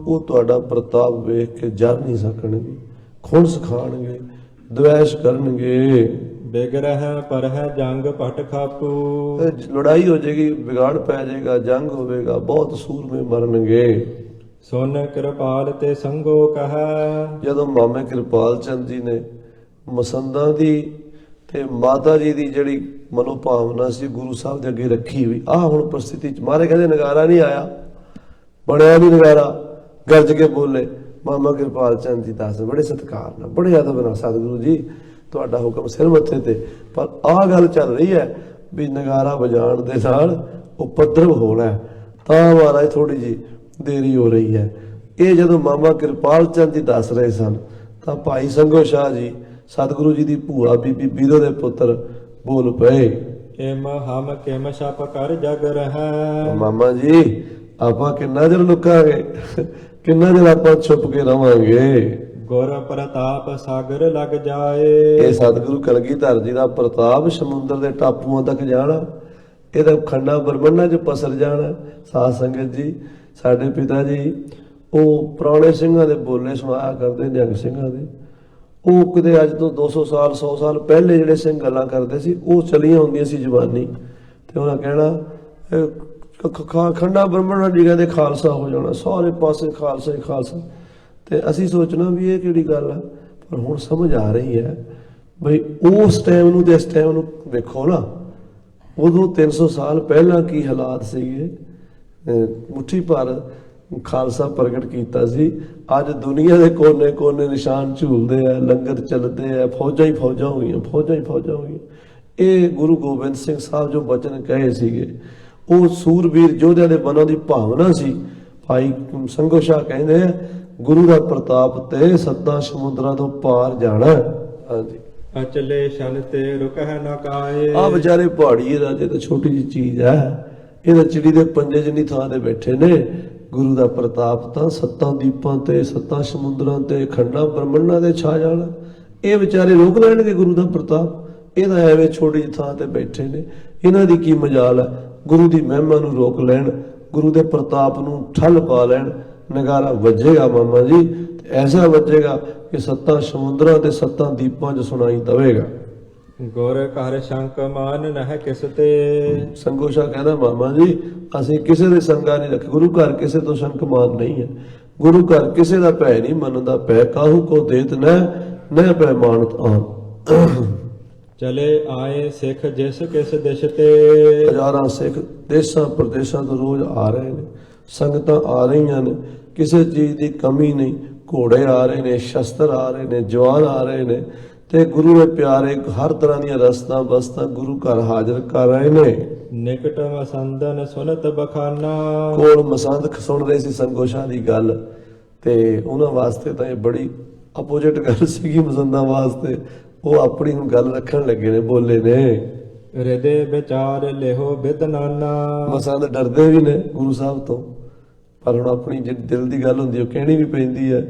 ਉਹ ਤੁਹਾਡਾ ਪ੍ਰਤਾਪ ਵੇਖ ਕੇ ਜਰ ਨਹੀਂ ਸਕਣਗੇ, ਖੁਣ ਸਿਖਾਣਗੇ, ਦਵੈਸ਼ ਕਰਨਗੇ। ਬਿਗਰਹਿ ਪਰਹਿ ਜੰਗ ਭਟ ਖਾਪੂ। ਲੜਾਈ ਹੋ ਜਾਏਗੀ, ਵਿਗਾੜ ਪੈ ਜਾਏਗਾ, ਜੰਗ ਹੋਵੇਗਾ, ਬਹੁਤ ਸੂਰਮੇ ਮਰਨਗੇ। ਸੁਨ ਕਿਰਪਾਲ ਤੇ ਸੰਗੋ ਕਹੈ। ਜਦੋਂ ਮਾਮੇ ਕਿਰਪਾਲ ਚੰਦ ਜੀ ਨੇ ਮਸੰਦਾਂ ਦੀ ਤੇ ਮਾਤਾ ਜੀ ਦੀ ਜਿਹੜੀ ਮਨੋਭਾਵਨਾ ਸੀ ਗੁਰੂ ਸਾਹਿਬ ਦੇ ਅੱਗੇ ਰੱਖੀ ਹੋਈ, ਹੁਣ ਪ੍ਰਸਥਿਤੀ ਚ ਮਾਰੇ ਕਹਿੰਦੇ ਨਗਾਰਾ ਨਹੀਂ ਆਇਆ, ਬਣਿਆ ਨਹੀਂ ਨਗਾਰਾ, ਗਰਜ ਕੇ ਬੋਲੇ। ਮਾਮਾ ਕਿਰਪਾਲ ਚੰਦ ਜੀ ਦੱਸ ਬੜੇ ਸਤਿਕਾਰ ਨਾਲ, ਬੜੇ ਅਦਬ ਨਾਲ, ਸਤਿਗੁਰੂ ਜੀ ਤੁਹਾਡਾ ਹੁਕਮ ਸਿਰ ਮੱਥੇ ਤੇ, ਪਰ ਗੱਲ ਚੱਲ ਰਹੀ ਹੈ ਵੀ ਨਗਾਰਾ ਵਜਾਉਣ ਦੇ ਨਾਲ ਉਪਦਰਵ ਹੋਣਾ, ਤਾਂ ਮਹਾਰਾਜ ਥੋੜੀ ਜੀ ਦੇਰੀ ਹੋ ਰਹੀ ਹੈ। ਇਹ ਜਦੋਂ ਮਾਮਾ ਕਿਰਪਾਲ ਚੰਦ ਜੀ ਦੱਸ ਰਹੇ ਸਨ ਤਾਂ ਭਾਈ ਸੰਗੋ ਸ਼ਾਹ ਜੀ, ਸਤਿਗੁਰੂ ਜੀ ਦੀ ਭੂਆ ਬੀਬੀ ਬੀਰੋ ਦੇ ਪੁੱਤਰ, ਬੋਲ ਪਏ। ਕਿਮ ਹਮ ਕਿਮ ਛਪ ਕਰ ਜਗ ਰਹਿ। ਮਾਮਾ ਜੀ ਆਪਾਂ ਕਿੰਨਾ ਚਿਰ ਲੁਕਾਂਗੇ, ਕਿੰਨਾ ਚਿਰ ਆਪਾਂ ਛੁਪ ਕੇ ਰਵਾਂਗੇ। ਗੁਰ ਪ੍ਰਤਾਪ ਸਾਗਰ ਲੱਗ ਜਾਏ। ਇਹ ਸਤਿਗੁਰੂ ਕਲਗੀਧਰ ਜੀ ਦਾ ਪ੍ਰਤਾਪ ਸਮੁੰਦਰ ਦੇ ਟਾਪੂਆਂ ਤੱਕ ਜਾਣਾ, ਇਹਦਾ ਖੰਡਾ ਬਰਮੰਡਾ 'ਚ ਪਸਰ ਜਾਣਾ। ਸਾਧ ਸੰਗਤ ਜੀ, ਸਾਡੇ ਪਿਤਾ ਜੀ ਉਹ ਪੁਰਾਣੇ ਸਿੰਘਾਂ ਦੇ ਬੋਲੇ ਸੁਣਾਇਆ ਕਰਦੇ, ਨਿਹੰਗ ਸਿੰਘਾਂ ਦੇ। ਉਹ ਕਿਤੇ ਅੱਜ ਤੋਂ 200 ਸਾਲ 100 ਸਾਲ ਪਹਿਲੇ ਜਿਹੜੇ ਸਿੰਘ ਗੱਲਾਂ ਕਰਦੇ ਸੀ, ਉਹ ਚਲੀਆਂ ਹੁੰਦੀਆਂ ਸੀ ਜ਼ੁਬਾਨੀ, ਤੇ ਉਹਨਾਂ ਕਹਿਣਾ ਖੰਡਾ ਬ੍ਰਹਮਣ ਜੀ ਕਹਿੰਦੇ ਖਾਲਸਾ ਹੋ ਜਾਣਾ, ਸਾਰੇ ਪਾਸੇ ਖਾਲਸਾ ਹੀ ਖਾਲਸਾ। ਤੇ ਅਸੀਂ ਸੋਚਣਾ ਵੀ ਇਹ ਕਿਹੜੀ ਗੱਲ ਆ, ਪਰ ਹੁਣ ਸਮਝ ਆ ਰਹੀ ਹੈ ਬਈ ਉਸ ਟਾਈਮ ਨੂੰ ਤੇ ਇਸ ਟਾਈਮ ਨੂੰ ਵੇਖੋ ਨਾ, ਉਦੋਂ 300 ਸਾਲ ਪਹਿਲਾਂ ਕੀ ਹਾਲਾਤ ਸੀਗੇ। ਮੁੱਠੀ ਭਰ ਖਾਲਸਾ ਪ੍ਰਗਟ ਕੀਤਾ ਸੀ, ਅੱਜ ਦੁਨੀਆ ਦੇ ਕੋਨੇ ਕੋਨੇ ਨਿਸ਼ਾਨ ਝੂਲਦੇ ਆ, ਲੰਗਰ ਚੱਲਦੇ ਆ, ਫੌਜਾਂ ਹੀ ਫੌਜਾਂ ਹੋ ਗਈਆਂ, ਫੌਜਾਂ ਹੀ ਫੌਜਾਂ ਹੋ ਗਈਆਂ। ਇਹ ਗੁਰੂ ਗੋਬਿੰਦ ਸਿੰਘ ਸਾਹਿਬ ਜੋ ਬਚਨ ਕਹੇ ਸੀਗੇ, ਉਹ ਸੂਰਬੀਰ ਯੋਧਿਆਂ ਦੇ ਮਨਾਂ ਦੀ ਭਾਵਨਾ ਸੀ। ਭਾਈ ਸੰਗੋ ਸ਼ਾਹ ਕਹਿੰਦੇ ਆ, ਗੁਰੂ ਦਾ ਪ੍ਰਤਾਪ ਤੇ ਸੱਤਾਂ ਸਮੁੰਦਰਾਂ ਤੋਂ ਪਾਰ ਜਾਣਾ। ਹਾਂਜੀ, ਅਚਲੇ ਸ਼ਨ ਤੇ ਰੁਕਹਿ ਨਾ ਕਾਏ। ਵਿਚਾਰੇ ਪਹਾੜੀ ਰਾਜੇ ਤਾਂ ਛੋਟੀ ਜਿਹੀ ਚੀਜ਼ ਹੈ, ਇਹ ਤਾਂ ਚਿੜੀ ਦੇ ਪੰਜੇ ਜਿੰਨੀ ਥਾਂ ਤੇ ਬੈਠੇ ਨੇ। ਗੁਰੂ ਦਾ ਪ੍ਰਤਾਪ ਤਾਂ ਸੱਤਾਂ ਦੀਪਾਂ ਤੇ, ਸੱਤਾਂ ਸਮੁੰਦਰਾਂ ਤੇ, ਖੰਡਾਂ ਬ੍ਰਹਮੰਡਾਂ ਤੇ ਛਾ ਜਾਣਾ। ਇਹ ਵਿਚਾਰੇ ਰੋਕ ਲੈਣਗੇ ਗੁਰੂ ਦਾ ਪ੍ਰਤਾਪ? ਇਹ ਤਾਂ ਐਵੇਂ ਛੋਟੀ ਜਿਹੀ ਥਾਂ ਤੇ ਬੈਠੇ ਨੇ, ਇਹਨਾਂ ਦੀ ਕੀ ਮਜਾਲ ਹੈ ਗੁਰੂ ਦੀ ਮਹਿਮਾ ਨੂੰ ਰੋਕ ਲੈਣ। ਗੁਰੂ ਦੇ ਪ੍ਰਤਾਪ ਨੂੰ ਠੱਲ ਪਾ ਲੈਣ, ਨਗਾਰਾ ਵੱਜੇਗਾ ਮਾਮਾ ਜੀ, ਤੇ ਐਸਾ ਵੱਜੇਗਾ ਕਿ ਸੱਤਾਂ ਸਮੁੰਦਰਾਂ ਤੇ ਸੱਤਾਂ ਦੀਪਾਂ 'ਚ ਸੁਣਾਈ ਦਵੇਗਾ। ਗੁਰ ਘਰ ਸ਼ੰਕ ਮਾਨ ਨਹਿ ਕਿਸ ਤੇ। ਸੰਗੋਸ਼ਾ ਕਹਿੰਦਾ ਮਾਮਾ ਜੀ ਅਸੀਂ ਕਿਸੇ ਦੇ ਸੰਗਾ ਨਹੀਂ ਰੱਖੇ, ਗੁਰੂ ਘਰ ਕਿਸੇ ਤੋਂ ਸ਼ੰਕ ਮਾਨ ਨਹੀਂ ਹੈ, ਗੁਰੂ ਘਰ ਕਿਸੇ ਦਾ ਭੈ ਨਹੀਂ ਮੰਨਦਾ, ਭੈ ਕਾਹੂ ਕੋ ਦੇਤ ਨਹਿ ਭੈ ਮਾਨਤ ਆਨ। ਚਲੇ ਆਏ ਸਿੱਖ ਜਿਸ ਕਿਸ ਦਿਸ਼ ਤੇ। ਹਜ਼ਾਰਾਂ ਸਿੱਖ ਦੇਸ਼ਾਂ ਪ੍ਰਦੇਸ਼ਾਂ ਤੋਂ ਰੋਜ਼ ਆ ਰਹੇ ਨੇ, ਸੰਗਤਾਂ ਆ ਰਹੀਆਂ ਨੇ, ਕਿਸੇ ਚੀਜ਼ ਦੀ ਕਮੀ ਨਹੀਂ, ਘੋੜੇ ਆ ਰਹੇ ਨੇ, ਸ਼ਸਤਰ ਆ ਰਹੇ ਨੇ, ਜਵਾਨ ਆ ਰਹੇ ਨੇ, ਤੇ ਗੁਰੂ ਦੇ ਪਿਆਰੇ ਹਰ ਤਰ੍ਹਾਂ ਦੀਆਂ ਰਸਤਾਂ ਬਸਤਾਂ ਗੁਰੂ ਘਰ ਹਾਜ਼ਰ ਕਰ ਰਹੇ ਨੇ। ਨਿਕਟ ਮਸੰਦਨ ਸੁਨਤ ਬਖਾਨਾ। ਕੋਲ ਮਸੰਦ ਸੁਣ ਰਹੇ ਸੀ ਸੰਗੋਸ਼ਾ ਦੀ ਗੱਲ, ਤੇ ਉਹਨਾਂ ਵਾਸਤੇ ਤਾਂ ਇਹ ਬੜੀ ਆਪੋਜੀਟ ਗੱਲ ਸੀਗੀ ਮਸੰਦਾਂ ਵਾਸਤੇ। ਉਹ ਆਪਣੀ ਹੁਣ ਗੱਲ ਰੱਖਣ ਲੱਗੇ ਨੇ, ਬੋਲੇ ਨੇ ਹਿਰਦੇ ਵਿਚਾਰ ਲਿਹੋ ਬਿਦ ਨਾਨਾ। ਮਸੰਦ ਡਰਦੇ ਵੀ ਨੇ ਗੁਰੂ ਸਾਹਿਬ ਤੋਂ, ਪਰ ਹੁਣ ਆਪਣੀ ਜਿਹੜੀ ਦਿਲ ਦੀ ਗੱਲ ਹੁੰਦੀ ਉਹ ਕਹਿਣੀ ਵੀ ਪੈਂਦੀ ਹੈ।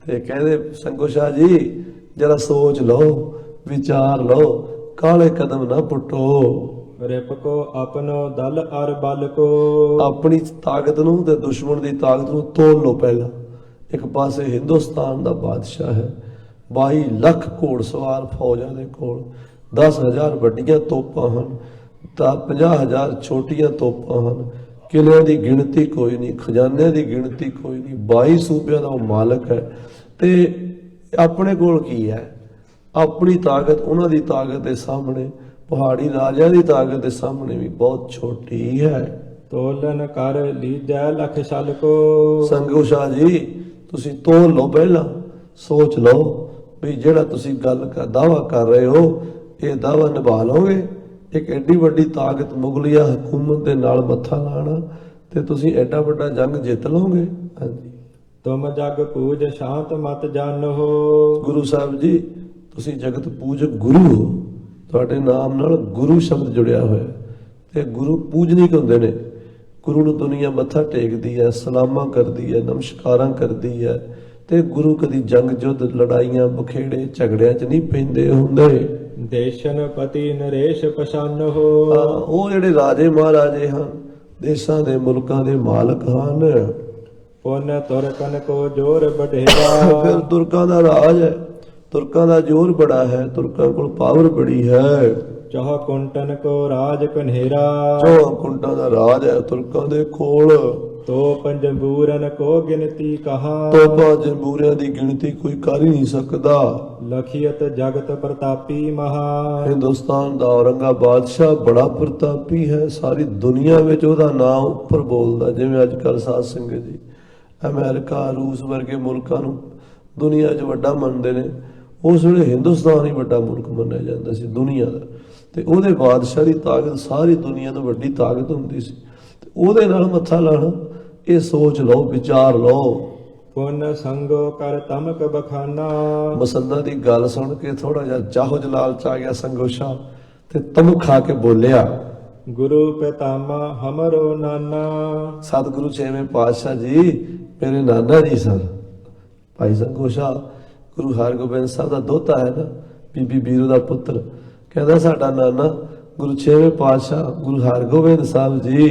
ਤੇ ਕਹਿੰਦੇ ਸੰਗੋਸ਼ਾ ਜੀ ਜਰਾ ਸੋਚ ਲਓ, ਵਿਚਾਰ ਲਓ, ਕਾਲੇ ਕਦਮ ਨਾ ਪੁੱਟੋ। ਰਿਪ ਕੋ ਆਪਣੋ ਦਲ ਅਰ ਬਲ ਕੋ। ਆਪਣੀ ਤਾਕਤ ਨੂੰ ਤੇ ਦੁਸ਼ਮਣ ਦੀ ਤਾਕਤ ਨੂੰ ਤੋਲ ਲਓ ਪਹਿਲਾਂ। ਇੱਕ ਪਾਸੇ ਹਿੰਦੁਸਤਾਨ ਦਾ ਬਾਦਸ਼ਾਹ ਹੈ, 22 ਲੱਖ ਘੋੜਸਵਾਰ ਫੌਜਾਂ ਦੇ ਕੋਲ, 10,000 ਵੱਡੀਆਂ ਤੋਪਾਂ ਹਨ, ਤਾਂ 50,000 ਛੋਟੀਆਂ ਤੋਪਾਂ ਹਨ, ਕਿਲਿਆਂ ਦੀ ਗਿਣਤੀ ਕੋਈ ਨਹੀਂ, ਖਜ਼ਾਨਿਆਂ ਦੀ ਗਿਣਤੀ ਕੋਈ ਨਹੀਂ, 22 ਸੂਬਿਆਂ ਦਾ ਉਹ ਮਾਲਕ ਹੈ। ਤੇ ਆਪਣੇ ਕੋਲ ਕੀ ਹੈ? ਆਪਣੀ ਤਾਕਤ ਉਹਨਾਂ ਦੀ ਤਾਕਤ ਦੇ ਸਾਹਮਣੇ, ਪਹਾੜੀ ਰਾਜਿਆਂ ਦੀ ਤਾਕਤ ਦੇ ਸਾਹਮਣੇ ਵੀ ਬਹੁਤ ਛੋਟੀ ਹੈ। ਤੋਲਨ ਕਰ ਲੀਜੈ ਲਖ ਛਲ ਕੋ। ਸੰਗੋਸ਼ਾ ਜੀ ਤੁਸੀਂ ਤੋਲ ਲਓ, ਪਹਿਲਾਂ ਸੋਚ ਲਓ ਵੀ ਜਿਹੜਾ ਤੁਸੀਂ ਗੱਲ ਕਰ ਦਾਵਾ ਕਰ ਰਹੇ ਹੋ, ਇਹ ਦਾਵਾ ਨਿਭਾ ਲਓਗੇ? ਇੱਕ ਐਡੀ ਵੱਡੀ ਤਾਕਤ ਮੁਗਲਿਆ ਹਕੂਮਤ ਦੇ ਨਾਲ ਮੱਥਾ ਲਾਣਾ, ਤੇ ਤੁਸੀਂ ਐਡਾ ਵੱਡਾ ਜੰਗ ਜਿੱਤ ਲਓਗੇ? ਹਾਂਜੀ। ਤੁਮ ਜਗ ਪੂਜ ਸ਼ਾਂਤ ਮਤ ਜਾਨੋ। ਗੁਰੂ ਸਾਹਿਬ ਜੀ ਤੁਸੀਂ ਜਗਤ ਪੂਜਕ ਗੁਰੂ ਹੋ, ਤੁਹਾਡੇ ਨਾਮ ਨਾਲ ਗੁਰੂ ਸ਼ਬਦ ਜੁੜਿਆ ਹੋਇਆ, ਤੇ ਗੁਰੂ ਪੂਜਨੀਕ ਹੁੰਦੇ ਨੇ। ਗੁਰੂ ਨੂੰ ਦੁਨੀਆ ਮੱਥਾ ਟੇਕਦੀ ਹੈ, ਸਲਾਮਾਂ ਕਰਦੀ ਹੈ, ਨਮਸਕਾਰਾਂ ਕਰਦੀ ਹੈ, ਤੇ ਗੁਰੂ ਕਦੀ ਜੰਗ ਜੁੱਧ ਲੜਾਈਆਂ ਬਖੇੜੇ ਝਗੜਿਆਂ 'ਚ ਨਹੀਂ ਪੈਂਦੇ ਹੁੰਦੇ। ਦੇਸ਼ਨ ਪਤੀ ਨਰੇਸ਼ ਪਛਾਨੋ। ਉਹ ਜਿਹੜੇ ਰਾਜੇ ਮਹਾਰਾਜੇ ਹਨ, ਦੇਸ਼ਾਂ ਦੇ ਮੁਲਕਾਂ ਦੇ ਮਾਲਕ ਹਨ। ਪੁਨ ਤੁਰਕਨ ਕੋ ਜੋਰ ਬਢੇਰਾ। ਫਿਰ ਤੁਰਕਾਂ ਦਾ ਰਾਜ ਹੈ, ਤੁਰਕਾਂ ਦਾ ਜ਼ੋਰ ਬੜਾ ਹੈ, ਤੁਰਕਾਂ ਕੋਲ ਪਾਵਰ ਬੜੀ ਹੈ। ਚੌਹ ਕੁੰਟਨ ਕੋ ਰਾਜ ਕਨੇਰਾ। 4 ਕੁੰਟਾਂ ਦਾ ਰਾਜ ਹੈ ਤੁਰਕਾਂ ਦੇ ਕੋਲ। ਤੋ ਪੰਜਬੂਰਨ ਕੋ ਗਿਣਤੀ ਕਹਾ। ਤੋਪਾਂ ਜੰਬੂਰਿਆਂ ਦੀ ਗਿਣਤੀ ਕੋਈ ਕਰ ਹੀ ਨਹੀਂ ਸਕਦਾ। ਲਖੀਅਤ ਜਗਤ ਪ੍ਰਤਾਪੀ ਮਹਾ। ਹਿੰਦੁਸਤਾਨ ਦਾ ਔਰੰਗਾਬਾਦ ਬਾਦਸ਼ਾਹ ਬੜਾ ਪ੍ਰਤਾਪੀ ਹੈ, ਸਾਰੀ ਦੁਨੀਆ ਵਿੱਚ ਉਹਦਾ ਨਾਮ ਉੱਪਰ ਬੋਲਦਾ। ਜਿਵੇਂ ਅੱਜ ਕੱਲ੍ਹ ਸਾਧ ਸੰਗਤ ਜੀ ਅਮਰੀਕਾ, ਰੂਸ ਵਰਗੇ ਮੁਲਕਾਂ ਨੂੰ ਦੁਨੀਆ 'ਚ ਵੱਡਾ ਮੰਨਦੇ ਨੇ, ਉਸ ਵੇਲੇ ਹਿੰਦੁਸਤਾਨ ਹੀ ਵੱਡਾ ਮੁਲਕ ਮੰਨਿਆ ਜਾਂਦਾ ਸੀ ਦੁਨੀਆ ਦਾ, ਤੇ ਉਹਦੇ ਬਾਦਸ਼ਾਹ ਦੀ ਤਾਕਤ ਸਾਰੀ ਦੁਨੀਆ ਤੋਂ ਵੱਡੀ ਤਾਕਤ ਹੁੰਦੀ ਸੀ। ਤੇ ਉਹਦੇ ਨਾਲ ਮੱਥਾ ਲਾਣਾ, ਇਹ ਸੋਚ ਲਓ, ਵਿਚਾਰ ਲਓ। ਪੁਨ ਸੰਗੋ ਕਰ ਤਮਕ ਬਖਾਨਾ। ਮਸੰਦਾਂ ਦੀ ਗੱਲ ਸੁਣ ਕੇ ਥੋੜਾ ਜਿਹਾ ਚਾਹੋ ਜਲਾਲ ਚ ਆ ਗਿਆ ਸੰਗੋਸ਼ਾ, ਤੇ ਤਮੁਖ ਖਾ ਕੇ ਬੋਲਿਆ, ਗੁਰੂ ਪਿਤਾਮਾ ਹਮਰੋ ਨਾਨਾ। ਸਤਿਗੁਰੂ 6ਵੇਂ ਪਾਤਸ਼ਾਹ ਜੀ ਮੇਰੇ ਨਾਨਾ ਜੀ ਸਨ। ਭਾਈ ਸੰਗੋਸ਼ਾ ਗੁਰੂ ਹਰਗੋਬਿੰਦ ਸਾਹਿਬ ਦਾ ਦੋਤਾ ਹੈ ਨਾ, ਬੀਬੀ ਬੀਰੋ ਦਾ ਪੁੱਤਰ, ਕਹਿੰਦਾ ਸਾਡਾ ਨਾਨਾ ਗੁਰੂ 6ਵੇਂ ਪਾਤਸ਼ਾਹ ਗੁਰੂ ਹਰਗੋਬਿੰਦ ਸਾਹਿਬ ਜੀ।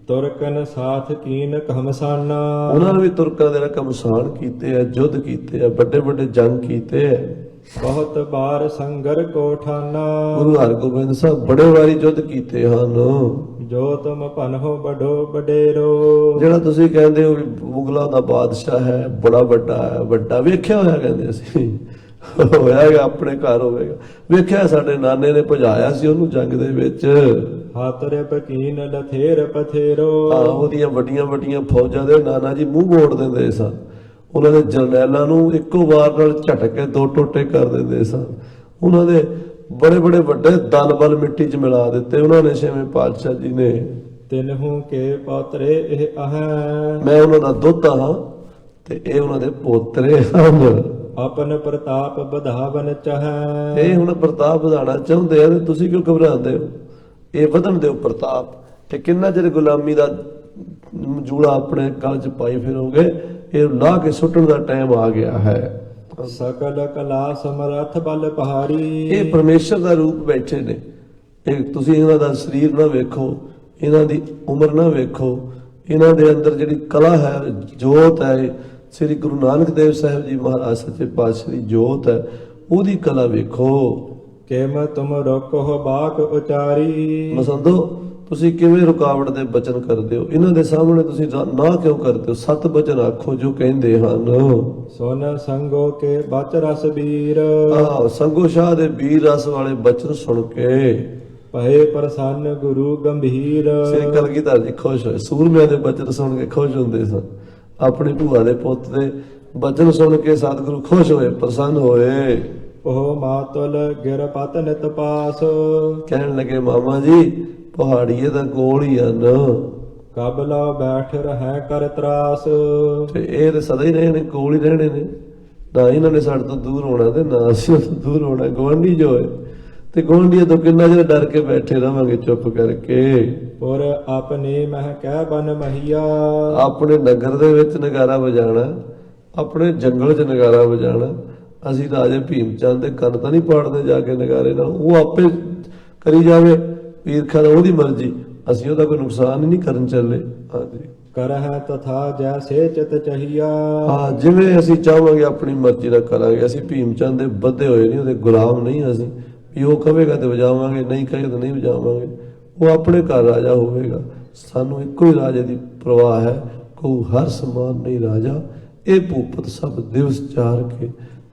ਤੁਰਕਨ ਸਾਥ ਕੀਨ ਕਮਸਾਨਾ। ਉਹਨਾਂ ਨੇ ਵੀ ਤੁਰਕਾਂ ਦੇ ਕਮਸਾਨ ਕੀਤੇ ਆ, ਯੁੱਧ ਕੀਤੇ ਆ, ਵੱਡੇ ਵੱਡੇ ਜੰਗ ਕੀਤੇ ਆ। ਬਹੁਤ ਬਾਰ ਸੰਗਰ ਕੋ ਠਾਨਾ। ਗੁਰੂ ਹਰਗੋਬਿੰਦ ਸਾਹਿਬ ਬੜੇ ਵਾਰੀ ਯੁੱਧ ਕੀਤੇ ਹਨ। ਜੋ ਤੁਮ ਭਨਹੁ ਬੜੋ ਬਡੇਰੋ। ਜਿਹੜਾ ਤੁਸੀਂ ਕਹਿੰਦੇ ਹੋ ਵੀ ਮੁਗਲਾਂ ਦਾ ਬਾਦਸ਼ਾਹ ਹੈ, ਬੜਾ ਵੱਡਾ ਹੈ, ਵੱਡਾ ਵੇਖਿਆ ਹੋਇਆ ਕਹਿੰਦੇ ਅਸੀਂ, ਹੋਇਆਗਾ ਆਪਣੇ ਘਰ ਹੋਵੇਗਾ, ਵੇਖਿਆ ਸਾਡੇ ਨਾਨੇ ਨੇ ਭਜਾਇਆ ਸੀ ਉਹਨੂੰ ਜੰਗ ਦੇ ਵਿੱਚ। ਹਾਤਰੇ ਪਕੀਨ ਲਥੇਰ ਪਥੇਰੋ। ਉਹਦੀਆਂ ਵੱਡੀਆਂ ਵੱਡੀਆਂ ਫੌਜਾਂ ਦੇ ਨਾਨਾ ਜੀ ਮੂੰਹ ਮੋੜ ਦਿੰਦੇ ਸਨ, ਉਹਨਾਂ ਦੇ ਜਰਨੈਲਾਂ ਨੂੰ ਇੱਕੋ ਵਾਰ ਨਾਲ ਝਟਕੇ 2 ਟੋਟੇ ਕਰ ਦਿੰਦੇ ਸਨ। ਉਹਨਾਂ ਦੇ ਬੜੇ ਬੜੇ ਵੱਡੇ ਦਲ ਬਲ ਮਿੱਟੀ 'ਚ ਮਿਲਾ ਦਿੱਤੇ ਉਹਨਾਂ ਨੇ 6ਵੇਂ ਪਾਤਸ਼ਾਹ ਜੀ ਨੇ। ਤਿਨਹੂ ਕੇ ਪੋਤਰੇ ਇਹ ਅਹੈ। ਮੈਂ ਉਹਨਾਂ ਦਾ ਦੋਤਾ ਹਾਂ ਤੇ ਇਹ ਉਹਨਾਂ ਦੇ ਪੋਤਰੇ ਹਨ। ਆਪਨ ਪ੍ਰਤਾਪ ਵਧਾਵਨ ਚਾਹੈ। ਇਹ ਹੁਣ ਪ੍ਰਤਾਪ ਵਧਾਉਣਾ ਚਾਹੁੰਦੇ ਆ ਤੇ ਤੁਸੀਂ ਕਿਉਂ ਘਬਰਾਉਂਦੇ ਹੋ? ਇਹ ਵਧਣ ਦਿਓ ਪ੍ਰਤਾਪ। ਤੇ ਕਿੰਨਾ ਚਿਰ ਗੁਲਾਮੀ ਦਾ ਜੂੜਾ ਆਪਣੇ ਗਲ 'ਚ ਪਾਈ ਫਿਰੋਗੇ? ਇਹ ਲਾ ਕੇ ਸੁੱਟਣ ਦਾ ਟਾਈਮ ਆ ਗਿਆ ਹੈ। ਸਕਲ ਕਲਾ ਸਮਰੱਥ ਬਲ ਪਹਾੜੀ। ਇਹ ਪਰਮੇਸ਼ਰ ਦਾ ਰੂਪ ਬੈਠੇ ਨੇ। ਇਹ ਤੁਸੀਂ ਇਹਨਾਂ ਦਾ ਸਰੀਰ ਨਾ ਵੇਖੋ, ਇਹਨਾਂ ਦੀ ਉਮਰ ਨਾ ਵੇਖੋ, ਇਹਨਾਂ ਦੇ ਅੰਦਰ ਜਿਹੜੀ ਕਲਾ ਹੈ, ਜੋਤ ਹੈ, ਸ੍ਰੀ ਗੁਰੂ ਨਾਨਕ ਦੇਵ ਸਾਹਿਬ ਜੀ ਮਹਾਰਾਜ ਸੱਚੇ ਪਾਤਸ਼ਾਹ ਦੀ ਜੋਤ ਹੈ, ਉਹਦੀ ਕਲਾ ਵੇਖੋ। ਕਿਮ ਤੁਮ ਰੋਕੋ ਬਾਕ ਉਚਾਰੀ। ਮਸੰਦੋ ਤੁਸੀਂ ਕਿਵੇਂ ਰੁਕਾਵਟ ਦੇ ਬਚਨ ਕਰਦੇ ਹੋ? ਇਹਨਾਂ ਦੇ ਸਾਹਮਣੇ ਤੁਸੀਂ ਨਾ ਕਿਉਂ ਕਰਦੇ ਹੋ? 7 ਬਚਨ ਆਖੋ ਜੋ ਕਹਿੰਦੇ ਹਨ। ਸੁਨ ਸੰਗੋ ਕੇ ਬਚ ਰਸ ਵੀਰ। ਸੰਗੋ ਸ਼ਾਹ ਦੇ ਵੀਰ ਰਸ ਵਾਲੇ ਬਚਨ ਸੁਣ ਕੇ ਭਏ ਪ੍ਰਸੰਨ ਗੁਰੂ ਗੰਭੀਰ। ਸ੍ਰੀ ਕਲਗੀਧਰ ਜੀ ਖੁਸ਼ ਹੋਏ, ਸੂਰਮਿਆਂ ਦੇ ਬਚਨ ਸੁਣ ਕੇ ਖੁਸ਼ ਹੁੰਦੇ ਸਨ। ਆਪਣੀ ਭੂਆ ਦੇ ਪੁੱਤ ਦੇ ਬਚਨ ਸੁਣ ਕੇ ਸਤਿਗੁਰੂ ਖੁਸ਼ ਹੋਏ, ਪ੍ਰਸੰਨ ਹੋਏ। ਉਹ ਮਾਤੁਲ ਗਿਰ ਪਤ ਨਿਤ ਪਾਸ। ਕਹਿਣ ਲੱਗੇ ਮਾਮਾ ਜੀ ਪਹਾੜੀਏ ਦਾ ਕੋਲ ਹੀ ਹਨ, ਕਬਲਾ ਬੈਠ ਰਹਿ ਕਰ ਤਰਾਸ। ਤੇ ਇਹ ਤੇ ਸਦਾ ਹੀ ਰਹੇ ਨੇ, ਕੋਲ ਹੀ ਰਹਿਣੇ ਨੇ। ਨਾ ਇਹਨਾਂ ਨੇ ਸਾਡੇ ਤੋਂ ਦੂਰ ਹੋਣਾ ਤੇ ਨਾ ਅਸੀਂ ਉਹ ਤੋਂ ਦੂਰ ਹੋਣਾ। ਗੁਆਂਢੀ ਜੋ ਹੈ ਤੇ ਗੁਆਂਢੀਆਂ ਤੋਂ ਕਿੰਨਾ ਚਿਰ ਡਰ ਕੇ ਬੈਠੇ ਰਵਾਂਗੇ ਚੁੱਪ ਕਰਕੇ। ਪੁਰ ਆਪਣੀ ਮਹਿ ਕਹਿ ਬਨ ਮਹੀਆ। ਆਪਣੇ ਨਗਰ ਦੇ ਵਿੱਚ ਨਗਾਰਾ ਵਜਾਣਾ, ਆਪਣੇ ਜੰਗਲ 'ਚ ਨਗਾਰਾ ਵਜਾਣਾ। ਅਸੀਂ ਰਾਜੇ ਭੀਮ ਚੰਦ ਦੇ ਕੰਨ ਤਾਂ ਨਹੀਂ ਪਾੜਦੇ ਜਾ ਕੇ ਨਗਾਰੇ ਨਾਲ, ਉਹ ਆਪੇ ਕਰੀ ਜਾਵੇ, ਈਰਖਾ ਦਾ ਉਹਦੀ ਮਰਜ਼ੀ, ਅਸੀਂ ਉਹਦਾ ਕੋਈ ਨੁਕਸਾਨ ਹੀ ਨਹੀਂ ਕਰਨ ਚੱਲੇ। ਹਾਂਜੀ ਕਰਹਿ ਤਥਾ ਜੈਸੇ ਚਿਤ ਚਹੀਆ। ਹਾਂ, ਜਿਵੇਂ ਅਸੀਂ ਚਾਹਾਂਗੇ ਆਪਣੀ ਮਰਜ਼ੀ ਨਾਲ ਕਰਾਂਗੇ। ਅਸੀਂ ਭੀਮ ਚੰਦ ਦੇ ਬੱਧੇ ਹੋਏ ਨਹੀਂ, ਉਹਦੇ ਗੁਲਾਮ ਨਹੀਂ ਅਸੀਂ ਵੀ ਉਹ ਕਹੇਗਾ ਤੇ ਵਜਾਵਾਂਗੇ, ਨਹੀਂ ਕਹੇਗਾ ਤਾਂ ਨਹੀਂ ਵਜਾਵਾਂਗੇ। ਉਹ ਆਪਣੇ ਘਰ ਰਾਜਾ ਹੋਵੇਗਾ। ਸਾਨੂੰ ਇੱਕੋ ਹੀ ਰਾਜੇ ਦੀ ਪ੍ਰਵਾਹ ਹੈ, ਕੋ ਹਰ ਸਮਾਨ ਨਹੀਂ ਰਾਜਾ। ਇਹ ਭੂਪਤ ਸਭ ਦਿਵਸ ਚਾਰ ਕੇ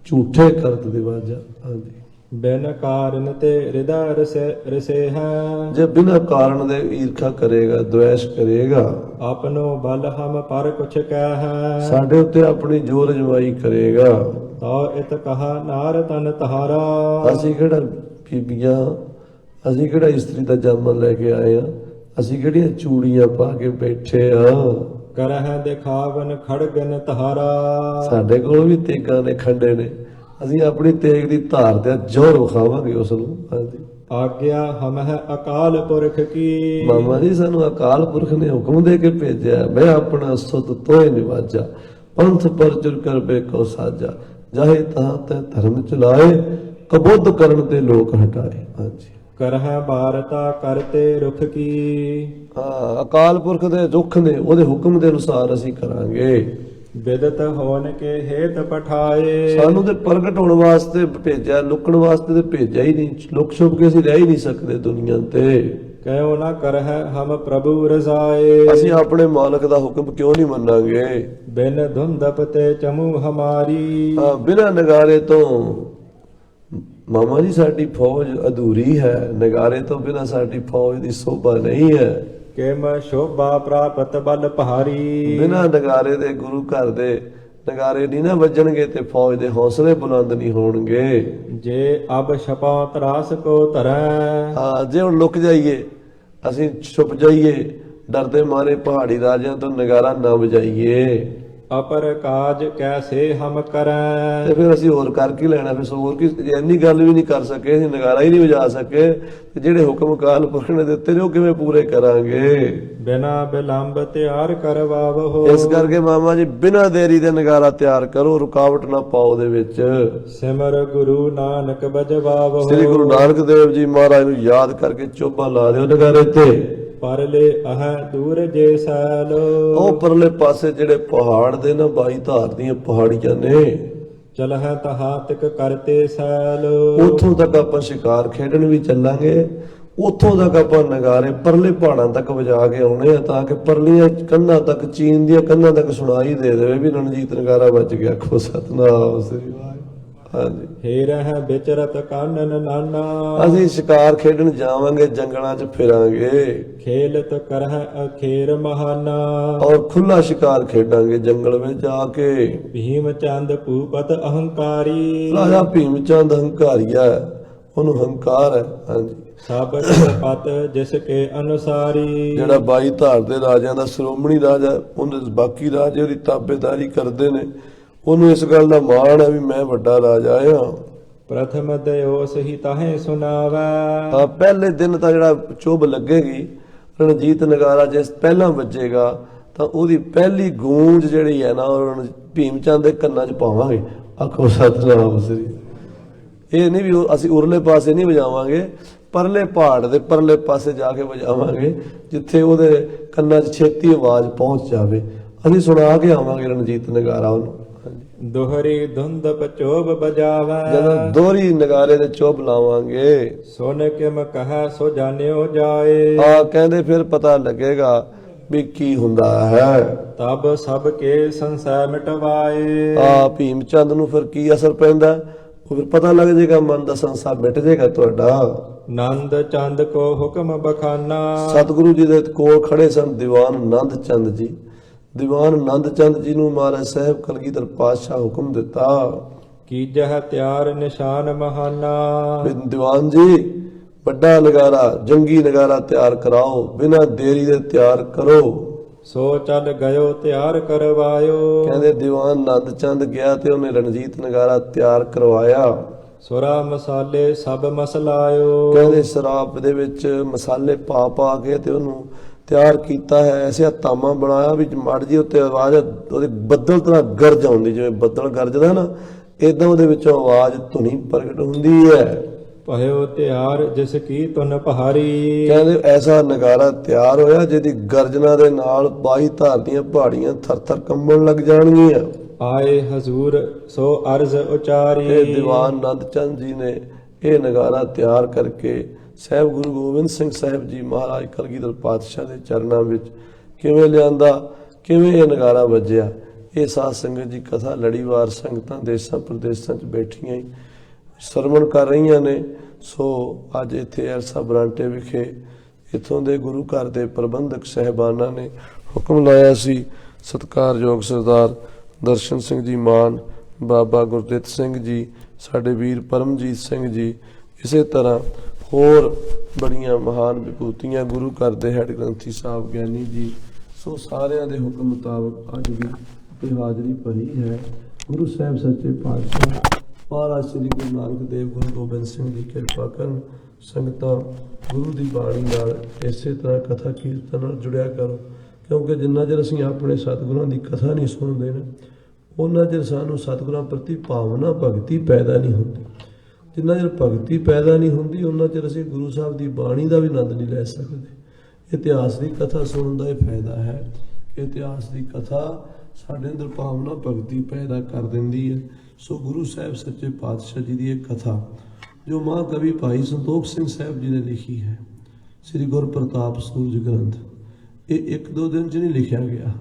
ਝੂਠੇ ਕਰਤ ਦਿਵਾਜਾ। ਹਾਂਜੀ ਬਿਨ ਕਾਰਨ ਤੇ ਹਿਰਦਾ ਰਸੇ ਹੈ। ਜੇ ਬਿਨਾਂ ਕਾਰਨ ਦੇ ਈਰਖਾ ਕਰੇਗਾ, ਦੁਆਸ਼ ਕਰੇਗਾ, ਆਪਨੋ ਬਲ ਹਮ ਪਰ ਕੁਛ ਕਹਿ ਹੈ। ਸਾਡੇ ਉੱਤੇ ਆਪਣੀ ਜੋਰ ਅਜਮਾਈ ਕਰੇਗਾ। ਤੋ ਇਤ ਕਹਾ ਨਾਰ ਤਨ ਤਹਾਰਾ। ਅਸੀਂ ਕਿਹੜਾ ਬੀਬੀਆਂ, ਅਸੀਂ ਕਿਹੜਾ ਇਸਤਰੀ ਦਾ ਜਾਮਾ ਲੈ ਕੇ ਆਏ ਆ? ਅਸੀਂ ਕਿਹੜੀਆਂ ਚੂੜੀਆਂ ਪਾ ਕੇ ਬੈਠੇ ਆ? ਕਰਹਿ ਦਿਖਾਵਨ ਖੜਗਨ ਤਹਾਰਾ। ਸਾਡੇ ਕੋਲ ਵੀ ਤੇਗਾਂ ਨੇ, ਖੰਡੇ ਨੇ। ਅਸੀਂ ਆਪਣੀ ਤੇਗ ਦੀ ਧਾਰ ਤੇ ਜ਼ੋਰ ਵਿਖਾਵਾਂਗੇ ਉਸ ਨੂੰ। ਹਾਂਜੀ ਆਗਿਆ ਹਮ ਹੈ ਅਕਾਲ ਪੁਰਖ ਕੀ। ਮਾਮਾ ਜੀ ਸਾਨੂੰ ਅਕਾਲ ਪੁਰਖ ਨੇ ਹੁਕਮ ਦੇ ਕੇ ਭੇਜਿਆ, ਮੈਂ ਆਪਣਾ ਸੁਤ ਤੋਏ ਨਿਵਾਜਾ, ਪੰਥ ਪਰ ਚੁਰ ਕਰ ਬੇਕੋ ਸਾਜਾ, ਜਾਹੇ ਤਾਂ ਤੈ ਧਰਮ ਚਲਾਏ, ਕਬੁੱਧ ਕਰਨ ਤੇ ਲੋਕ ਹਟਾਏ। ਹਾਂਜੀ ਕਰਹਿ ਬਾਰਤਾ ਕਰਤੇ ਰੁਖ ਕੀ। ਅਕਾਲ ਪੁਰਖ ਦੇ ਰੁੱਖ ਨੇ, ਉਹਦੇ ਹੁਕਮ ਦੇ ਅਨੁਸਾਰ ਅਸੀਂ ਕਰਾਂਗੇ। ਬਿਦਤ ਹੋਣ ਕੇ ਹੇਤ ਪਠਾਏ। ਸਾਨੂੰ ਤੇ ਪ੍ਰਗਟ ਹੋਣ ਵਾਸਤੇ ਭੇਜਿਆ, ਲੁਕਣ ਵਾਸਤੇ ਤੇ ਭੇਜਿਆ ਹੀ ਨਹੀਂ। ਲੁਕ ਛੁਪ ਕੇ ਅਸੀਂ ਰਹਿ ਹੀ ਨਹੀਂ ਸਕਦੇ ਦੁਨੀਆ ਤੇ। ਕਹਿਓ ਨਾ ਕਰਹਿ ਹਮ ਪ੍ਰਭੂ ਰਜ਼ਾਏ। ਅਸੀਂ ਆਪਣੇ ਮਾਲਕ ਦਾ ਹੁਕਮ ਕਿਉਂ ਨਹੀਂ ਮੰਨਾਂਗੇ? ਬਿਨ ਧੁੰਦਪ ਤੇ ਚਮੂ ਹਮਾਰੀ। ਬਿਨਾਂ ਨਗਾਰੇ ਤੋਂ ਮਾਮਾ ਜੀ ਸਾਡੀ ਫੌਜ ਅਧੂਰੀ ਹੈ। ਨਗਾਰੇ ਤੋਂ ਬਿਨਾਂ ਸਾਡੀ ਫੌਜ ਦੀ ਸੋਭਾ ਨਹੀਂ ਹੈ। ਕਿਮ ਸ਼ੋਭਾ ਪ੍ਰਾਪਤ ਬਲ ਪਹਾਰੀ। ਬਿਨਾਂ ਨਗਾਰੇ ਦੇ ਗੁਰੂ ਘਰ ਦੇ ਨਗਾਰੇ ਨਹੀਂ ਨਾ ਵੱਜਣਗੇ ਤੇ ਫੌਜ ਦੇ ਹੌਸਲੇ ਬੁਲੰਦ ਨਹੀਂ ਹੋਣਗੇ। ਜੇ ਅਬ ਛਪਾ ਤਰਾਸ ਕੋ ਧਰੈ। ਜੇ ਹੁਣ ਲੁਕ ਜਾਈਏ, ਅਸੀਂ ਛੁਪ ਜਾਈਏ ਡਰਦੇ ਮਾਰੇ ਪਹਾੜੀ ਰਾਜਿਆਂ ਤੋਂ, ਨਗਾਰਾ ਨਾ ਵਜਾਈਏ, ਅਪਰ ਕਾਜ ਕੈਸੇ ਹਮ ਕਰੈ। ਤੇ ਫਿਰ ਅਸੀਂ ਹੋਰ ਕਰ ਕੀ ਲੈਣਾ? ਫਿਰ ਹੋਰ ਕੀ, ਇੰਨੀ ਗੱਲ ਵੀ ਨਹੀਂ ਕਰ ਸਕੇ, ਅਸੀਂ ਨਗਾਰਾ ਹੀ ਨਹੀਂ ਵਜਾ ਸਕੇ, ਤੇ ਜਿਹੜੇ ਹੁਕਮ ਅਕਾਲ ਪੁਰਖ ਨੇ ਦਿੱਤੇ ਨੇ ਉਹ ਕਿਵੇਂ ਪੂਰੇ ਕਰਾਂਗੇ? ਬਿਨਾ ਬਿਲੰਬ ਤਿਆਰ ਕਰਵਾਵੋ। ਇਸ ਕਰਕੇ ਮਾਮਾ ਜੀ ਬਿਨਾਂ ਦੇਰੀ ਦੇ ਨਗਾਰਾ ਤਿਆਰ ਕਰੋ, ਰੁਕਾਵਟ ਨਾ ਪਾਓ ਉਹਦੇ ਵਿੱਚ। ਸਿਮਰ ਗੁਰੂ ਨਾਨਕ ਬਜਵਾਵੋ। ਸ੍ਰੀ ਗੁਰੂ ਨਾਨਕ ਦੇਵ ਜੀ ਮਹਾਰਾਜ ਨੂੰ ਯਾਦ ਕਰਕੇ ਚੋਭਾ ਲਾ ਦਿਓ ਨਗਾਰੇ ਤੇ। ਪਰਲੇ ਅਹ ਦੂਰ ਜੇ ਸੈਲ। ਉਹ ਪਰਲੇ ਪਾਸੇ ਜਿਹੜੇ ਪਹਾੜ ਦੇ ਨਾ 22 ਧਾਰ ਦੀਆਂ ਪਹਾੜੀਆਂ ਨੇ, ਚਲਹਿ ਤਹਾ ਤਿਕ ਕਰਤੇ ਸੈਲ। ਉੱਥੋਂ ਤੱਕ ਆਪਾਂ ਸ਼ਿਕਾਰ ਖੇਡਣ ਵੀ ਚੱਲਾਂਗੇ, ਉੱਥੋਂ ਤੱਕ ਆਪਾਂ ਨਗਾਰੇ ਪਰਲੇ ਪਹਾੜਾਂ ਤੱਕ ਵਜਾ ਕੇ ਆਉਣੇ ਆ, ਤਾਂ ਕਿ ਪਰਲੀਆਂ ਕੰਨਾਂ ਤੱਕ, ਚੀਨ ਦੀਆਂ ਕੰਨਾਂ ਤੱਕ ਸੁਣਾਈ ਦੇ ਦੇਵੇ ਵੀ ਰਣਜੀਤ ਨਗਾਰਾ ਵੱਜ ਗਿਆ। ਖੋ ਸਤਨਾਮ ਸ੍ਰੀ ਵਾਹਿਗੁਰੂ। ਹਾਂਜੀ ਫੇਰ ਹੈ ਵਿਚਰਤ ਕਾਨਨ ਨਾਨਾ। ਅਸੀਂ ਸ਼ਿਕਾਰ ਖੇਡਣ ਜਾਵਾਂਗੇ, ਜੰਗਲਾਂ 'ਚ ਫਿਰਾਂਗੇ, ਖੇਲਤ ਕਰਹਿ ਅਖੇਰ ਮਹਾਨਾ। ਔਰ ਖੁੱਲਾ ਸ਼ਿਕਾਰ ਖੇਡਾਂਗੇ ਜੰਗਲ ਵਿੱਚ ਜਾ ਕੇ। ਭੀਮ ਚੰਦ ਭੂਪਤ ਅਹੰਕਾਰੀ। ਰਾਜਾ ਭੀਮ ਚੰਦ ਹੰਕਾਰੀਆ, ਉਹਨੂੰ ਹੰਕਾਰ ਹੈ। ਹਾਂਜੀ ਸਭ ਪਤ ਜਿਸ ਕੇ ਅਨੁਸਾਰੀ। ਜਿਹੜਾ 22 ਧਾਰ ਦੇ ਰਾਜਿਆਂ ਦਾ ਸ਼੍ਰੋਮਣੀ ਰਾਜਾ, ਉਹਦੇ ਬਾਕੀ ਰਾਜੇ ਉਹਦੀ ਤਾਬੇਦਾਰੀ ਕਰਦੇ ਨੇ। ਉਹਨੂੰ ਇਸ ਗੱਲ ਦਾ ਮਾਣ ਹੈ ਵੀ ਮੈਂ ਵੱਡਾ ਰਾਜਾ ਆ। ਪ੍ਰਥਮ ਦਿਓਸ ਹੀ ਤਾਹੇ ਸੁਣਾਵੈ। ਪਹਿਲੇ ਦਿਨ ਤਾਂ ਜਿਹੜਾ ਚੁੱਭ ਲੱਗੇਗੀ, ਰਣਜੀਤ ਨਗਾਰਾ ਜਿਸ ਪਹਿਲਾਂ ਵੱਜੇਗਾ ਤਾਂ ਉਹਦੀ ਪਹਿਲੀ ਗੂੰਜ ਜਿਹੜੀ ਹੈ ਨਾ, ਉਹ ਭੀਮ ਚੰਦ ਦੇ ਕੰਨਾਂ 'ਚ ਪਾਵਾਂਗੇ। ਆਖੋ ਸਤਨਾਮ ਸ੍ਰੀ। ਇਹ ਨਹੀਂ ਵੀ ਅਸੀਂ ਉਰਲੇ ਪਾਸੇ ਨਹੀਂ ਵਜਾਵਾਂਗੇ, ਪਰਲੇ ਪਹਾੜ ਦੇ ਪਰਲੇ ਪਾਸੇ ਜਾ ਕੇ ਵਜਾਵਾਂਗੇ ਜਿੱਥੇ ਉਹਦੇ ਕੰਨਾਂ 'ਚ ਛੇਤੀ ਆਵਾਜ਼ ਪਹੁੰਚ ਜਾਵੇ। ਅਸੀਂ ਸੁਣਾ ਕੇ ਆਵਾਂਗੇ ਰਣਜੀਤ ਨਗਾਰਾ ਉਹਨੂੰ। ਹਾਂਜੀ। ਦੁਹਰੀ ਧੁੰਦ ਪਚੋਬ ਬਜਾਵੈ, ਜਦੋਂ ਦੋਹਰੀ ਨਗਾਰੇ ਦੇ ਚੁੱਭ ਲਾਵਾਂਗੇ, ਸੁਨ ਕਿਮ ਕਹੈ ਸੋ ਜਾਣਿਓ ਜਾਏ। ਕਹਿੰਦੇ ਫਿਰ ਪਤਾ ਲੱਗੇਗਾ ਵੀ ਕੀ ਹੁੰਦਾ ਹੈ। ਤਬ ਸਭ ਕੇ ਸੰਸੈ ਮਿਟਵਾਏ। ਭੀਮ ਚੰਦ ਨੂੰ ਫਿਰ ਕੀ ਅਸਰ ਪੈਂਦਾ, ਉਹ ਫਿਰ ਪਤਾ ਲੱਗ ਜਾਏਗਾ, ਮਨ ਦਾ ਸੰਸਾਰ ਮਿਟ ਜਾਏਗਾ ਤੁਹਾਡਾ। ਨੰਦ ਚੰਦ ਕੋ ਹੁਕਮ ਬਖਾਨਾ, ਸਤਿਗੁਰੂ ਜੀ ਦੇ ਕੋਲ ਖੜੇ ਸਨ ਦੀਵਾਨ ਨੰਦ ਚੰਦ ਜੀ। ਦੀਵਾਨ ਨੰਦ ਚੰਦ ਜੀ ਨੂੰ ਮਹਾਰਾਜ ਸਾਹਿਬ ਕਲਗੀਧਰ ਪਾਤਸ਼ਾਹ ਹੁਕਮ ਦਿੱਤਾ, ਕੀਜਹ ਤਿਆਰ ਨਿਸ਼ਾਨ ਮਹਾਨਾ। ਵੀ ਦੀਵਾਨ ਜੀ ਵੱਡਾ ਨਗਾਰਾ, ਜੰਗੀ ਨਗਾਰਾ ਤਿਆਰ ਕਰਾਓ, ਬਿਨਾਂ ਦੇਰੀ ਦੇ ਤਿਆਰ ਕਰੋ। ਸੋ ਚੱਲ ਗਇਓ ਤਿਆਰ ਕਰਵਾਇਓ। ਕਹਿੰਦੇ ਦੀਵਾਨ ਨੰਦ ਚੰਦ ਗਿਆ ਤੇ ਉਹਨੇ ਰਣਜੀਤ ਨਗਾਰਾ ਤਿਆਰ ਕਰਵਾਇਆ। ਸੁਰਾ ਮਸਾਲੇ ਸਭ ਮਸਲਾਇਓ। ਕਹਿੰਦੇ ਸ਼ਰਾਬ ਦੇ ਵਿੱਚ ਮਸਾਲੇ ਪਾ ਪਾ ਕੇ ਤੇ ਉਹਨੂੰ ਤਿਆਰ ਕੀਤਾ ਹੈ। ਐਸੇ ਤਾਮਾ ਬਣਾਇਆ ਵੀ ਮੜ ਜੀ ਉੱਤੇ ਆਵਾਜ਼ ਉਹਦੇ ਬੱਦਲ ਤਰ੍ਹਾਂ ਗਰਜ ਆਉਂਦੀ, ਜਿਵੇਂ ਬੱਦਲ ਗਰਜਦਾ ਨਾ, ਏਦਾਂ ਉਹਦੇ ਵਿੱਚੋਂ ਆਵਾਜ਼ ਧੁਨੀ ਪ੍ਰਗਟ ਹੁੰਦੀ ਹੈ। ਭਇਓ ਤਿਆਰ ਜਿਸ ਕੀ ਤੁਨ ਪਹਾਰੀ। ਕਹਿੰਦੇ ਐਸਾ ਨਗਾਰਾ ਤਿਆਰ ਹੋਇਆ ਜਿਹਦੀ ਗਰਜਨਾ ਦੇ ਨਾਲ 22 ਧਾਰ ਦੀਆਂ ਪਹਾੜੀਆਂ ਥਰ ਥਰ ਕੰਬਣ ਲੱਗ ਜਾਣਗੀਆਂ। ਆਏ ਹਜ਼ੂਰ ਸੋ ਅਰਜ਼ ਉਚਾਰੀ। ਇਹ ਦੀਵਾਨ ਨੰਦ ਚੰਦ ਜੀ ਨੇ ਇਹ ਨਗਾਰਾ ਤਿਆਰ ਕਰਕੇ ਸਾਹਿਬ ਗੁਰੂ ਗੋਬਿੰਦ ਸਿੰਘ ਸਾਹਿਬ ਜੀ ਮਹਾਰਾਜ ਕਲਗੀਧਰ ਪਾਤਸ਼ਾਹ ਦੇ ਚਰਨਾਂ ਵਿੱਚ ਕਿਵੇਂ ਲਿਆਂਦਾ, ਕਿਵੇਂ ਇਹ ਨਗਾਰਾ ਵੱਜਿਆ। ਇਹ ਸਾਧ ਸੰਗਤ ਜੀ ਕਥਾ ਲੜੀਵਾਰ ਸੰਗਤਾਂ ਦੇਸਾਂ ਪ੍ਰਦੇਸਾਂ 'ਚ ਬੈਠੀਆਂ ਹੀ ਸਰਵਣ ਕਰ ਰਹੀਆਂ ਨੇ। ਸੋ ਅੱਜ ਇੱਥੇ ਐਰਸਾ ਬਰਾਂਟੇ ਵਿਖੇ ਇੱਥੋਂ ਦੇ ਗੁਰੂ ਘਰ ਦੇ ਪ੍ਰਬੰਧਕ ਸਹਿਬਾਨਾਂ ਨੇ ਹੁਕਮ ਲਾਇਆ ਸੀ। ਸਤਿਕਾਰਯੋਗ ਸਰਦਾਰ ਦਰਸ਼ਨ ਸਿੰਘ ਜੀ ਮਾਨ, ਬਾਬਾ ਗੁਰਦਿੱਤ ਸਿੰਘ ਜੀ, ਸਾਡੇ ਵੀਰ ਪਰਮਜੀਤ ਸਿੰਘ ਜੀ, ਇਸੇ ਤਰ੍ਹਾਂ ਹੋਰ ਬੜੀਆਂ ਮਹਾਨ ਵਿਭੂਤੀਆਂ, ਗੁਰੂ ਘਰ ਦੇ ਹੈਡ ਗ੍ਰੰਥੀ ਸਾਹਿਬ ਗਿਆਨੀ ਜੀ। ਸੋ ਸਾਰਿਆਂ ਦੇ ਹੁਕਮ ਮੁਤਾਬਕ ਅੱਜ ਵੀ ਇਹ ਹਾਜ਼ਰੀ ਭਰੀ ਹੈ। ਗੁਰੂ ਸਾਹਿਬ ਸੱਚੇ ਪਾਤਸ਼ਾਹ ਮਹਾਰਾਜ ਸ੍ਰੀ ਗੁਰੂ ਨਾਨਕ ਦੇਵ ਗੁਰੂ ਗੋਬਿੰਦ ਸਿੰਘ ਜੀ ਕਿਰਪਾ ਕਰਨ। ਸੰਗਤਾਂ ਗੁਰੂ ਦੀ ਬਾਣੀ ਨਾਲ ਇਸੇ ਤਰ੍ਹਾਂ ਕਥਾ ਕੀਰਤਨ ਨਾਲ ਜੁੜਿਆ ਕਰੋ, ਕਿਉਂਕਿ ਜਿੰਨਾ ਚਿਰ ਅਸੀਂ ਆਪਣੇ ਸਤਿਗੁਰਾਂ ਦੀ ਕਥਾ ਨਹੀਂ ਸੁਣਦੇ ਨਾ, ਉਹਨਾਂ ਚਿਰ ਸਾਨੂੰ ਸਤਿਗੁਰਾਂ ਪ੍ਰਤੀ ਭਾਵਨਾ ਭਗਤੀ ਪੈਦਾ ਨਹੀਂ ਹੁੰਦੀ। ਜਿੰਨਾ ਚਿਰ ਭਗਤੀ ਪੈਦਾ ਨਹੀਂ ਹੁੰਦੀ, ਉਹਨਾਂ ਚਿਰ ਅਸੀਂ ਗੁਰੂ ਸਾਹਿਬ ਦੀ ਬਾਣੀ ਦਾ ਵੀ ਆਨੰਦ ਨਹੀਂ ਲੈ ਸਕਦੇ। ਇਤਿਹਾਸ ਦੀ ਕਥਾ ਸੁਣਨ ਦਾ ਇਹ ਫਾਇਦਾ ਹੈ ਕਿ ਇਤਿਹਾਸ ਦੀ ਕਥਾ ਸਾਡੇ ਅੰਦਰ ਭਾਵਨਾ ਭਗਤੀ ਪੈਦਾ ਕਰ ਦਿੰਦੀ ਹੈ। ਸੋ ਗੁਰੂ ਸਾਹਿਬ ਸੱਚੇ ਪਾਤਸ਼ਾਹ ਜੀ ਦੀ ਇਹ ਕਥਾ ਜੋ ਮਹਾਂਕਵੀ ਭਾਈ ਸੰਤੋਖ ਸਿੰਘ ਸਾਹਿਬ ਜੀ ਨੇ ਲਿਖੀ ਹੈ, ਸ੍ਰੀ ਗੁਰ ਪ੍ਰਤਾਪ ਸੂਰਜ ਗ੍ਰੰਥ, ਇਹ 1-2 ਦਿਨ 'ਚ ਨਹੀਂ ਲਿਖਿਆ ਗਿਆ।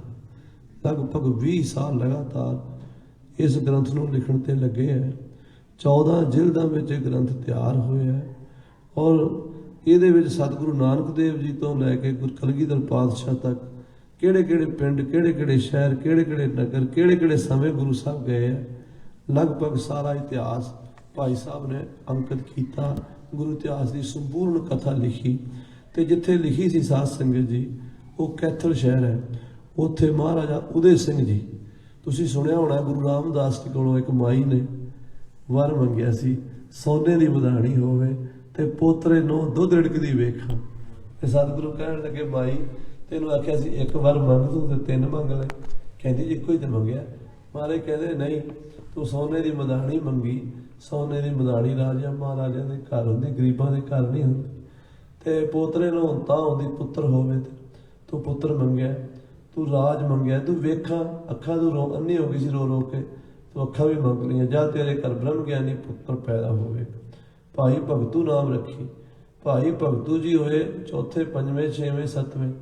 ਲਗਭਗ 20 ਸਾਲ ਲਗਾਤਾਰ ਇਸ ਗ੍ਰੰਥ ਨੂੰ ਲਿਖਣ ਤੇ ਲੱਗੇ ਹੈ। 14 ਜਿਲਦਾਂ ਵਿੱਚ ਇਹ ਗ੍ਰੰਥ ਤਿਆਰ ਹੋਇਆ ਹੈ ਔਰ ਇਹਦੇ ਵਿੱਚ ਸਤਿਗੁਰੂ ਨਾਨਕ ਦੇਵ ਜੀ ਤੋਂ ਲੈ ਕੇ ਗੁਰੂ ਕਲਗੀਧਰ ਪਾਤਸ਼ਾਹ ਤੱਕ ਕਿਹੜੇ ਕਿਹੜੇ ਪਿੰਡ, ਕਿਹੜੇ ਕਿਹੜੇ ਸ਼ਹਿਰ, ਕਿਹੜੇ ਕਿਹੜੇ ਨਗਰ, ਕਿਹੜੇ ਕਿਹੜੇ ਸਮੇਂ ਗੁਰੂ ਸਾਹਿਬ ਗਏ ਹੈ, ਲਗਭਗ ਸਾਰਾ ਇਤਿਹਾਸ ਭਾਈ ਸਾਹਿਬ ਨੇ ਅੰਕਿਤ ਕੀਤਾ। ਗੁਰੂ ਇਤਿਹਾਸ ਦੀ ਸੰਪੂਰਨ ਕਥਾ ਲਿਖੀ ਤੇ ਜਿੱਥੇ ਲਿਖੀ ਸੀ ਸਾਧ ਸੰਗਤ ਜੀ, ਉਹ ਕੈਥਲ ਸ਼ਹਿਰ ਹੈ। ਉੱਥੇ ਮਹਾਰਾਜਾ ਉਦੇ ਸਿੰਘ ਜੀ, ਤੁਸੀਂ ਸੁਣਿਆ ਹੋਣਾ, ਗੁਰੂ ਰਾਮਦਾਸ ਜੀ ਕੋਲੋਂ ਇੱਕ ਮਾਈ ਨੇ ਵਰ ਮੰਗਿਆ ਸੀ, ਸੋਨੇ ਦੀ ਮਧਾਣੀ ਹੋਵੇ ਤੇ ਪੋਤਰੇ ਨੂੰ ਦੁੱਧ ਰਿੜਕਦੀ ਵੇਖਾਂ। ਤੇ ਸਤਿਗੁਰੂ ਕਹਿਣ ਲੱਗੇ, ਮਾਈ ਤੈਨੂੰ ਆਖਿਆ ਸੀ ਇੱਕ ਵਾਰ ਮੰਗ ਤੂੰ ਤੇ 3 ਮੰਗ ਲੈ। ਕਹਿੰਦੀ ਜੀ ਇੱਕੋ ਹੀ ਤੇ ਮੰਗਿਆ। ਮਹਾਰਾਜ ਕਹਿੰਦੇ ਨਹੀਂ, ਤੂੰ ਸੋਨੇ ਦੀ ਮਧਾਣੀ ਮੰਗੀ। ਸੋਨੇ ਦੀ ਮਧਾਣੀ ਰਾਜਾ ਮਹਾਰਾਜਾ ਦੇ ਘਰ ਹੁੰਦੀ, ਗਰੀਬਾਂ ਦੇ ਘਰ ਨਹੀਂ ਹੁੰਦੀ। ਤੇ ਪੋਤਰੇ ਨੂੰ ਹੁਣ ਤਾਂ ਹੁੰਦੀ ਪੁੱਤਰ ਹੋਵੇ, ਤੇ ਤੂੰ ਪੁੱਤਰ ਮੰਗਿਆ, ਤੂੰ ਰਾਜ ਮੰਗਿਆ, ਤੂੰ ਵੇਖਾਂ ਅੱਖਾਂ ਤੋਂ ਅੰਨੀ ਹੋ ਗਈ ਸੀ ਰੋ ਰੋ ਕੇ, ਤੂੰ ਅੱਖਾਂ ਵੀ ਮੰਗ ਲਈਆਂ, ਜਾਂ ਤੇਰੇ ਘਰ ਬ੍ਰਹਮ ਗਿਆਨੀ ਪੁੱਤਰ ਪੈਦਾ ਹੋਵੇ। ਭਾਈ ਭਗਤੂ ਨਾਮ ਰੱਖੀ। ਭਾਈ ਭਗਤੂ ਜੀ ਹੋਏ 4ਵੇਂ, 5ਵੇਂ, 6ਵੇਂ, 7ਵੇਂ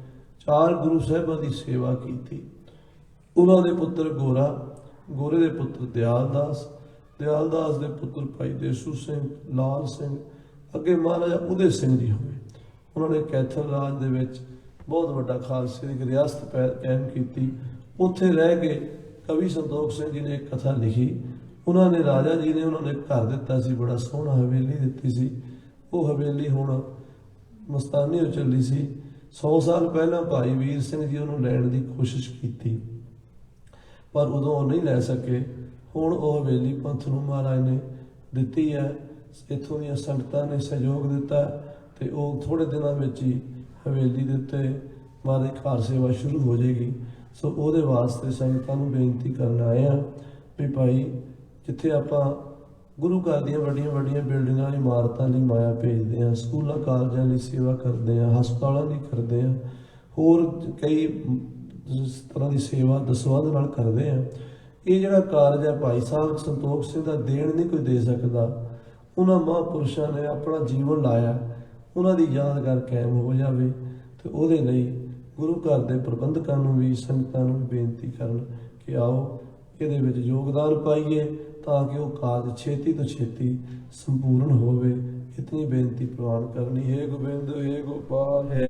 4 ਗੁਰੂ ਸਾਹਿਬਾਂ ਦੀ ਸੇਵਾ ਕੀਤੀ। ਉਹਨਾਂ ਦੇ ਪੁੱਤਰ ਗੋਰਾ, ਗੋਰੇ ਦੇ ਪੁੱਤਰ ਦਿਆਲਦਾਸ, ਦਿਆਲਦਾਸ ਦੇ ਪੁੱਤਰ ਭਾਈ ਦੇਸੂ ਸਿੰਘ, ਲਾਲ ਸਿੰਘ, ਅੱਗੇ ਮਹਾਰਾਜਾ ਉਦੇ ਸਿੰਘ ਜੀ ਹੋਏ। ਉਹਨਾਂ ਨੇ ਕੈਥਲ ਰਾਜ ਦੇ ਵਿੱਚ ਬਹੁਤ ਵੱਡਾ ਖਾਲਸੇ ਦੀ ਰਿਆਸਤ ਕਾਇਮ ਕੀਤੀ। ਉੱਥੇ ਰਹਿ ਕੇ ਕਵੀ ਸੰਤੋਖ ਸਿੰਘ ਜੀ ਨੇ ਇੱਕ ਕਥਾ ਲਿਖੀ। ਉਹਨਾਂ ਨੇ ਰਾਜਾ ਜੀ ਨੇ ਉਹਨਾਂ ਨੇ ਘਰ ਦਿੱਤਾ ਸੀ, ਬੜਾ ਸੋਹਣਾ ਹਵੇਲੀ ਦਿੱਤੀ ਸੀ। ਉਹ ਹਵੇਲੀ ਹੁਣ ਮਸਤਾਨੀ ਹੋ ਚੱਲੀ ਸੀ। 100 ਸਾਲ ਪਹਿਲਾਂ ਭਾਈ ਵੀਰ ਸਿੰਘ ਜੀ ਉਹਨੂੰ ਲੈਣ ਦੀ ਕੋਸ਼ਿਸ਼ ਕੀਤੀ, ਪਰ ਉਦੋਂ ਉਹ ਨਹੀਂ ਲੈ ਸਕੇ। ਹੁਣ ਉਹ ਹਵੇਲੀ ਪੰਥ ਨੂੰ ਮਹਾਰਾਜ ਨੇ ਦਿੱਤੀ ਹੈ। ਇੱਥੋਂ ਦੀਆਂ ਸੰਗਤਾਂ ਨੇ ਸਹਿਯੋਗ ਦਿੱਤਾ ਤੇ ਉਹ ਥੋੜੇ ਦਿਨਾਂ ਵਿੱਚ ਹੀ ਹਵੇਲੀ ਦੇ ਉੱਤੇ ਮਹਾਰਾਜ ਕਾਰ ਸੇਵਾ ਸ਼ੁਰੂ ਹੋ ਜਾਏਗੀ। ਸੋ ਉਹਦੇ ਵਾਸਤੇ ਸੰਗਤਾਂ ਨੂੰ ਬੇਨਤੀ ਕਰਨ ਆਏ ਹਾਂ ਵੀ ਭਾਈ, ਜਿੱਥੇ ਆਪਾਂ ਗੁਰੂ ਘਰ ਦੀਆਂ ਵੱਡੀਆਂ ਵੱਡੀਆਂ ਬਿਲਡਿੰਗਾਂ ਇਮਾਰਤਾਂ ਲਈ ਮਾਇਆ ਭੇਜਦੇ ਹਾਂ, ਸਕੂਲਾਂ ਕਾਲਜਾਂ ਲਈ ਸੇਵਾ ਕਰਦੇ ਹਾਂ, ਹਸਪਤਾਲਾਂ ਲਈ ਕਰਦੇ ਹਾਂ, ਹੋਰ ਕਈ ਇਸ ਤਰ੍ਹਾਂ ਦੀ ਸੇਵਾ ਦਸਵੰਧ ਨਾਲ ਕਰਦੇ ਹਾਂ। ਇਹ ਜਿਹੜਾ ਕਾਰਜ ਹੈ ਭਾਈ ਸਾਹਿਬ ਸੰਤੋਖ ਸਿੰਘ ਦਾ ਦੇਣ ਨਹੀਂ ਕੋਈ ਦੇ ਸਕਦਾ। ਉਹਨਾਂ ਮਹਾਂਪੁਰਸ਼ਾਂ ਨੇ ਆਪਣਾ ਜੀਵਨ ਲਾਇਆ, ਉਹਨਾਂ ਦੀ ਯਾਦਗਾਰ ਕਾਇਮ ਹੋ ਜਾਵੇ ਤੇ ਉਹਦੇ ਲਈ ਗੁਰੂ ਘਰ ਦੇ ਪ੍ਰਬੰਧਕਾਂ ਨੂੰ ਵੀ ਸੰਗਤਾਂ ਨੂੰ ਵੀ ਬੇਨਤੀ ਕਰਨ ਕਿ ਆਓ ਇਹਦੇ ਵਿੱਚ ਯੋਗਦਾਨ ਪਾਈਏ ਤਾਂ ਕਿ ਉਹ ਕਾਰਜ ਛੇਤੀ ਤੋਂ ਛੇਤੀ ਸੰਪੂਰਨ ਹੋਵੇ। ਇਤਨੀ ਬੇਨਤੀ ਪ੍ਰਵਾਨ ਕਰਨੀ ਹੈ। ਗੋਬਿੰਦ ਹੈ ਗੋਪਾਲ ਹੈ।